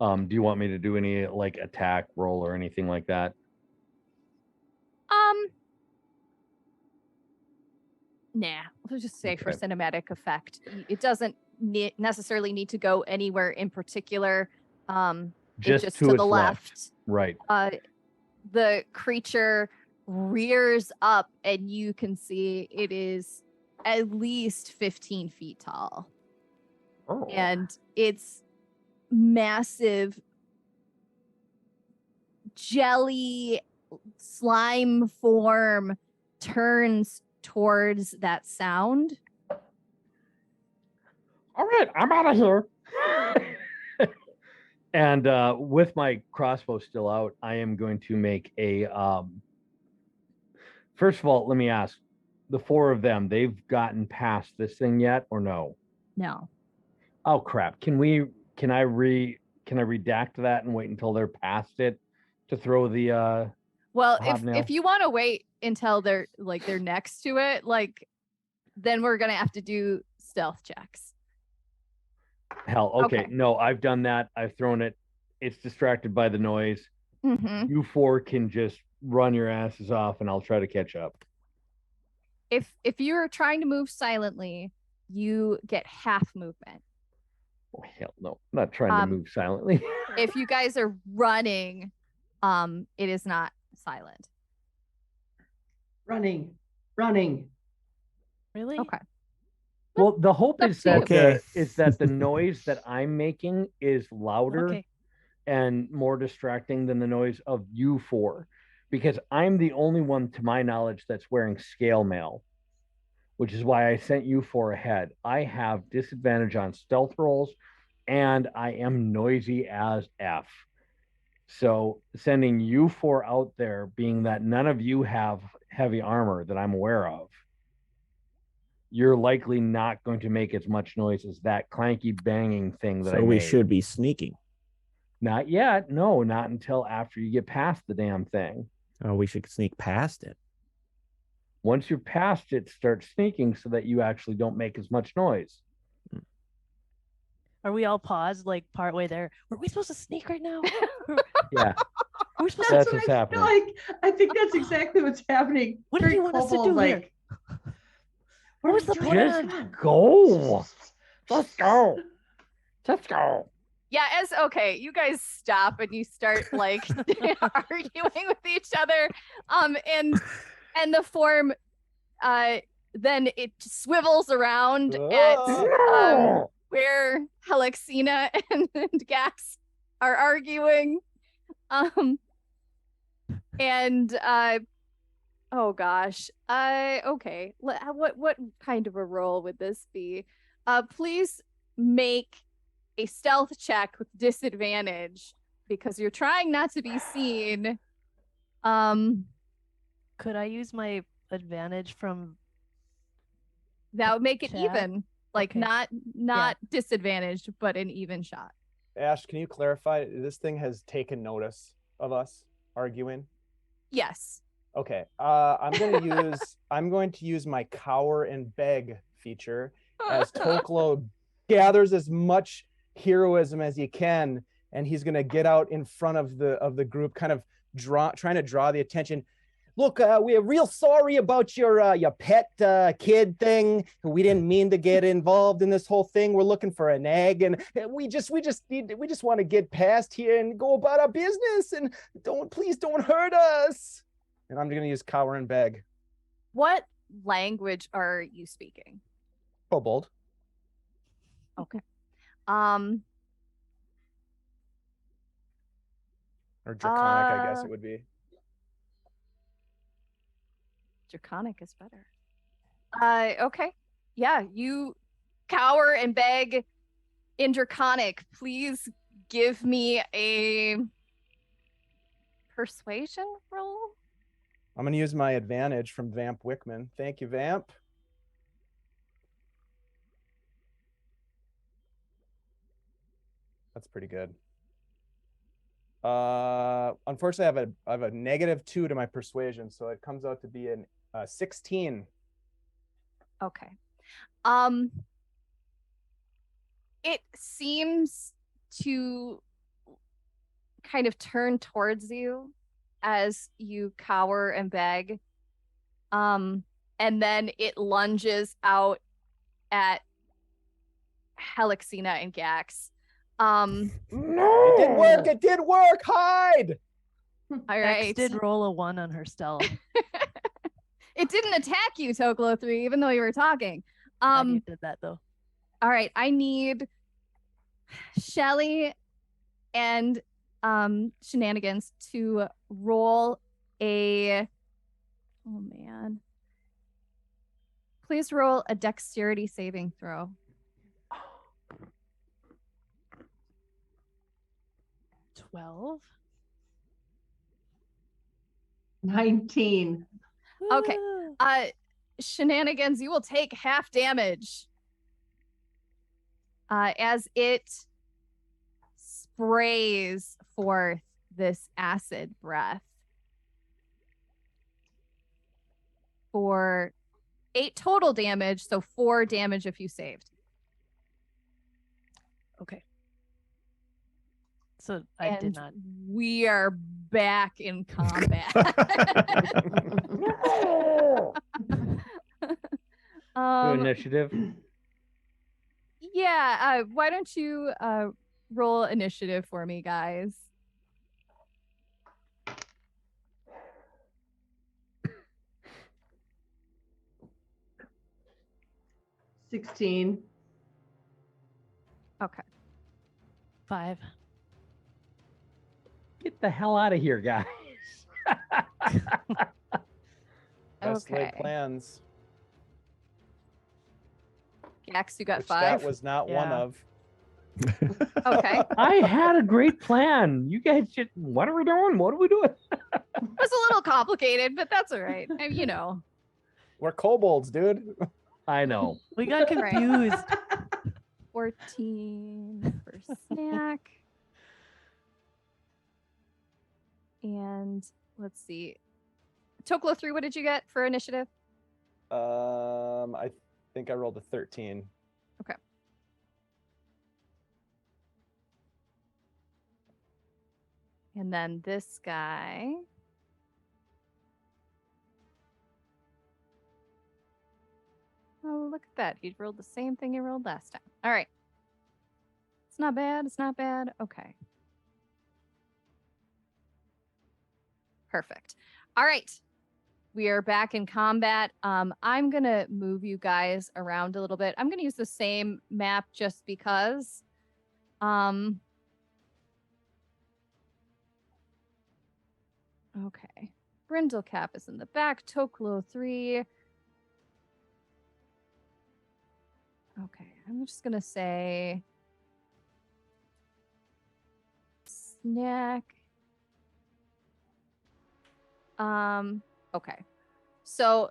S6: Do you want me to do any like attack roll or anything like that?
S2: Nah. Let's just say for cinematic effect, it doesn't necessarily need to go anywhere in particular.
S6: Just
S2: it's
S6: to
S2: the
S6: its
S2: left.
S6: Right.
S2: The creature rears up, and you can see it is at least 15 feet tall.
S6: Oh.
S2: And its massive jelly slime form turns towards that sound.
S6: All right, I'm out of here. And with my crossbow still out, I am going to make a. First of all, let me ask: the four of them, they've gotten past this thing yet, or no?
S2: No.
S6: Oh crap! Can I redact that and wait until they're past it to throw the?
S2: Well,
S6: hobnail?
S2: if you want to wait until they're next to it, then we're gonna have to do stealth checks.
S6: Hell, okay. No, I've done that. I've thrown it. It's distracted by the noise.
S2: Mm-hmm.
S6: You four can just run your asses off, and I'll try to catch up.
S2: If you're trying to move silently, you get half movement.
S6: Oh hell no! I'm not trying to move silently.
S2: If you guys are running, it is not silent.
S8: Running.
S3: Really?
S2: Okay.
S6: Well, the hope is that
S7: Okay.
S6: the noise that I'm making is louder
S3: Okay.
S6: and more distracting than the noise of you four, because I'm the only one, to my knowledge, that's wearing scale mail, which is why I sent you four ahead. I have disadvantage on stealth rolls, and I am noisy as F. So sending you four out there, being that none of you have heavy armor that I'm aware of, you're likely not going to make as much noise as that clanky banging thing that I
S7: So we
S6: made.
S7: should be sneaking.
S6: Not yet. No, not until after you get past the damn thing.
S7: Oh, we should sneak past it.
S6: Once you're past it, start sneaking so that you actually don't make as much noise.
S3: Are we all paused partway there? Were we supposed to sneak right now?
S6: Yeah.
S3: Are we supposed
S6: That's
S3: to?
S6: what's
S8: I
S6: happening.
S8: feel like I think that's exactly what's happening.
S3: What do you want us to do here?
S8: What
S3: was the plan?
S6: Just go. Let's go. Let's go.
S2: Yeah, okay, you guys stop and you start arguing with each other. And the form then it swivels around at where Helixina and Gax are arguing. Oh gosh. Okay. What kind of a roll would this be? Please make a stealth check with disadvantage because you're trying not to be seen.
S3: Could I use my advantage from?
S2: That would make it
S3: Chat?
S2: even.
S3: Okay.
S2: Not disadvantaged, but an even shot.
S9: Ash, can you clarify? This thing has taken notice of us arguing.
S2: Yes.
S9: Okay. I'm going to use my cower and beg feature as Toklo gathers as much heroism as you can, and he's gonna get out in front of the group, kind of trying to draw the attention. Look, we're real sorry about your pet kid thing. We didn't mean to get involved in this whole thing. We're looking for an egg, and we just want to get past here and go about our business. And please don't hurt us. And I'm gonna use cower and beg.
S2: What language are you speaking?
S9: Kobold.
S2: Okay.
S9: Or draconic, I guess it would be.
S2: Draconic is better. Okay. Yeah, you cower and beg in Draconic. Please give me a persuasion roll.
S9: I'm gonna use my advantage from Vamp Wickman. Thank you, Vamp. That's pretty good. Unfortunately, I have a -2 to my persuasion, so it comes out to be an 16.
S2: Okay. It seems to kind of turn towards you as you cower and beg. And then it lunges out at Helixina and Gax.
S9: No, it did work. Hide.
S2: All
S3: Gax
S2: right.
S3: did roll a 1 on her stealth.
S2: It didn't attack you, Toklo 3, even though you were talking.
S3: You did that though.
S2: All right, I need Shelly and Shenanigans to roll a. Oh man! Please roll a dexterity saving throw.
S3: 12.
S8: 19.
S2: Okay.
S3: Woo.
S2: Shenanigans, you will take half damage as it sprays forth this acid breath for 8 total damage, so 4 damage if you saved.
S3: Okay. So I did
S2: And
S3: not.
S2: we are back in combat.
S5: Initiative.
S2: Yeah, why don't you roll initiative for me, guys?
S8: $16.
S2: Okay.
S3: 5.
S5: Get the hell out of here, guys.
S9: Best laid
S2: Okay.
S9: plans.
S2: Gax, you got
S9: Which
S2: 5.
S9: that was not one
S3: Yeah.
S9: of.
S2: Okay.
S5: I had a great plan. You guys just, what are we doing? What are we doing?
S2: It was a little complicated, but that's all right. You know.
S9: We're kobolds, dude.
S5: I know.
S3: We got
S2: Right.
S3: confused.
S2: 14 for snack. And let's see. Toklo 3, what did you get for initiative?
S9: I think I rolled a 13.
S2: Okay. And then this guy. Oh, look at that. He rolled the same thing he rolled last time. All right. It's not bad. It's not bad. Okay. Perfect. All right. We are back in combat. I'm going to move you guys around a little bit. I'm going to use the same map just because. Okay. Brindlecap is in the back. Toklo 3. Okay. I'm just going to say snack. Okay. So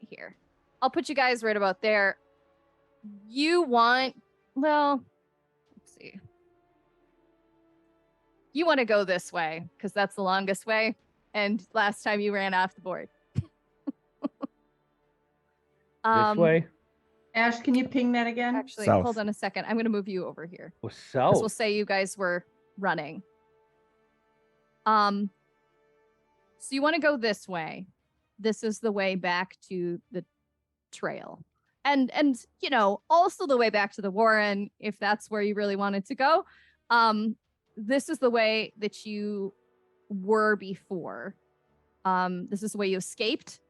S2: here. I'll put you guys right about there. You want, well, let's see. You want to go this way because that's the longest way. And last time you ran off the board.
S5: This way.
S8: Ash, can you ping that again?
S2: Actually,
S7: South.
S2: hold on a second. I'm going to move you over here.
S5: Oh,
S2: Because
S5: south.
S2: we'll say you guys were running. So you want to go this way. This is the way back to the trail. And you know, also the way back to the Warren, if that's where you really wanted to go. This is the way that you were before. This is the way you escaped.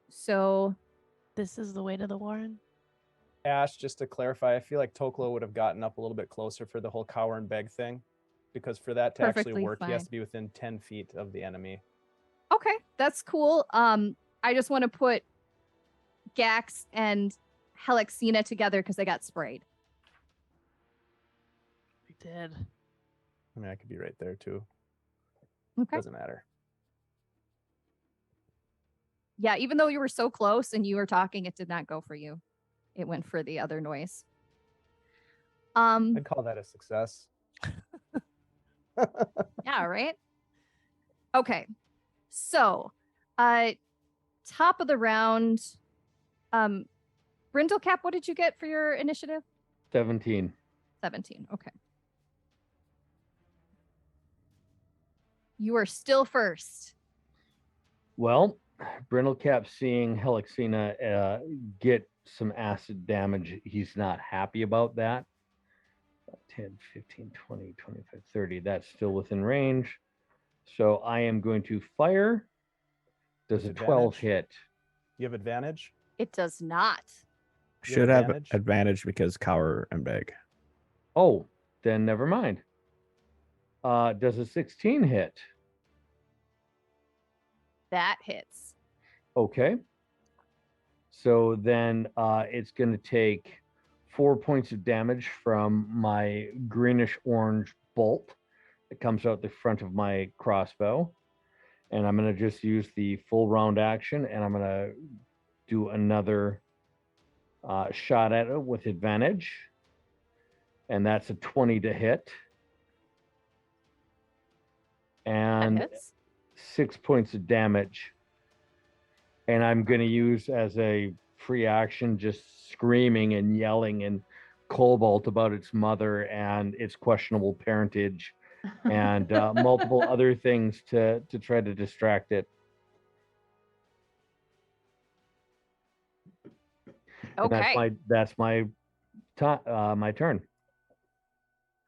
S2: So
S3: This is the way to the Warren.
S9: Ash, just to clarify, I feel like Toklo would have gotten up a little bit closer for the whole cower and beg thing, because for that to actually
S2: Perfectly
S9: work, he has
S2: fine.
S9: to be within 10 feet of the enemy.
S2: okay, that's cool. I just want to put Gax and Helixina together because they got sprayed.
S3: We did.
S9: I mean, I could be right there too.
S2: Okay.
S9: Doesn't matter.
S2: Yeah, even though you were so close and you were talking, it did not go for you. It went for the other noise.
S9: I'd call that a success.
S2: Yeah, right? Okay. So, top of the round, Brindlecap, what did you get for your initiative?
S5: 17.
S2: 17. Okay. You are still first.
S5: Well, Brindlecap seeing Helixina get some acid damage, he's not happy about that. 10, 15, 20, 25, 30. That's still within range. So I am going to fire. Does a
S9: With
S5: 12
S9: advantage?
S5: hit?
S9: You have advantage?
S2: It does not.
S9: You
S7: Should have
S9: advantage?
S7: advantage because cower and beg.
S5: Oh, then never mind. Does a 16 hit?
S2: That hits.
S5: Okay. So then it's going to take 4 points of damage from my greenish orange bolt that comes out the front of my crossbow. And I'm going to just use the full round action, and I'm going to do another shot at it with advantage. And that's a 20 to hit.
S2: That
S5: And
S2: hits.
S5: 6 points of damage. And I'm going to use as a free action just screaming and yelling in Cobalt about its mother and its questionable parentage and multiple other things to try to distract it. And
S2: Okay.
S5: that's my turn.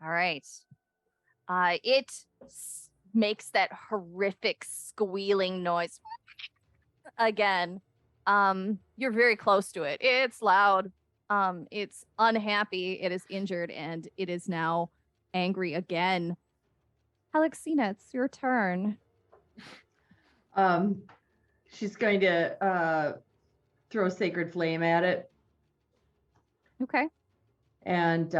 S2: All right. It makes that horrific squealing noise again. You're very close to it. It's loud. It's unhappy. It is injured, and it is now angry again. Helixina, it's your turn.
S8: She's going to throw Sacred Flame at it,
S2: Okay.
S8: and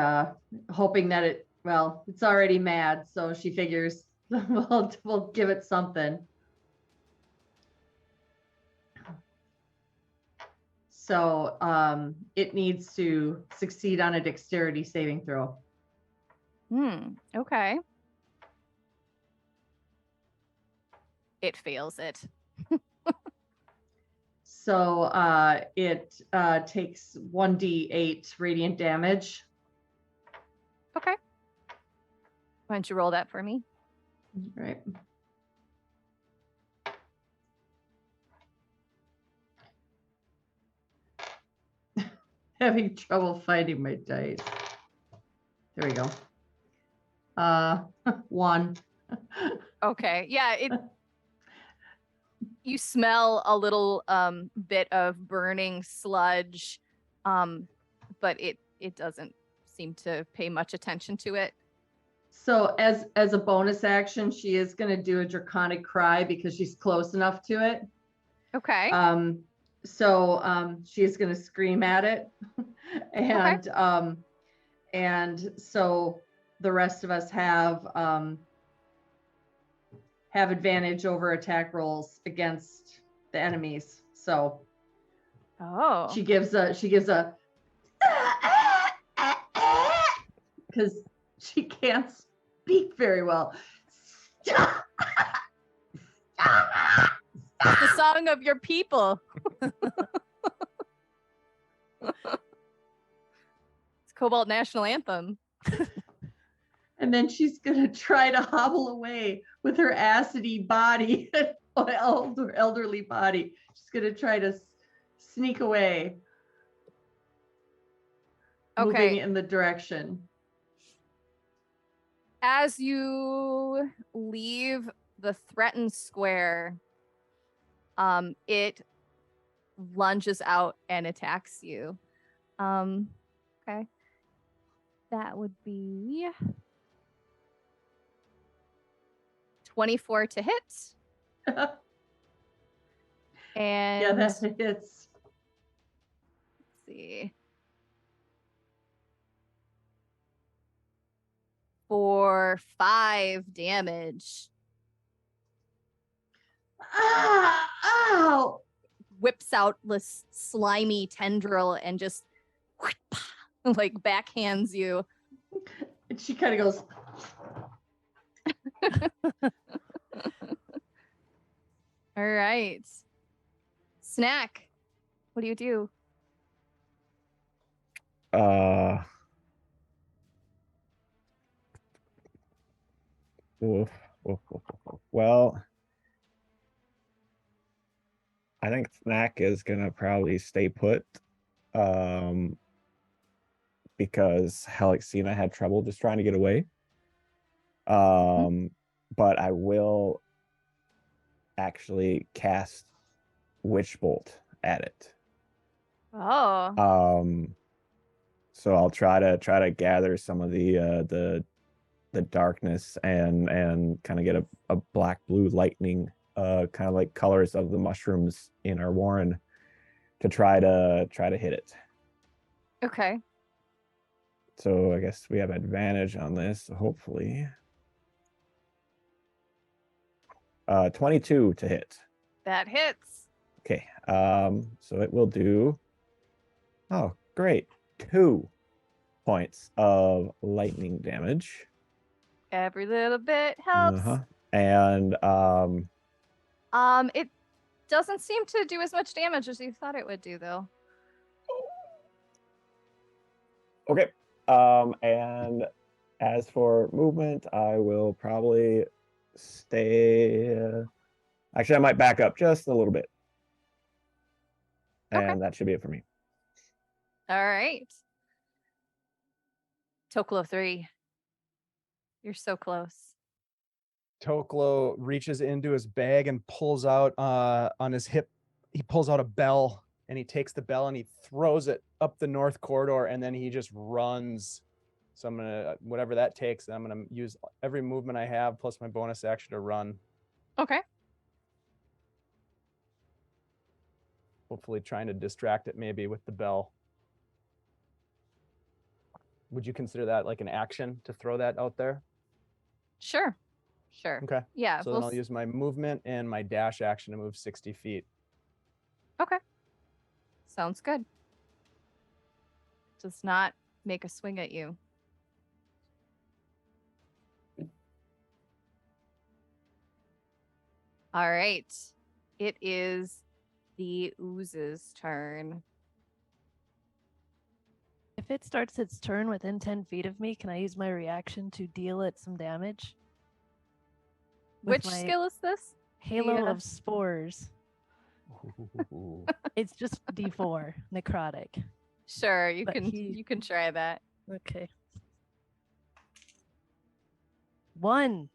S8: hoping that it's already mad, so she figures we'll give it something. So it needs to succeed on a dexterity saving throw.
S2: Okay. It fails it.
S8: So it takes 1d8 radiant damage.
S2: Okay. Why don't you roll that for me?
S8: Right. Having trouble finding my dice. There we go. 1.
S2: Okay. Yeah, you smell a little bit of burning sludge, but it doesn't seem to pay much attention to it.
S8: So as a bonus action, she is going to do a draconic cry because she's close enough to it.
S2: Okay.
S8: So she is going to scream at it, and and so the rest of us have advantage over attack rolls against the enemies. So she gives a because she can't speak very well.
S2: It's the song of your people. It's Cobalt National Anthem.
S8: And then she's gonna try to hobble away with her acidy body, elderly body. She's gonna try to sneak away, moving
S2: Okay.
S8: in the direction.
S2: As you leave the threatened square, it lunges out and attacks you. Okay. That would be 24 to hit. And
S8: Yeah, that hits.
S2: let's see. For 5 damage.
S8: Ah, ow!
S2: Whips out this slimy tendril and just like backhands you.
S8: And she kind of goes,
S2: All right. Snack. What do you do?
S7: Oof, oof, oof, oof. Well, I think Snack is gonna probably stay put, because Helixina had trouble just trying to get away. But I will actually cast Witch Bolt at it.
S2: Oh.
S7: So I'll try to gather some of the darkness and kind of get a black blue lightning, kind of like colors of the mushrooms in our warren, to try to hit it.
S2: Okay.
S7: So I guess we have advantage on this, hopefully. 22 to hit.
S2: That hits.
S7: Okay. So it will do, oh great, 2 points of lightning damage.
S2: Every little bit helps.
S7: And
S2: It doesn't seem to do as much damage as you thought it would do, though.
S7: okay. And as for movement, I will probably stay. Actually, I might back up just a little bit. And that should be it for me.
S2: All right. Toklo 3. You're so close.
S9: Toklo reaches into his bag and pulls out on his hip. He pulls out a bell and he takes the bell and he throws it up the north corridor and then he just runs. So I'm gonna, whatever that takes, I'm gonna use every movement I have plus my bonus action to run.
S2: Okay.
S9: Hopefully trying to distract it maybe with the bell. Would you consider that like an action to throw that out there?
S2: Sure. Sure.
S9: Okay.
S2: Yeah.
S9: So then I'll use my movement and my dash action to move 60 feet.
S2: Okay. Sounds good. Does not make a swing at you. All right. It is the Ooze's turn.
S3: If it starts its turn within 10 feet of me, can I use my reaction to deal it some damage?
S2: Which skill is this?
S3: Halo of Spores. It's just D4 necrotic.
S2: Sure, you can try that.
S3: Okay. 1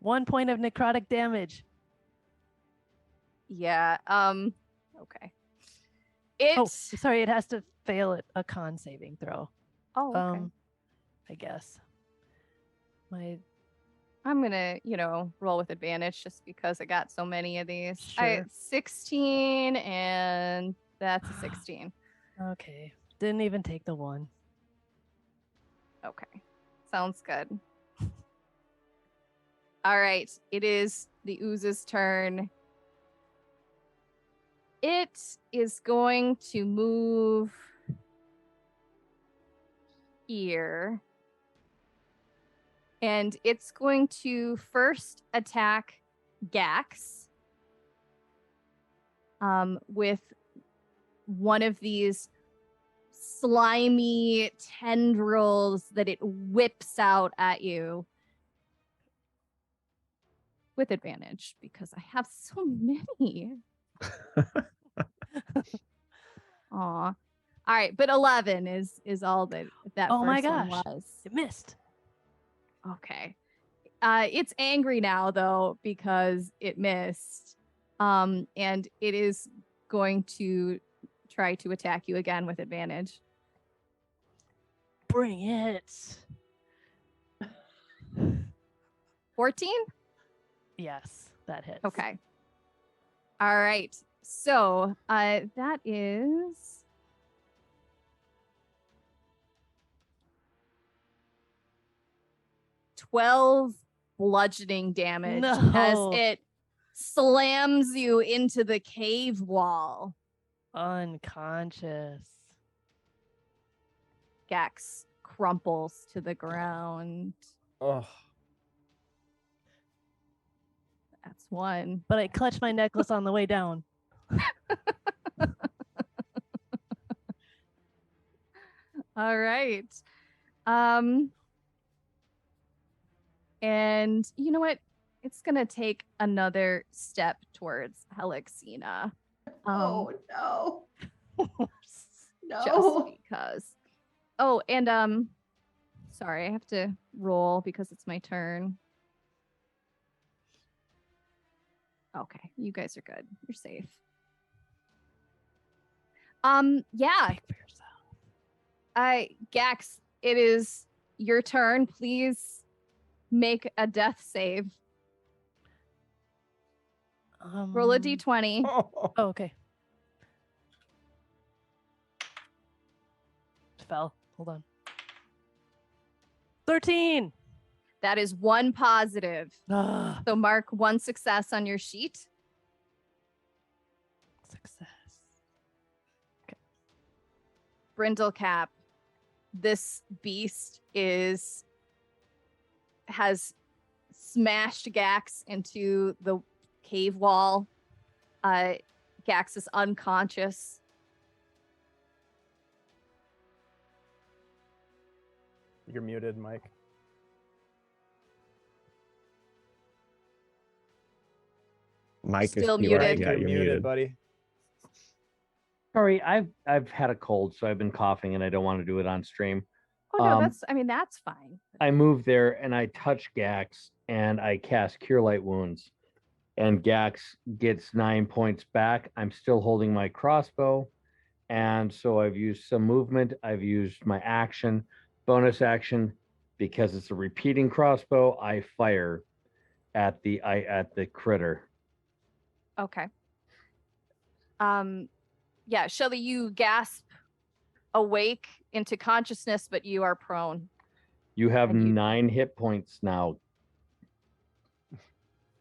S3: point of necrotic damage.
S2: Yeah. Okay.
S3: Oh, sorry, it has to fail at a con saving throw.
S2: Oh, okay.
S3: I guess.
S2: I'm gonna, roll with advantage just because I got so many of these.
S3: Sure.
S2: 16 and that's a 16.
S3: Okay. Didn't even take the 1.
S2: Okay. Sounds good. All right. It is the Ooze's turn. It is going to move here. And it's going to first attack Gax with one of these slimy tendrils that it whips out at you with advantage because I have so many. Aw. All right, but 11 is all that
S3: Oh my
S2: first one
S3: gosh.
S2: was.
S3: It missed.
S2: Okay. It's angry now though because it missed. And it is going to try to attack you again with advantage.
S3: Bring it.
S2: 14?
S3: Yes, that hits.
S2: Okay. All right. So that is 12 bludgeoning damage as
S3: No.
S2: it slams you into the cave wall.
S3: Unconscious.
S2: Gax crumples to the ground.
S9: Oh,
S2: That's one.
S3: But I clutched my necklace on the way down.
S2: All right. And you know what? It's gonna take another step towards Helixina.
S8: Oh no.
S2: Just
S8: No.
S2: because. Oh, and sorry, I have to roll because it's my turn. Okay, you guys are good. You're safe. Yeah.
S3: Speak for yourself.
S2: Gax, it is your turn. Please make a death save. Roll a d20.
S3: Oh, okay. Fell. Hold on. 13.
S2: That is one positive.
S3: Ah,
S2: So mark one success on your sheet.
S3: success.
S2: Brindlecap, this beast has smashed Gax into the cave wall. Gax is unconscious.
S9: you're muted, Mike.
S7: Mike
S2: Still
S7: is
S2: muted.
S7: Yeah,
S9: you're
S7: you're
S9: muted,
S7: muted.
S9: buddy.
S6: Sorry, I've had a cold, so I've been coughing, and I don't want to do it on stream.
S2: Oh no,
S6: Um,
S2: that's fine.
S6: I move there and I touch Gax and I cast Cure Light Wounds. And Gax gets 9 points back. I'm still holding my crossbow. And so I've used some movement. I've used my action, bonus action, because it's a repeating crossbow. I fire at the critter.
S2: Okay. Yeah, Shelly, you gasp awake into consciousness, but you are prone.
S6: You have
S2: And you-
S6: 9 hit points now.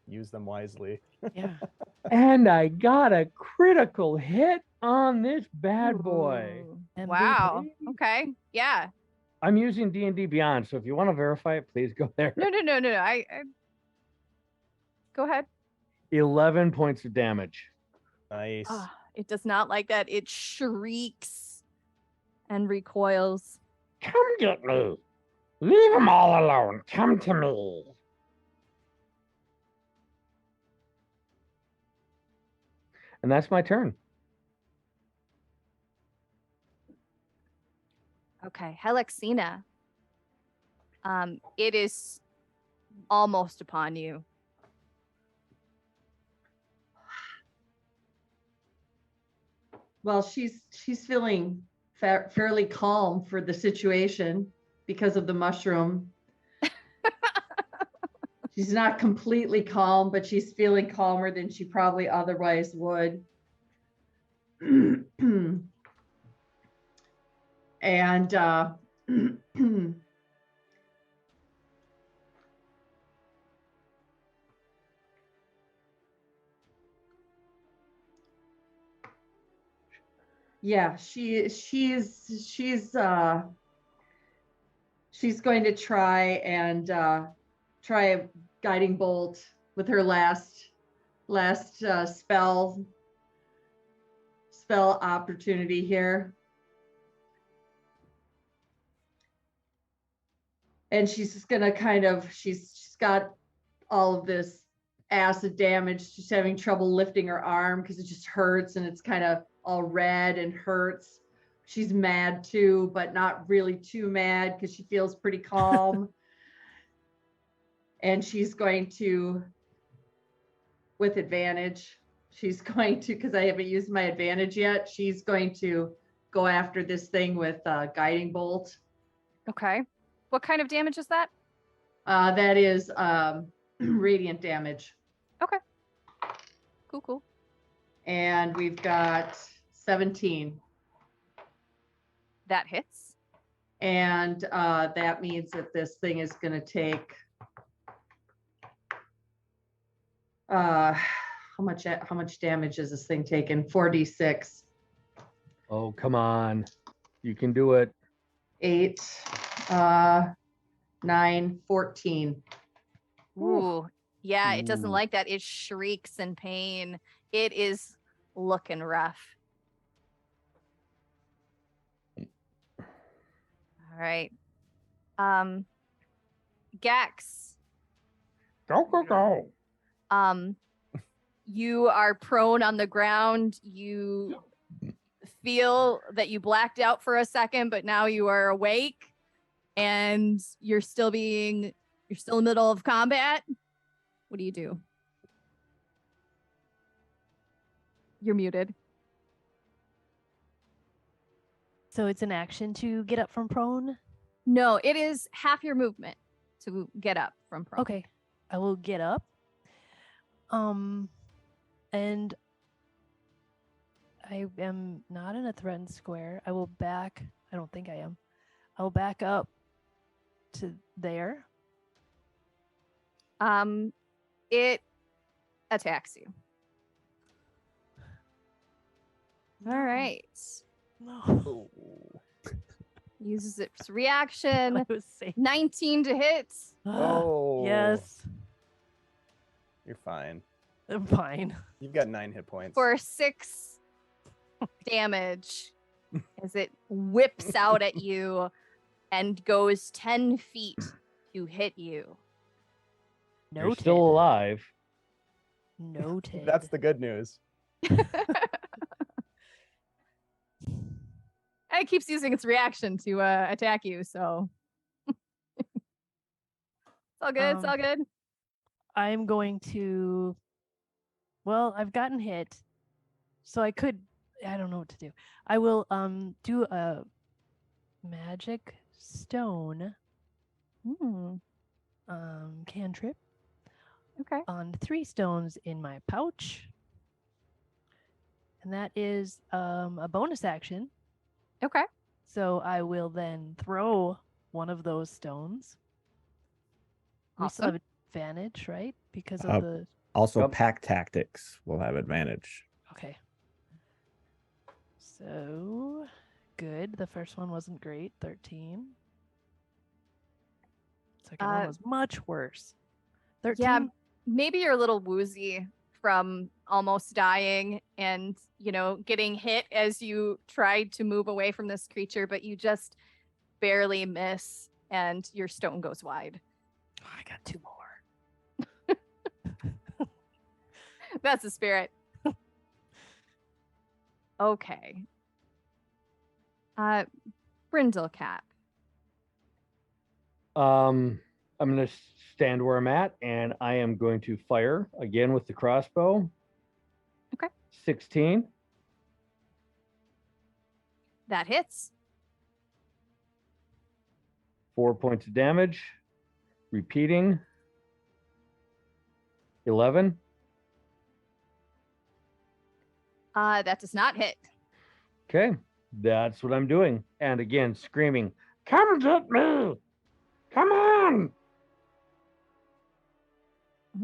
S9: Use them wisely.
S3: Yeah.
S6: And I got a critical hit on this bad boy.
S2: Ooh.
S3: MVP.
S2: Wow. Okay. Yeah.
S6: I'm using D&D Beyond, so if you want to verify it, please go there.
S2: No. I go ahead.
S6: 11 points of damage.
S9: Nice.
S2: It does not like that. It shrieks and recoils.
S6: Come get me. Leave them all alone. Come to me. And that's my turn.
S2: Okay, Helixina. It is almost upon you.
S8: Well, she's feeling fairly calm for the situation because of the mushroom. She's not completely calm, but she's feeling calmer than she probably otherwise would. And yeah, she's going to try a guiding bolt with her last spell spell opportunity here. And she's just gonna kind of, she's got all of this acid damage. She's having trouble lifting her arm because it just hurts and it's kind of all red and hurts. She's mad too, but not really too mad because she feels pretty calm. And she's going to, with advantage, she's going to, because I haven't used my advantage yet, she's going to go after this thing with guiding bolt.
S2: Okay. What kind of damage is that?
S8: That is radiant damage.
S2: Okay. Cool.
S8: And we've got 17.
S2: That hits.
S8: And that means that this thing is going to take how much damage is this thing taking? 4d6.
S6: Oh, come on. You can do it.
S8: 8, 9, 14.
S2: Ooh. Yeah, it doesn't
S6: Ooh.
S2: like that. It shrieks in pain. It is looking rough. All right. Gax.
S6: Go.
S2: You are prone on the ground. You feel that you blacked out for a second, but now you are awake and you're still in the middle of combat. What do you do? You're muted.
S3: So it's an action to get up from prone?
S2: No, it is half your movement to get up from prone.
S3: Okay. I will get up. And I am not in a threatened square. I will back. I don't think I am. I'll back up to there.
S2: It attacks you. All right.
S3: No.
S2: Uses its reaction.
S3: I was saying.
S2: 19 to hit.
S9: Oh.
S3: Yes.
S9: You're fine.
S3: I'm fine.
S9: You've got 9 hit points.
S2: For 6 damage as it whips out at you and goes 10 feet to hit you.
S6: You're still alive.
S3: Noted.
S9: That's the good news.
S2: It keeps using its reaction to attack you, so it's all good. It's all good.
S3: I'm going to. Well, I've gotten hit, so I don't know what to do. I will do a magic stone cantrip.
S2: Okay.
S3: On 3 stones in my pouch. And that is a bonus action.
S2: Okay.
S3: So I will then throw one of those stones. We still
S2: Awesome.
S3: have advantage, right? Because of the.
S7: Also,
S6: Yep.
S7: pack tactics will have advantage.
S3: Okay. So good. The first one wasn't great. 13. Second one was much worse. 13.
S2: Yeah, maybe you're a little woozy from almost dying and, getting hit as you tried to move away from this creature, but you just barely miss and your stone goes wide.
S3: Oh, I got 2 more.
S2: That's the spirit. Okay. Brindlecap.
S6: I'm going to stand where I'm at, and I am going to fire again with the crossbow.
S2: Okay.
S6: 16.
S2: That hits.
S6: 4 points of damage. Repeating. 11.
S2: That does not hit.
S6: Okay. That's what I'm doing. And again, screaming, "Come get me! Come on!"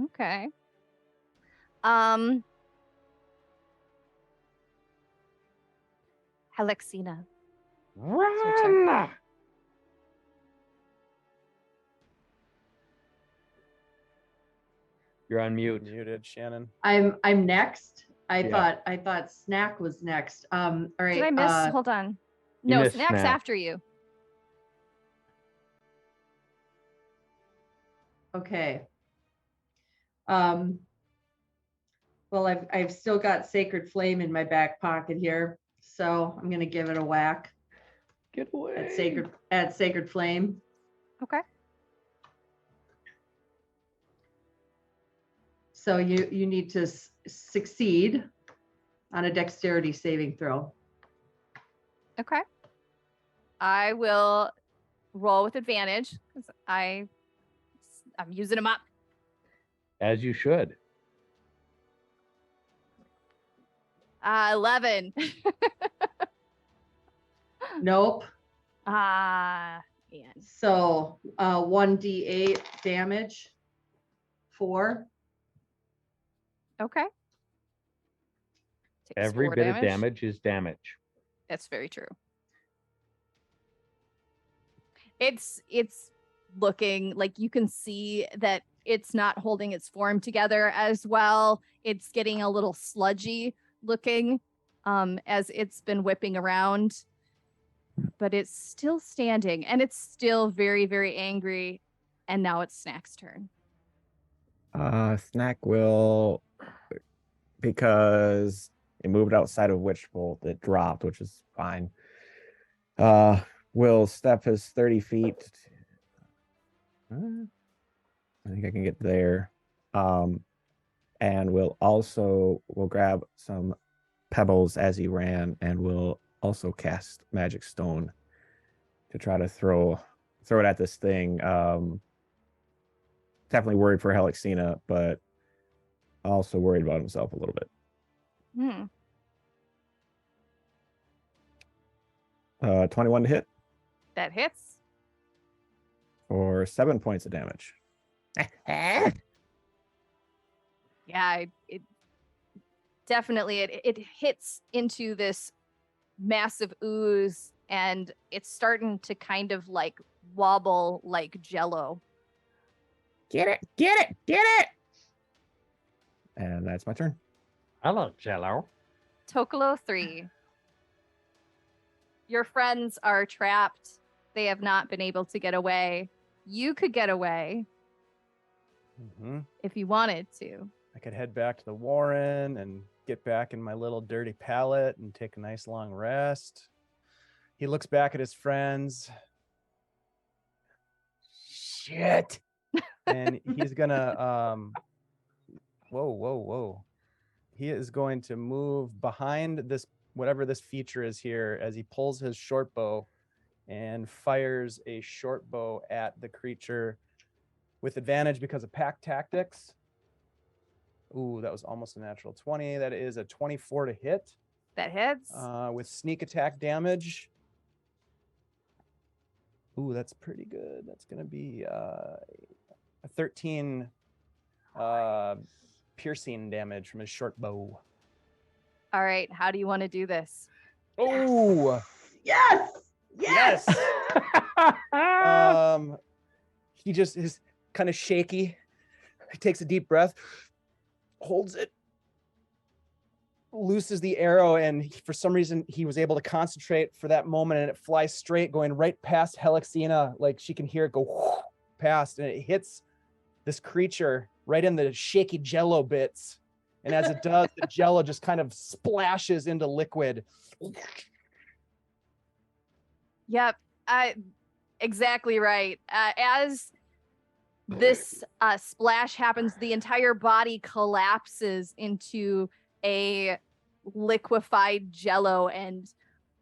S2: Okay. Alexina.
S6: Run! You're on mute.
S9: Muted, Shannon.
S8: I'm next. I thought Snack was next. All right.
S2: Did I miss? Hold on.
S6: You
S2: No,
S6: missed
S2: Snack's
S6: Snack.
S2: after you.
S8: Okay. Well, I've still got Sacred Flame in my back pocket here, so I'm gonna give it a whack
S6: Get away.
S8: at Sacred Flame.
S2: Okay.
S8: So you need to succeed on a dexterity saving throw.
S2: Okay. I will roll with advantage because I'm using them up.
S6: As you should.
S2: 11.
S8: Nope.
S2: Man.
S8: So 1d8 damage. 4.
S2: Okay. Takes
S6: Every
S2: 4
S6: bit of damage is damage.
S2: That's very true. It's looking like you can see that it's not holding its form together as well. It's getting a little sludgy looking as it's been whipping around, but it's still standing and it's still very, very angry. And now it's Snack's turn.
S7: Snack will, because it moved outside of Witch Bolt, it dropped, which is fine. Will step his 30 feet. I think I can get there. And will grab some pebbles as he ran, and will also cast Magic Stone to try to throw it at this thing. Definitely worried for Helixina, but also worried about himself a little bit. 21 to hit.
S2: That hits.
S7: For 7 points of damage.
S2: Yeah, it definitely it hits into this massive ooze and it's starting to kind of like wobble like jello.
S7: Get it. And that's my turn.
S6: Hello, Jello.
S2: Tokolo 3. Your friends are trapped. They have not been able to get away. You could get away if you wanted to.
S9: I could head back to the Warren and get back in my little dirty pallet and take a nice long rest. He looks back at his friends. Shit. And he's gonna whoa. He is going to move behind this, whatever this feature is here, as he pulls his short bow and fires a short bow at the creature with advantage because of pack tactics. Ooh, that was almost a natural 20. That is a 24 to hit.
S2: That hits.
S9: With sneak attack damage. Ooh, that's pretty good. That's going to be a 13 piercing damage from his short bow.
S2: All right, how do you want to do this?
S9: Oh,
S8: Yes.
S9: He just is kind of shaky. He takes a deep breath, holds it, looses the arrow, and for some reason he was able to concentrate for that moment, and it flies straight, going right past Helixina. Like she can hear it go past, and it hits this creature right in the shaky jello bits. And as it does, the jello just kind of splashes into liquid.
S2: Yep, exactly right. As this splash happens, the entire body collapses into a liquefied jello and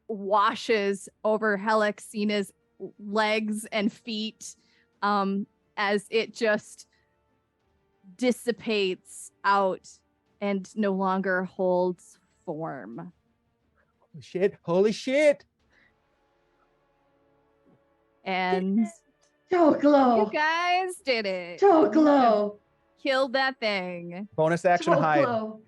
S2: washes over Helixina's legs and feet as it just dissipates out and no longer holds form.
S9: Holy shit.
S2: And
S8: Tokolo.
S2: you guys did it.
S8: Tokolo.
S2: Killed that thing.
S9: Bonus action hide.
S8: Tokolo.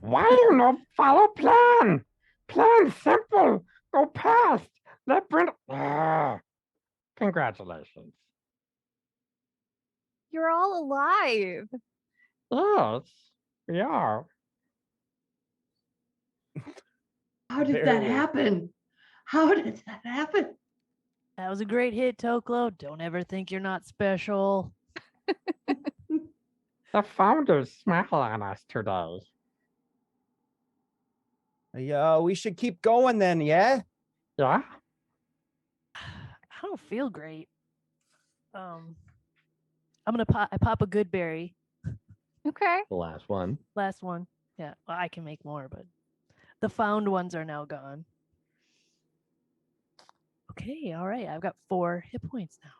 S6: Why you not follow plan? Plan simple. Go past. Let Brent. Congratulations.
S2: You're all alive.
S6: Yes, we are.
S8: How did
S9: Very
S8: that
S9: well.
S8: happen? How did that happen?
S3: That was a great hit, Toklo. Don't ever think you're not special.
S6: The founders smile on us today.
S9: Yeah, we should keep going then, yeah?
S6: Yeah?
S3: I don't feel great. I'm gonna pop a good berry.
S2: Okay.
S6: The last one.
S3: Last one. Yeah, well, I can make more, but the found ones are now gone. Okay, all right. I've got 4 hit points now.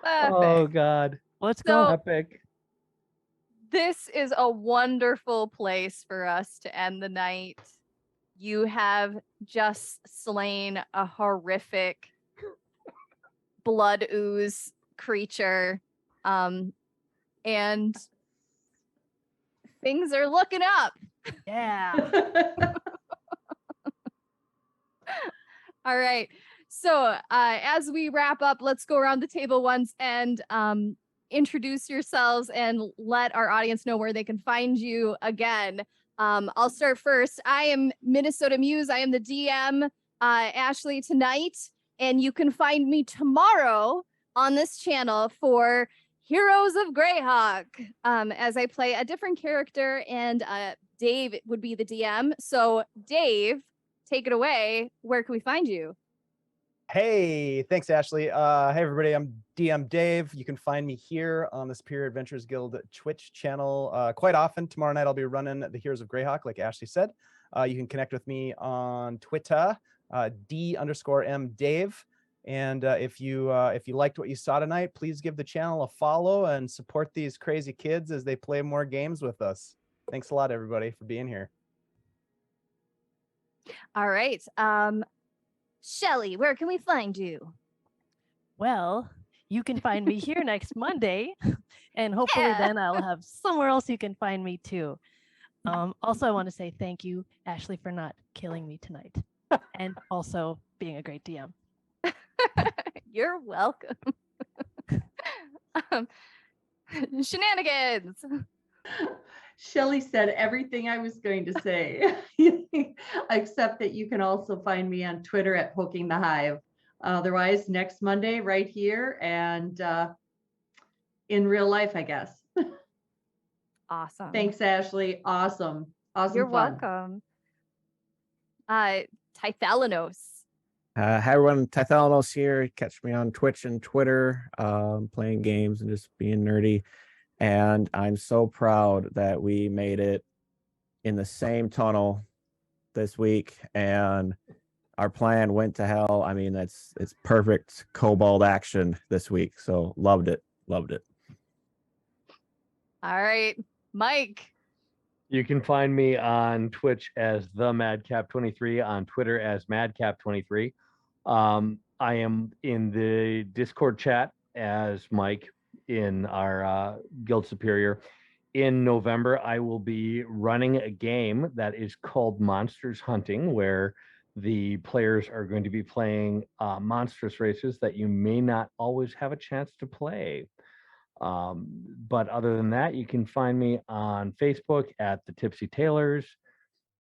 S6: Oh
S2: Perfect.
S6: God.
S3: Let's
S2: So-
S3: go.
S6: Epic.
S2: This is a wonderful place for us to end the night. You have just slain a horrific blood ooze creature. And things are looking up.
S3: Yeah.
S2: All right. So as we wrap up, let's go around the table once and introduce yourselves and let our audience know where they can find you again. I'll start first. I am Minnesota Muse. I am the DM, Ashley, tonight. And you can find me tomorrow on this channel for Heroes of Greyhawk, as I play a different character, and Dave would be the DM. So Dave, take it away. Where can we find you?
S9: Hey, thanks, Ashley. Hey, everybody. I'm DM Dave. You can find me here on the Superior Adventures Guild Twitch channel quite often. Tomorrow night, I'll be running the Heroes of Greyhawk, like Ashley said. You can connect with me on Twitter, D_M Dave. And if you liked what you saw tonight, please give the channel a follow and support these crazy kids as they play more games with us. Thanks a lot, everybody, for being here.
S2: All right. Shelly, where can we find you?
S3: Well, you can find me here next Monday, and hopefully
S2: Yeah.
S3: then I'll have somewhere else you can find me too. Also, I want to say thank you, Ashley, for not killing me tonight, and also being a great DM.
S2: You're welcome. Shenanigans.
S8: Shelly said everything I was going to say, except that you can also find me on Twitter at Poking the Hive. Otherwise, next Monday, right here, and in real life, I guess.
S2: Awesome.
S8: Thanks, Ashley. Awesome. Awesome.
S2: You're
S8: fun.
S2: welcome. Tythalanos.
S7: Hi everyone, Tythalanos here. Catch me on Twitch and Twitter, playing games and just being nerdy. And I'm so proud that we made it in the same tunnel this week, and our plan went to hell. I mean, it's perfect Kobold action this week. So loved it.
S2: All right, Mike.
S6: You can find me on Twitch as the Madcap23, on Twitter as Madcap23. I am in the Discord chat as Mike in our Guild Superior. In November, I will be running a game that is called Monsters Hunting, where the players are going to be playing monstrous races that you may not always have a chance to play. But other than that, you can find me on Facebook at the Tipsy Tailors,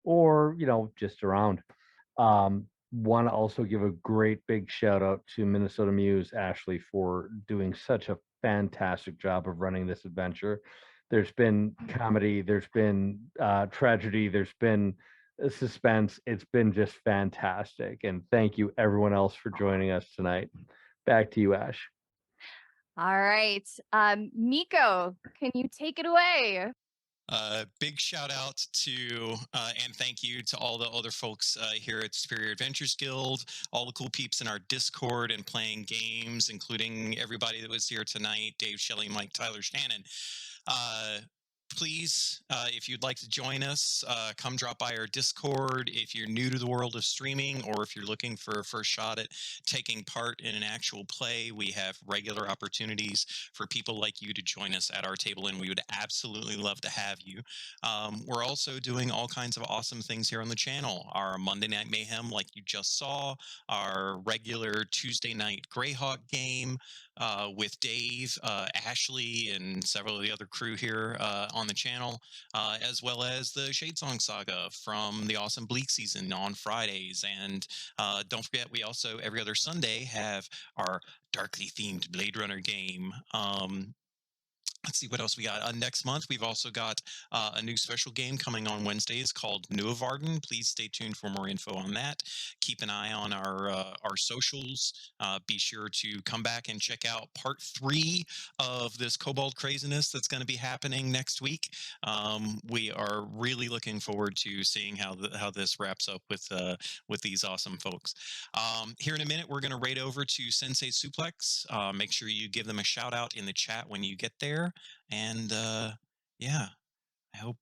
S6: or just around. Want to also give a great big shout out to Minnesota Muse Ashley for doing such a fantastic job of running this adventure. There's been comedy, there's been tragedy, there's been suspense. It's been just fantastic, and thank you everyone else for joining us tonight. Back to you, Ash.
S2: All right. Miko, can you take it away?
S1: Big shout out to and thank you to all the other folks here at Superior Adventures Guild, all the cool peeps in our Discord and playing games, including everybody that was here tonight, Dave, Shelley, Mike, Tyler, Shannon. please, if you'd like to join us, come drop by our Discord. If you're new to the world of streaming, or if you're looking for a first shot at taking part in an actual play, we have regular opportunities for people like you to join us at our table, and we would absolutely love to have you. We're also doing all kinds of awesome things here on the channel. Our Monday Night Mayhem, like you just saw, our regular Tuesday night Greyhawk game, with Dave, Ashley, and several of the other crew here on the channel, as well as the Shadesong Saga from the awesome Bleak season on Fridays. And don't forget, we also every other Sunday have our darkly themed Blade Runner game. Let's see what else we got. Next month, we've also got a new special game coming on Wednesdays called Nuavarden. Please stay tuned for more info on that. Keep an eye on our socials. Be sure to come back and check out part 3 of this Kobold craziness that's going to be happening next week. We are really looking forward to seeing how this wraps up with these awesome folks. Here in a minute, we're going to raid over to Sensei Suplex. Make sure you give them a shout out in the chat when you get there. And yeah, I hope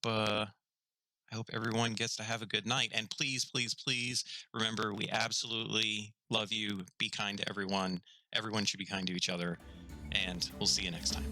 S1: everyone gets to have a good night. And please, please, please remember, we absolutely love you. Be kind to everyone. Everyone should be kind to each other. And we'll see you next time.